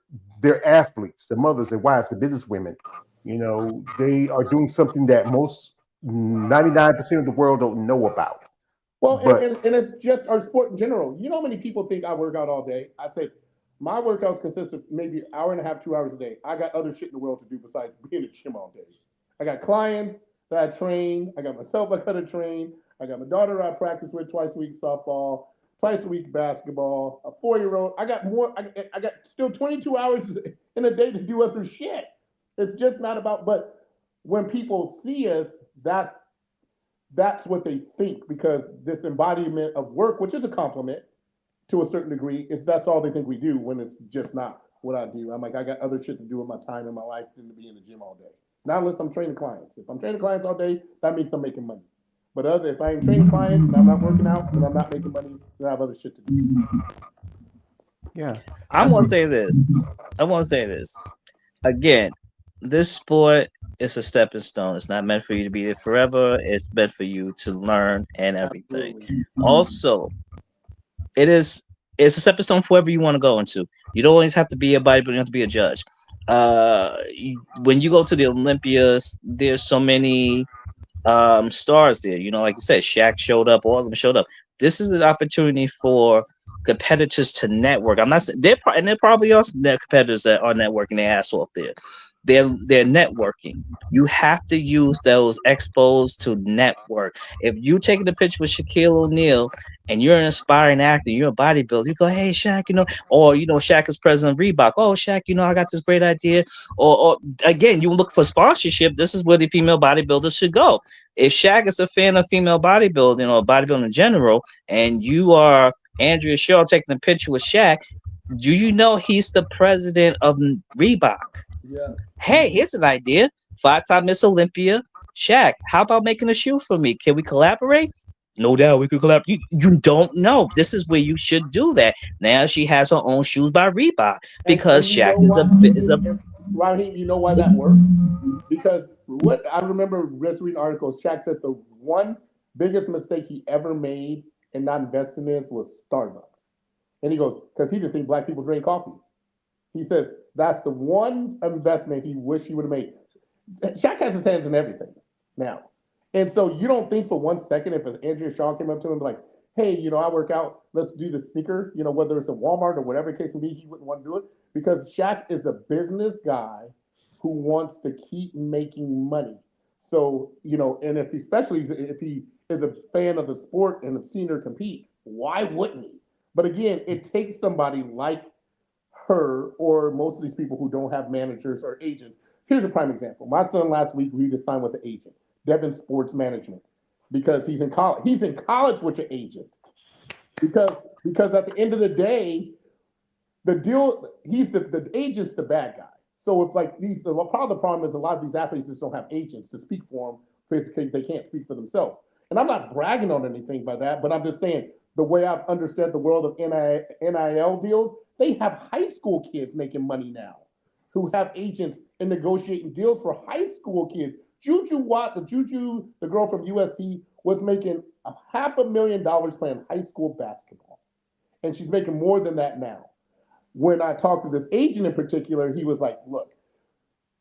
athletes, their mothers, their wives, the business women. They are doing something that most 99% of the world don't know about. Well, and it's just our sport in general. You know how many people think I work out all day? I say my workouts consist of maybe an hour and a half, 2 hours a day. I got other shit in the world to do besides being in the gym all day. I got clients that I train. I got myself I got to train. I got my daughter I practice with twice a week softball, twice a week basketball, a 4-year-old. I got more. I got still 22 hours in a day to do other shit. It's just not about. But when people see us, that's what they think, because this embodiment of work, which is a compliment to a certain degree, that's all they think we do, when it's just not what I do. I'm like, I got other shit to do with my time in my life than to be in the gym all day. Not unless I'm training clients. If I'm training clients all day, that means I'm making money. But if I ain't training clients and I'm not working out and I'm not making money, then I have other shit to do. Yeah. I want to say this. Again, this sport is a stepping stone. It's not meant for you to be there forever. It's meant for you to learn and everything. Absolutely. Also, it's a stepping stone for wherever you want to go into. You don't always have to be a bodybuilder. You have to be a judge. When you go to the Olympias, there's so many stars there. Like you said, Shaq showed up. All of them showed up. This is an opportunity for competitors to network. I'm not saying and there probably are some competitors that are networking their ass off there. They're networking. You have to use those expos to network. If you taking a picture with Shaquille O'Neal and you're an aspiring actor, you're a bodybuilder, you go, hey Shaq, or Shaq is president of Reebok. Oh Shaq, I got this great idea. Or again, you look for sponsorship. This is where the female bodybuilders should go. If Shaq is a fan of female bodybuilding or bodybuilding in general, and you are Andrea Shaw taking a picture with Shaq, do you know he's the president of Reebok? Yeah. Hey, here's an idea. 5-time Miss Olympia, Shaq. How about making a shoe for me? Can we collaborate? No doubt we could collaborate. You don't know. This is where you should do that. Now she has her own shoes by Reebok because Shaq is a. Raheem, you know why that works? Because what I remember reading articles, Shaq said the one biggest mistake he ever made in not investing in this was Starbucks. And he goes, because he didn't think black people drink coffee. He says that's the one investment he wished he would have made. Shaq has his hands in everything now. And so you don't think for 1 second if Andrea Shaw came up to him like, hey, I work out, let's do the sneaker, whether it's a Walmart or whatever the case may be, he wouldn't want to do it, because Shaq is a business guy who wants to keep making money. So, and especially if he is a fan of the sport and have seen her compete, why wouldn't he? But again, it takes somebody like her or most of these people who don't have managers or agents Here's a prime example. My son last week, we just signed with an agent, Devon Sports Management, because he's in college. He's in college with an agent because at the end of the day, the deal, the agent's the bad guy. So if like part of the problem is a lot of these athletes just don't have agents to speak for them because they can't speak for themselves. And I'm not bragging on anything by that, but I'm just saying the way I've understood the world of NIL deals, they have high school kids making money now who have agents and negotiating deals for high school kids. Juju Watt, the girl from USC, was making $500,000 playing high school basketball, and she's making more than that now. When I talked to this agent in particular, he was like, "Look,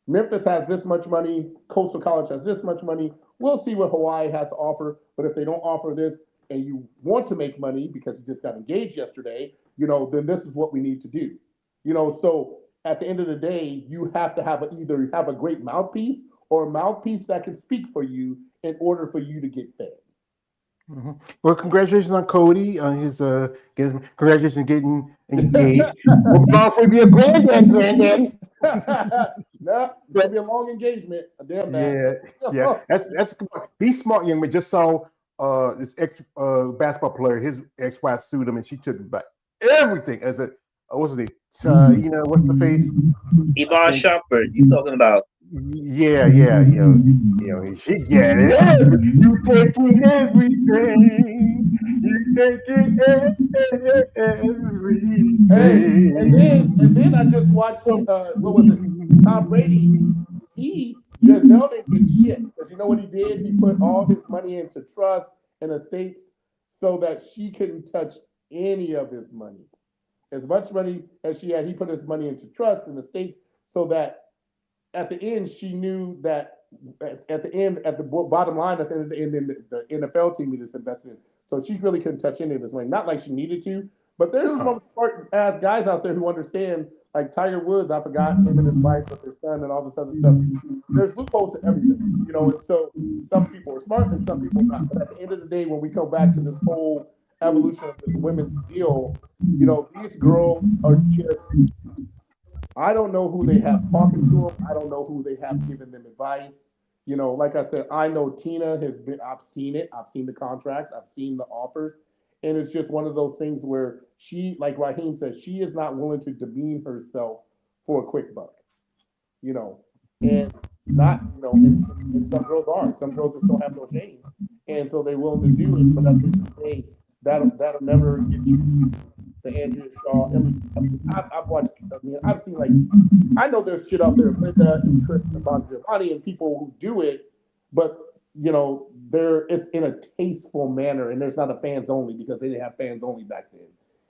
Memphis has this much money, Coastal College has this much money. We'll see what Hawaii has to offer, but if they don't offer this, and you want to make money because you just got engaged yesterday, then this is what we need to do." So at the end of the day, you have to have either have a great mouthpiece or a mouthpiece that can speak for you in order for you to get fed. Mm-hmm. Well, congratulations on Cody on his congratulations on getting engaged. We'll probably be a granddaddy. No, it's gonna be a long engagement. Damn that. Yeah. That's be smart, young man. Just saw this ex basketball player. His ex-wife sued him, and she took back everything as a what's the what's the face? Yvonne Shumpert, you talking about? Yeah. She get it. You taking everything. You taking everything. Hey, and then I just watched what was it? Tom Brady. Giselle didn't get shit because you know what he did? He put all his money into trust and estates so that she couldn't touch any of his money. As much money as she had, he put his money into trust and estates so that at the end, she knew that at the bottom line, at the end of the end, the NFL team he just invested in. So she really couldn't touch any of his money. Not like she needed to, but there's some smart ass guys out there who understand. Like Tiger Woods, I forgot him and his wife with their son and all this other stuff. There's loopholes to everything, and so some people are smart and some people not. But at the end of the day, when we come back to this whole evolution of this women's deal, these girls are just. I don't know who they have talking to them. I don't know who they have giving them advice. Like I said, I know Tina has been. I've seen it. I've seen the contracts. I've seen the offers, and it's just one of those things where she, like Raheem says, she is not willing to demean herself for a quick buck. And not, and some girls are. Some girls just don't have no shame, and so they're willing to do it. But at the end of the day, that'll never get you the Andrea Shaw. I've watched. I've seen I know there's shit out there, Linda and Chris and Bon Giovanni and people who do it, but it's in a tasteful manner, and there's not a fans only because they didn't have fans only back then.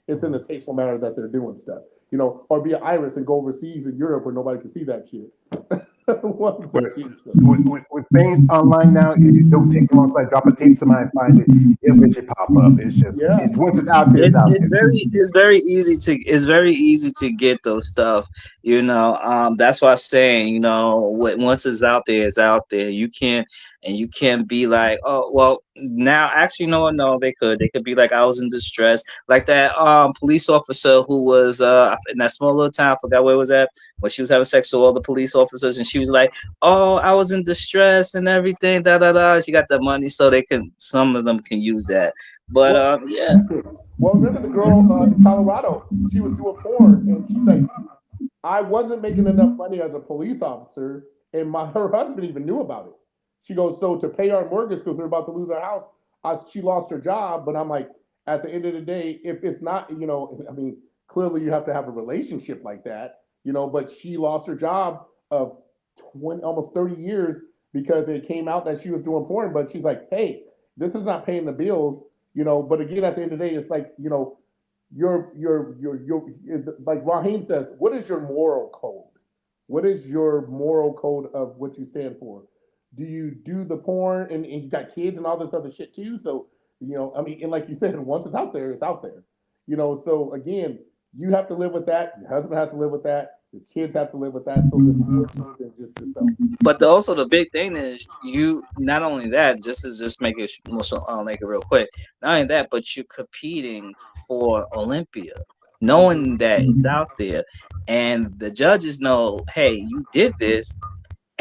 It's in a tasteful manner that they're doing stuff, or be an Iris and go overseas in Europe where nobody can see that shit. with things online now, it don't take long to drop a tape, somebody find it, it'll eventually pop up. It's just it's once it's out there, it's out there. It's very easy to get those stuff. That's why I'm saying, once it's out there, it's out there. You can't be like, oh well, now actually no, they could be like, I was in distress, like that police officer who was in that small little town, I forgot where it was at, when she was having sex with all the police officers, and she was like, oh, I was in distress and everything, She got the money, so some of them can use that. But yeah. Well, remember the girl in Colorado? She was doing porn, and she's like, I wasn't making enough money as a police officer, and her husband even knew about it. She goes, so to pay our mortgage because we're about to lose our house, she lost her job. But I'm like, at the end of the day, if it's not, clearly you have to have a relationship like that, but she lost her job of almost 30 years because it came out that she was doing porn. But she's like, hey, this is not paying the bills, but again, at the end of the day, it's like, you're like Raheem says, what is your moral code? What is your moral code of what you stand for? Do you do the porn and you got kids and all this other shit too? So, and like you said, once it's out there, it's out there. So again, you have to live with that. Your husband has to live with that. Your kids have to live with that. So there's more to it than just yourself. But also the big thing is you not only that, just make it real quick. Not only that, but you're competing for Olympia, knowing that it's out there, and the judges know, hey, you did this.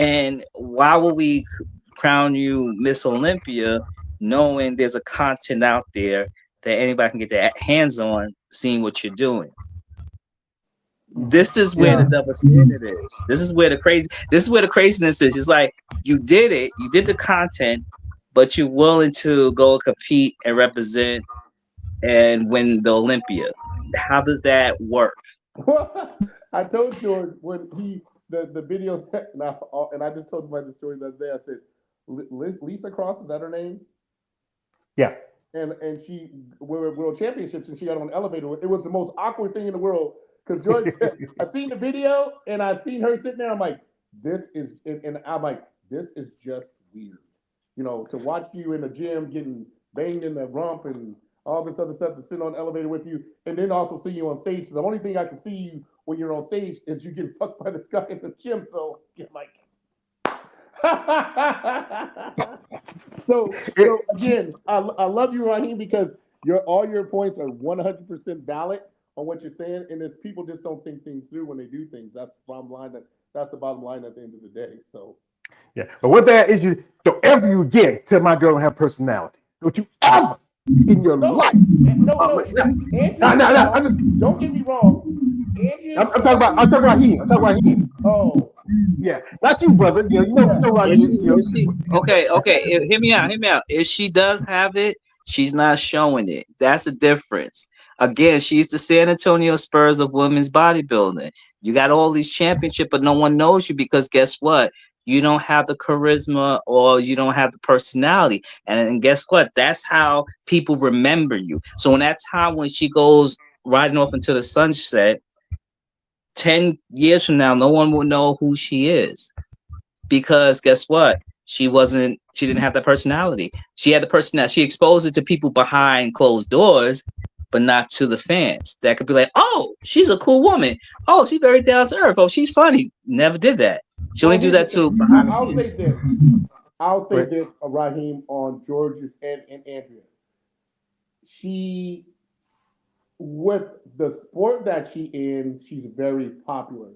And why would we crown you Miss Olympia, knowing there's a content out there that anybody can get their hands on, seeing what you're doing? This is where the double standard is. This is where the craziness is. It's like you did it, you did the content, but you're willing to go compete and represent and win the Olympia. How does that work? I told George when the video, and I just told him about the story the other day. I said, Lisa Cross, is that her name? Yeah. And she were at World Championships, and she got on an elevator. It was the most awkward thing in the world because George, I seen the video and I seen her sitting there. I'm like, this is, and I'm like, this is just weird. You know, to watch you in the gym getting banged in the rump and all this other stuff, to sit on the elevator with you, and then also see you on stage. So the only thing I can see you when you're on stage is you get fucked by this guy in the gym. So you're like, so again, I love you, Raheem, because all your points are 100% valid on what you're saying, and it's people just don't think things through when they do things. That's the bottom line. That's the bottom line at the end of the day. So yeah, but what that is, you don't ever you again tell my girl don't have personality. Don't you ever in your life? No. Don't get me wrong. I'm talking about him. Oh, yeah, not you, brother. You know, Okay. Hear me out. If she does have it, she's not showing it. That's the difference. Again, she's the San Antonio Spurs of women's bodybuilding. You got all these championships, but no one knows you because guess what? You don't have the charisma or you don't have the personality. And guess what? That's how people remember you. So in that time when she goes riding off into the sunset, 10 years from now, no one will know who she is. Because guess what? She didn't have that personality. She had the personality. She exposed it to people behind closed doors, but not to the fans. That could be like, oh, she's a cool woman. Oh, she's very down to earth. Oh, she's funny. Never did that. She only do that to behind the scenes. I'll say this, Raheem, on George's and Andrea. She, with the sport that she's very popular.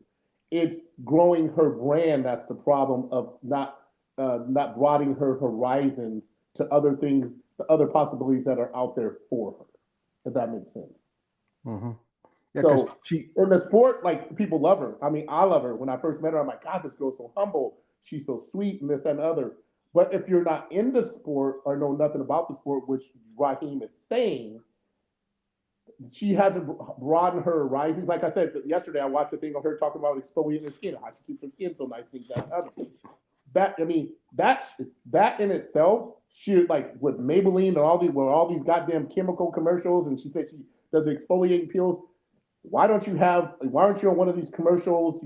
It's growing her brand. That's the problem of not broadening her horizons to other things, to other possibilities that are out there for her. If that makes sense. Mm-hmm. Yeah, so in the sport, like people love her. I mean, I love her. When I first met her, I'm like, God, this girl's so humble. She's so sweet, and this and other. But if you're not in the sport or know nothing about the sport, which Raheem is saying, she hasn't broadened her horizons. Like I said yesterday, I watched a thing on her talking about exfoliating her skin, how she keeps her skin so nice, things that other things. That in itself, she like with Maybelline and all these goddamn chemical commercials, and she said she does exfoliating peels. Why aren't you on one of these commercials,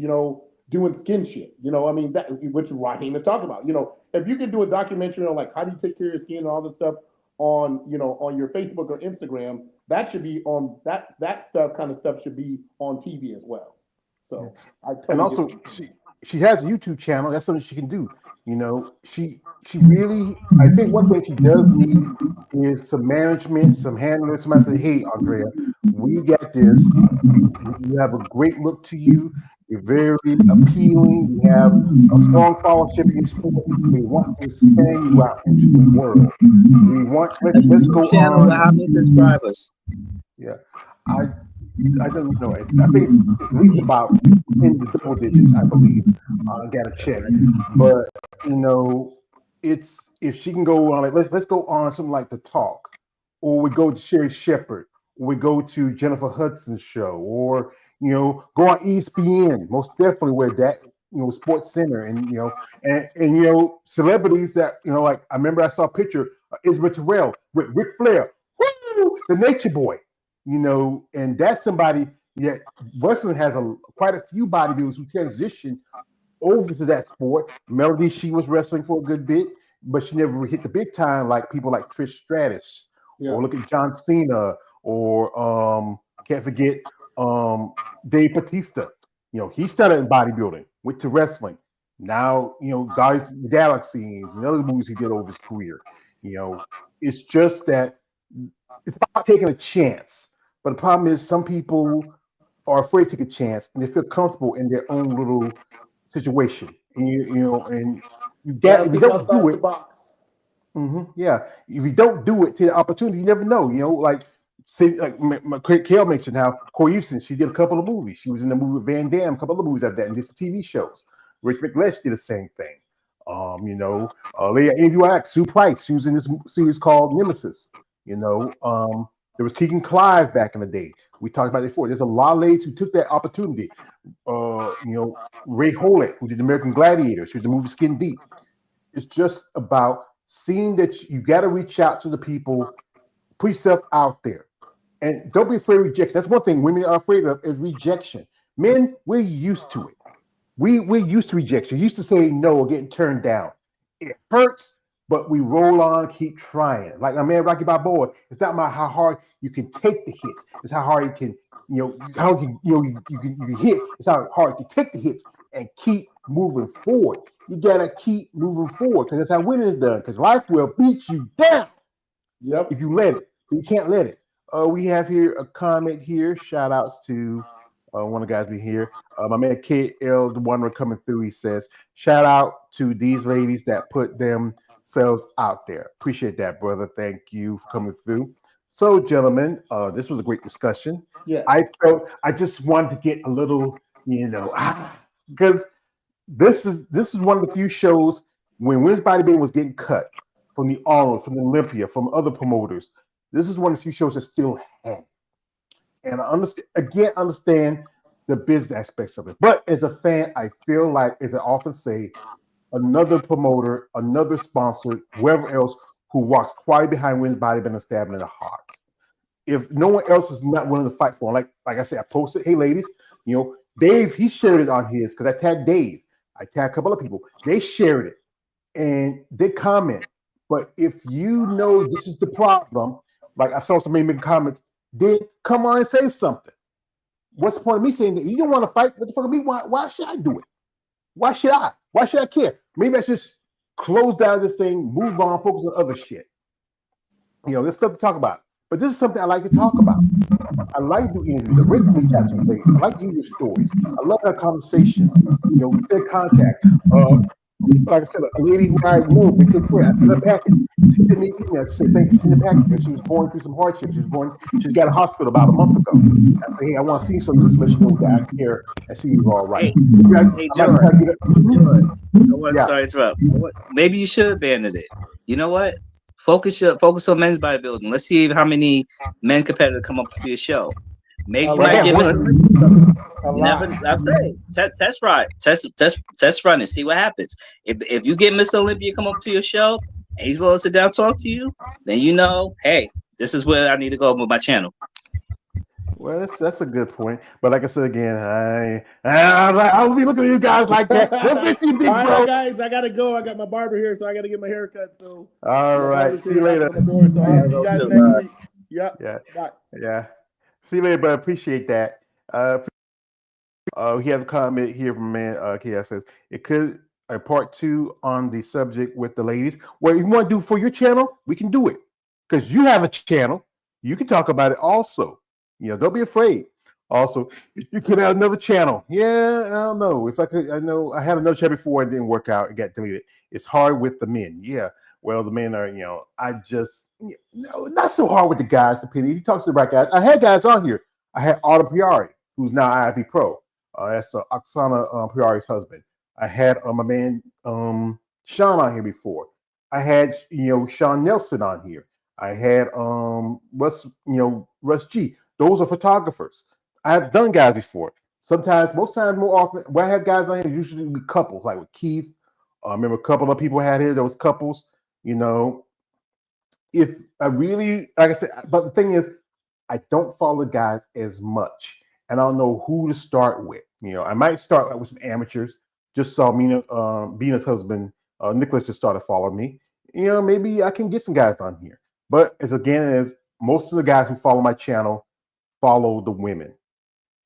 doing skin shit? I mean, that which Raheem is talking about. If you could do a documentary on like how do you take care of your skin and all this stuff on your Facebook or Instagram, that should be on that kind of stuff should be on TV as well. So and also she has a YouTube channel. That's something she can do. She really, I think one thing she does need is some management, some handlers. Somebody say, hey, Andrea, we got this. You have a great look to you. You're very appealing. You have a strong followership in your sport. We want to expand you out into the world. We want let's go on. How many subscribers? Yeah, I don't know. I think it's at least about in the double digits, I believe. I gotta check, but it's if she can go on, like let's go on something like The Talk, or we go to Sherry Shepherd, or we go to Jennifer Hudson's show, or go on ESPN. Most definitely where that Sports Center, and celebrities that like I remember I saw a picture of Isabel Terrell with Ric Flair, woo, the Nature Boy. And that's somebody. Yeah, wrestling has quite a few bodybuilders who transitioned over to that sport. Melody, she was wrestling for a good bit, but she never hit the big time like people like Trish Stratus, or look at John Cena, or can't forget Dave Bautista. He started in bodybuilding, went to wrestling. Now, Guardians of the Galaxies and other movies he did over his career. It's just that it's about taking a chance. But the problem is some people are afraid to take a chance and they feel comfortable in their own little situation. and you got if you don't do it. Yeah, if you don't do it to the opportunity, you never know. Like Kale mentioned how Corey Houston, she did a couple of movies. She was in the movie with Van Damme, a couple of movies of that, and did some TV shows. Rich McLesh did the same thing. Leah Aviak, Sue Price, she was in this series called Nemesis. There was Keegan Clive back in the day. We talked about it before. There's a lot of ladies who took that opportunity. Ray Holett, who did American Gladiator, she was in the movie Skin Deep. It's just about seeing that you got to reach out to the people, put yourself out there, and don't be afraid of rejection. That's one thing women are afraid of is rejection. Men, we're used to it. We're used to rejection. Used to saying no or getting turned down. It hurts, but we roll on, keep trying. Like my man Rocky Balboa, it's not about how hard you can take the hits. It's how hard you can, how you can hit. It's how hard you can take the hits and keep moving forward. You gotta keep moving forward because that's how winning is done. Because life will beat you down. Yep. If you let it, but you can't let it. We have here a comment here. Shout outs to one of the guys we here. My man KL, the one we're coming through. He says, shout out to these ladies that put themselves out there. Appreciate that, brother. Thank you for coming through. So, gentlemen, this was a great discussion. Yeah. I just wanted to get a little, because this is one of the few shows when women's bodybuilding was getting cut from the Arnold, from the Olympia, from other promoters. This is one of the few shows that still had. And I understand the business aspects of it. But as a fan, I feel like, as I often say, another promoter, another sponsor, whoever else who walks quietly behind women's bodybuilding and stabbing in the heart. If no one else is not willing to fight for them, like I said, I posted, hey ladies, Dave, he shared it on his because I tagged Dave. I tagged a couple of people. They shared it and they comment. But if you know this is the problem, like I saw somebody make comments, then come on and say something. What's the point of me saying that? You don't want to fight? What the fuck of me? Why should I do it? Why should I? Why should I care? Maybe I should just close down this thing, move on, focus on other shit. There's stuff to talk about. But this is something I like to talk about. I like to do interviews. I like to reach out to you ladies. I like to hear your stories. I love our conversations. We stay in contact. Like I said, a lady who I knew, we good friend. I sent her a package. She sent me an email. She said, thank you for sending the package. Because she was going through some hardships. She's got a hospital about a month ago. I said, hey, I want to see you, so just let you know that I care and see you're all right. Hey, George. Sorry to interrupt. Maybe you should abandon it. You know what? Focus on men's bodybuilding. Let's see how many men competitors come up to your show. Maybe you might get you never. I'm saying test run and see what happens. If you get Mr. Olympia come up to your show and he's willing to sit down and talk to you, then hey, this is where I need to go with my channel. Well, that's a good point. But like I said again, I'll be looking at you guys like that. We'll fix you, big bro. All right, guys, I gotta go. I got my barber here, so I gotta get my hair cut. So all right, see you later. So I'll see you guys next week. Yep. Yeah. Bye. Yeah. See you later, but I appreciate that. We have a comment here from man. Chaos says it could a part 2 on the subject with the ladies. Well, you want to do for your channel, we can do it because you have a channel. You can talk about it also. Don't be afraid. Also, you could have another channel. Yeah, I don't know. If I could, I know I had another channel before. It didn't work out. It got deleted. It's hard with the men. Yeah. Well, the men are, I just, not so hard with the guys. Depending. If you talk to the right guys, I had guys on here. I had Autumn Piari, who's now IIP Pro. That's Oksana Piari's husband. I had my man Sean on here before. I had Sean Nelson on here. I had Russ G. Those are photographers. I've done guys before. Sometimes, most times, more often, when I have guys on here, usually be couples, like with Keith. I remember a couple of people had here. Those couples. If I really, like I said, but the thing is, I don't follow guys as much, and I don't know who to start with. I might start with some amateurs. Just saw Bina's husband, Nicholas, just started following me. Maybe I can get some guys on here. But as most of the guys who follow my channel follow the women,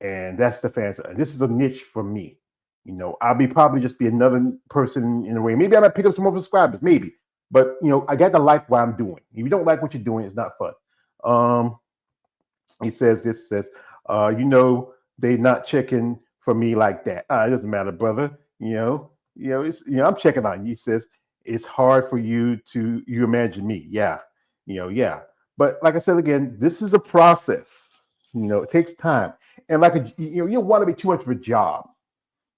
and that's the fans. And this is a niche for me. I'll probably just be another person in a way. Maybe I might pick up some more subscribers, maybe. But I got to like what I'm doing. If you don't like what you're doing, it's not fun. He says, they're not checking for me like that. It doesn't matter, brother. I'm checking on you. He says it's hard for you imagine me. Yeah, yeah. But like I said again, this is a process. It takes time, and you don't want to be too much of a job.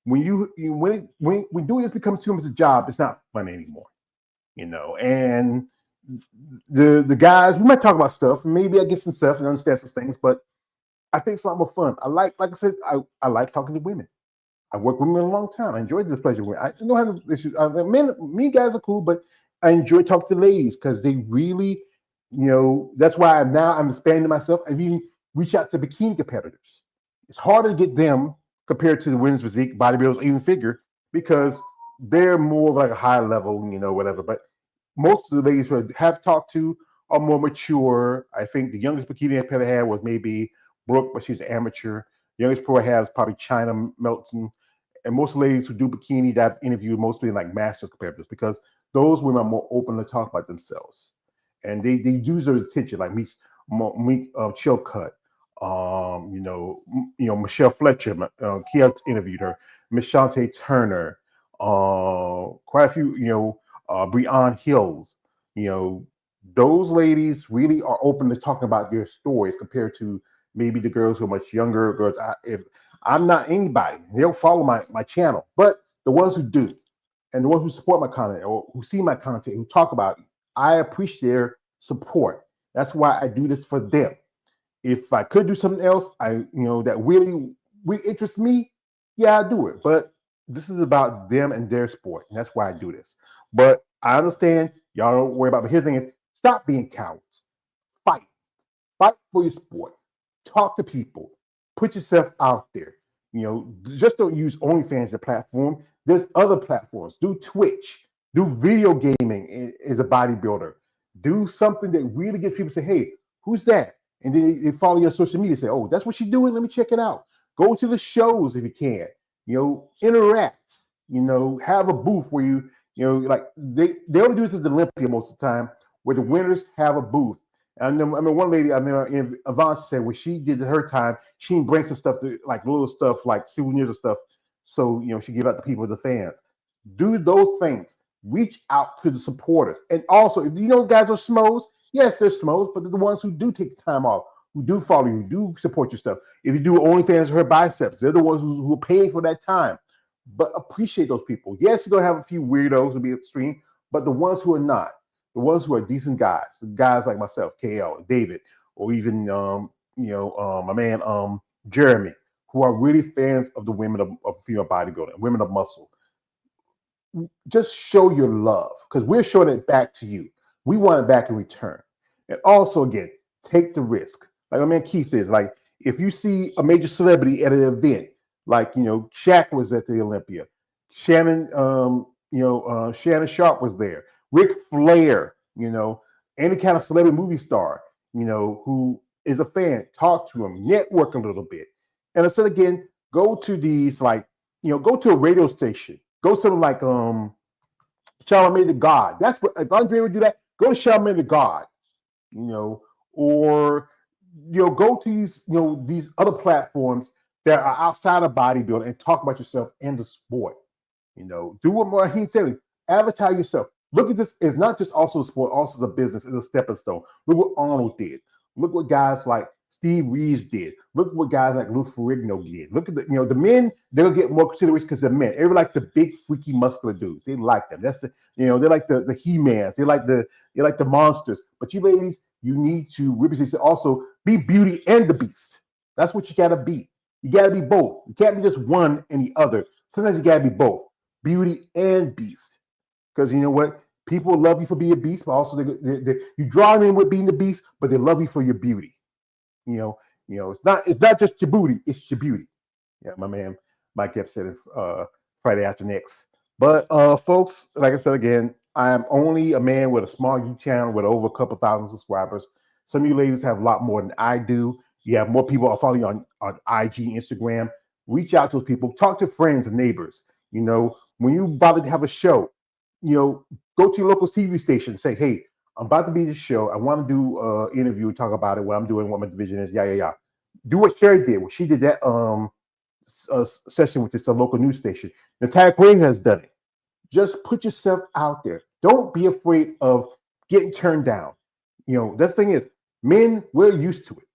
When doing this becomes too much a job, it's not fun anymore. And the guys, we might talk about stuff, maybe I get some stuff and understand some things, but I think it's a lot more fun. Like I said, I like talking to women. I worked with women a long time. I enjoyed this pleasure. I don't have issues. Me guys are cool, but I enjoy talking to ladies because they really, that's why I'm expanding myself. I've even reached out to bikini competitors. It's harder to get them compared to the women's physique, bodybuilders, even figure, because they're more of like a high level, whatever. But most of the ladies who I have talked to are more mature. I think the youngest bikini competitor I had was maybe Brooke, but she's an amateur. The youngest pro I have is probably China Melton. And most ladies who do bikini that I've interviewed mostly like masters competitors because those women are more open to talk about themselves. And they use their attention, like Meek Chilcutt, Michelle Fletcher, Kia interviewed her, Miss Shantae Turner, quite a few, Breon Hills, those ladies really are open to talking about their stories compared to maybe the girls who are much younger. Girls, if I'm not anybody, they don't follow my channel, but the ones who do, and the ones who support my content or who see my content, who talk about it, I appreciate their support. That's why I do this for them. If I could do something else, that really interests me, yeah, I do it. But this is about them and their sport, and that's why I do this. But I understand y'all don't worry about. But here's the thing: is stop being cowards. Fight. Fight for your sport. Talk to people. Put yourself out there. Just don't use OnlyFans as a platform. There's other platforms. Do Twitch. Do video gaming as a bodybuilder. Do something that really gets people to say, "Hey, who's that?" And then they follow your social media. Say, "Oh, that's what she's doing. Let me check it out." Go to the shows if you can. Interact. Have a booth where like they only do this at the Olympia most of the time, where the winners have a booth. I remember one lady, Yvonne said when she did her time, she didn't bring some stuff to like little stuff like souvenirs and stuff. So, she give out to people, the fans. Do those things. Reach out to the supporters. And also, if guys are smos, yes, they're smos, but they're the ones who do take the time off, who do follow you, who do support your stuff. If you do OnlyFans her biceps, they're the ones who are paying for that time. But appreciate those people. Yes, you're going to have a few weirdos who'll be extreme, but the ones who are not, the ones who are decent guys like myself, KL, David, or even my man Jeremy, who are really fans of the women of female bodybuilding, women of muscle. Just show your love because we're showing it back to you. We want it back in return. And also, again, take the risk. Like my man Keith is like, if you see a major celebrity at an event, like Shaq was at the Olympia, Shannon Sharp was there. Ric Flair, any kind of celebrity movie star, who is a fan, talk to him, network a little bit. And I said again, go to these go to a radio station, go to like Charlamagne the God. That's what if Andre would do that, go to Charlamagne the God, or go to these other platforms that are outside of bodybuilding and talk about yourself and the sport. Do what Raheem said. Advertise yourself. Look at this. It's not just also a sport, also a business. It's a stepping stone. Look what Arnold did. Look what guys like Steve Reeves did. Look what guys like Lou Ferrigno did. Look at the men. They'll get more consideration because they're men. Everybody like the big, freaky, muscular dudes. They like them. That's they like the He-Mans. They like the monsters. But you ladies, you need to represent. Also, be Beauty and the Beast. That's what you gotta be. You gotta be both. You can't be just one and the other. Sometimes you gotta be both. Beauty and Beast. Because you know what? People love you for being a beast, but also you draw them in with being the beast, but they love you for your beauty. It's not just your booty, it's your beauty. Yeah, my man Mike Ep said it Friday after next. But folks, like I said again, I am only a man with a small YouTube channel with over a couple thousand subscribers. Some of you ladies have a lot more than I do. You have more people following you on IG, Instagram. Reach out to those people. Talk to friends and neighbors. When you about to have a show, go to your local TV station and say, hey, I'm about to be this show. I want to do an interview and talk about it, what I'm doing, what my division is, yeah. Do what Sherry did. When she did that session with this local news station. Natalia Green has done it. Just put yourself out there. Don't be afraid of getting turned down. That's the thing is, men, we're used to it.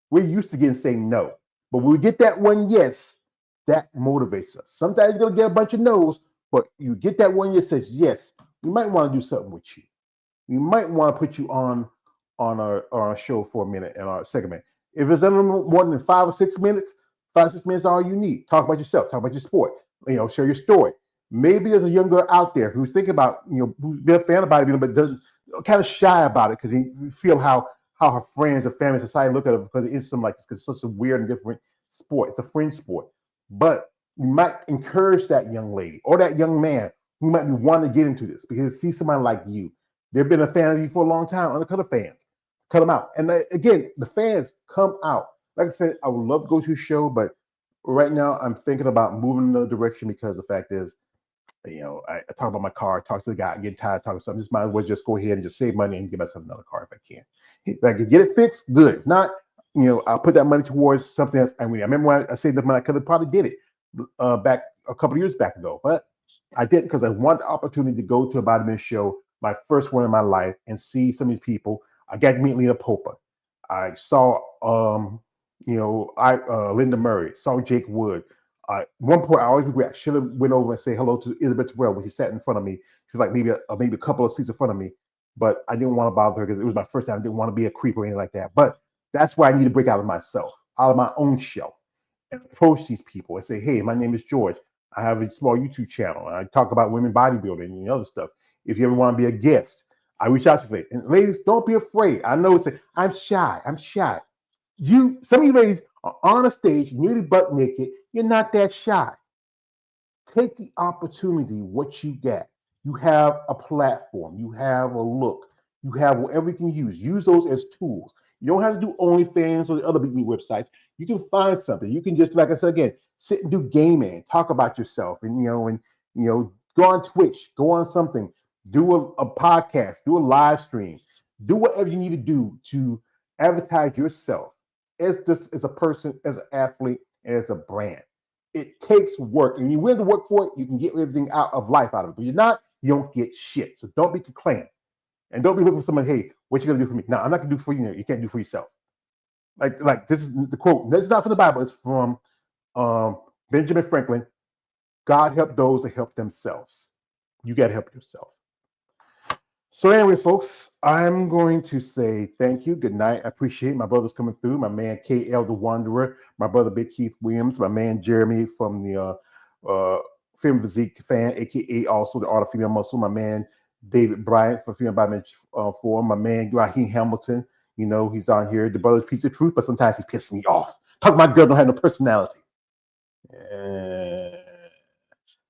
We're used to saying no. But when we get that one yes, that motivates us. Sometimes you're going to get a bunch of no's, but you get that one yes says yes. You might want to do something with you. You might want to put you on a show for a minute and our segment. If it's more than 5 or 6 minutes, 5 or 6 minutes is all you need. Talk about yourself. Talk about your sport. Share your story. Maybe there's a young girl out there who's thinking about, who's been a fan of bodybuilding, but doesn't kind of shy about it because you feel how her friends or family, society look at it because it is something like this because it's such a weird and different sport. It's a fringe sport. But you might encourage that young lady or that young man who might be wanting to get into this because see somebody like you. They've been a fan of you for a long time. Undercut the fans. Cut them out. And again, the fans come out. Like I said, I would love to go to a show, but right now I'm thinking about moving in another direction because the fact is, I talk about my car, talk to the guy, get tired of talking to something. Just might as well just go ahead and just save money and get myself another car if I can. If I can get it fixed, good. If not, I'll put that money towards something else. I remember when I saved the money, I could have probably did it back a couple of years back ago, but I didn't because I wanted the opportunity to go to a bodybuilding show, my first one in my life, and see some of these people. I got to meet Lena Popa. I saw, Linda Murray, saw Jake Wood. One point, I always regret. I should have went over and say hello to Elizabeth Terrell when she sat in front of me. She was like maybe a couple of seats in front of me, but I didn't want to bother her because it was my first time. I didn't want to be a creep or anything like that. But that's why I need to break out of myself, out of my own shell, and approach these people and say, "Hey, my name is George. I have a small YouTube channel. I talk about women bodybuilding and other stuff. If you ever want to be a guest, I reach out to you. And ladies, don't be afraid. I know it's I'm shy. Some of you ladies are on a stage, nearly butt naked. You're not that shy. Take the opportunity, what you get. You have a platform. You have a look. You have whatever you can use. Use those as tools. You don't have to do OnlyFans or the other big meat websites. You can find something. You can just, like I said again, sit and do gaming, talk about yourself, and go on Twitch, go on something, do a podcast, do a live stream, do whatever you need to do to advertise yourself as a person, as an athlete, and as a brand. It takes work, and you're willing to work for it, you can get everything out of life out of it. But you're not, you don't get shit. So don't be complaining. And don't be looking for someone, hey, what you gonna do for me? No, I'm not gonna do for you. You can't do for yourself. Like this is the quote. This is not from the Bible. It's from Benjamin Franklin. God help those that help themselves. You gotta help yourself. So anyway, folks, I'm going to say thank you. Good night. I appreciate my brothers coming through. My man KL the Wanderer, my brother Big Keith Williams, my man Jeremy from the Film Physique fan, aka also the Art of Female Muscle. My man David Bryant for Female Bodybuilding Forum. My man Raheem Hamilton. He's on here. The brothers preach the truth, but sometimes he pisses me off. Talk my girl don't have no personality.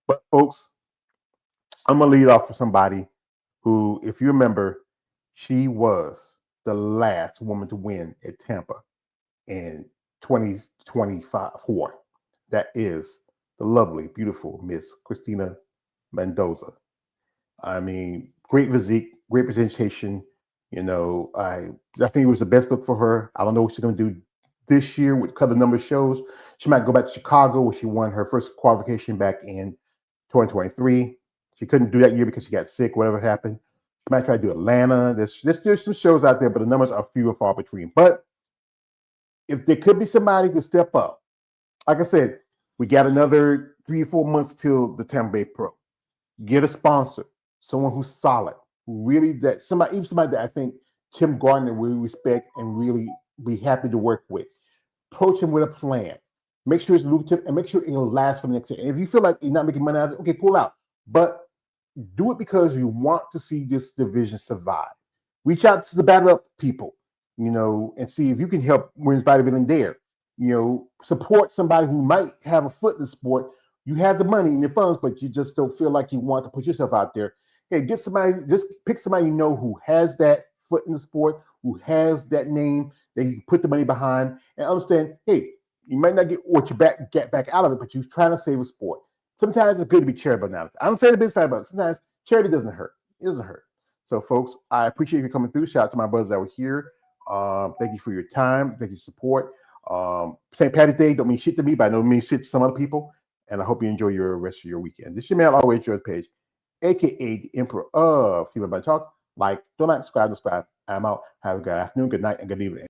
But folks, I'm gonna lead off with somebody who, if you remember, she was the last woman to win at Tampa in 2024. That is the lovely, beautiful Miss Christina Mendoza. I mean, great physique, great presentation. I think it was the best look for her. I don't know what she's going to do this year with the number of shows. She might go back to Chicago where she won her first qualification back in 2023. She couldn't do that year because she got sick, whatever happened. She might try to do Atlanta. There's some shows out there, but the numbers are few and far between. But if there could be somebody who could step up, like I said, we got another 3 or 4 months till the Tampa Bay Pro. Get a sponsor, someone who's solid, who really even somebody that I think Tim Gardner will respect and really be happy to work with. Approach him with a plan. Make sure it's lucrative and make sure it'll last for the next year. And if you feel like you're not making money out of it, okay, pull out. But do it because you want to see this division survive. Reach out to the battle up people, and see if you can help women's bodybuilding there. Support somebody who might have a foot in the sport. You have the money in your funds, but you just don't feel like you want to put yourself out there. Hey, get somebody, just pick somebody who has that foot in the sport, who has that name that you can put the money behind, and understand, hey, you might not get what you get back out of it, but you're trying to save a sport. Sometimes it's good to be charitable now. I don't say the business side, but sometimes charity doesn't hurt. It doesn't hurt. So, folks, I appreciate you coming through. Shout out to my brothers that were here. Thank you for your time. Thank you for your support. St. Patty's Day don't mean shit to me, but I know it means shit to some other people. And I hope you enjoy your rest of your weekend. This is your man, always George Page. aka the Emperor of Female Body Talk. Like, don't like, subscribe. I'm out. Have a good afternoon, good night, and good evening.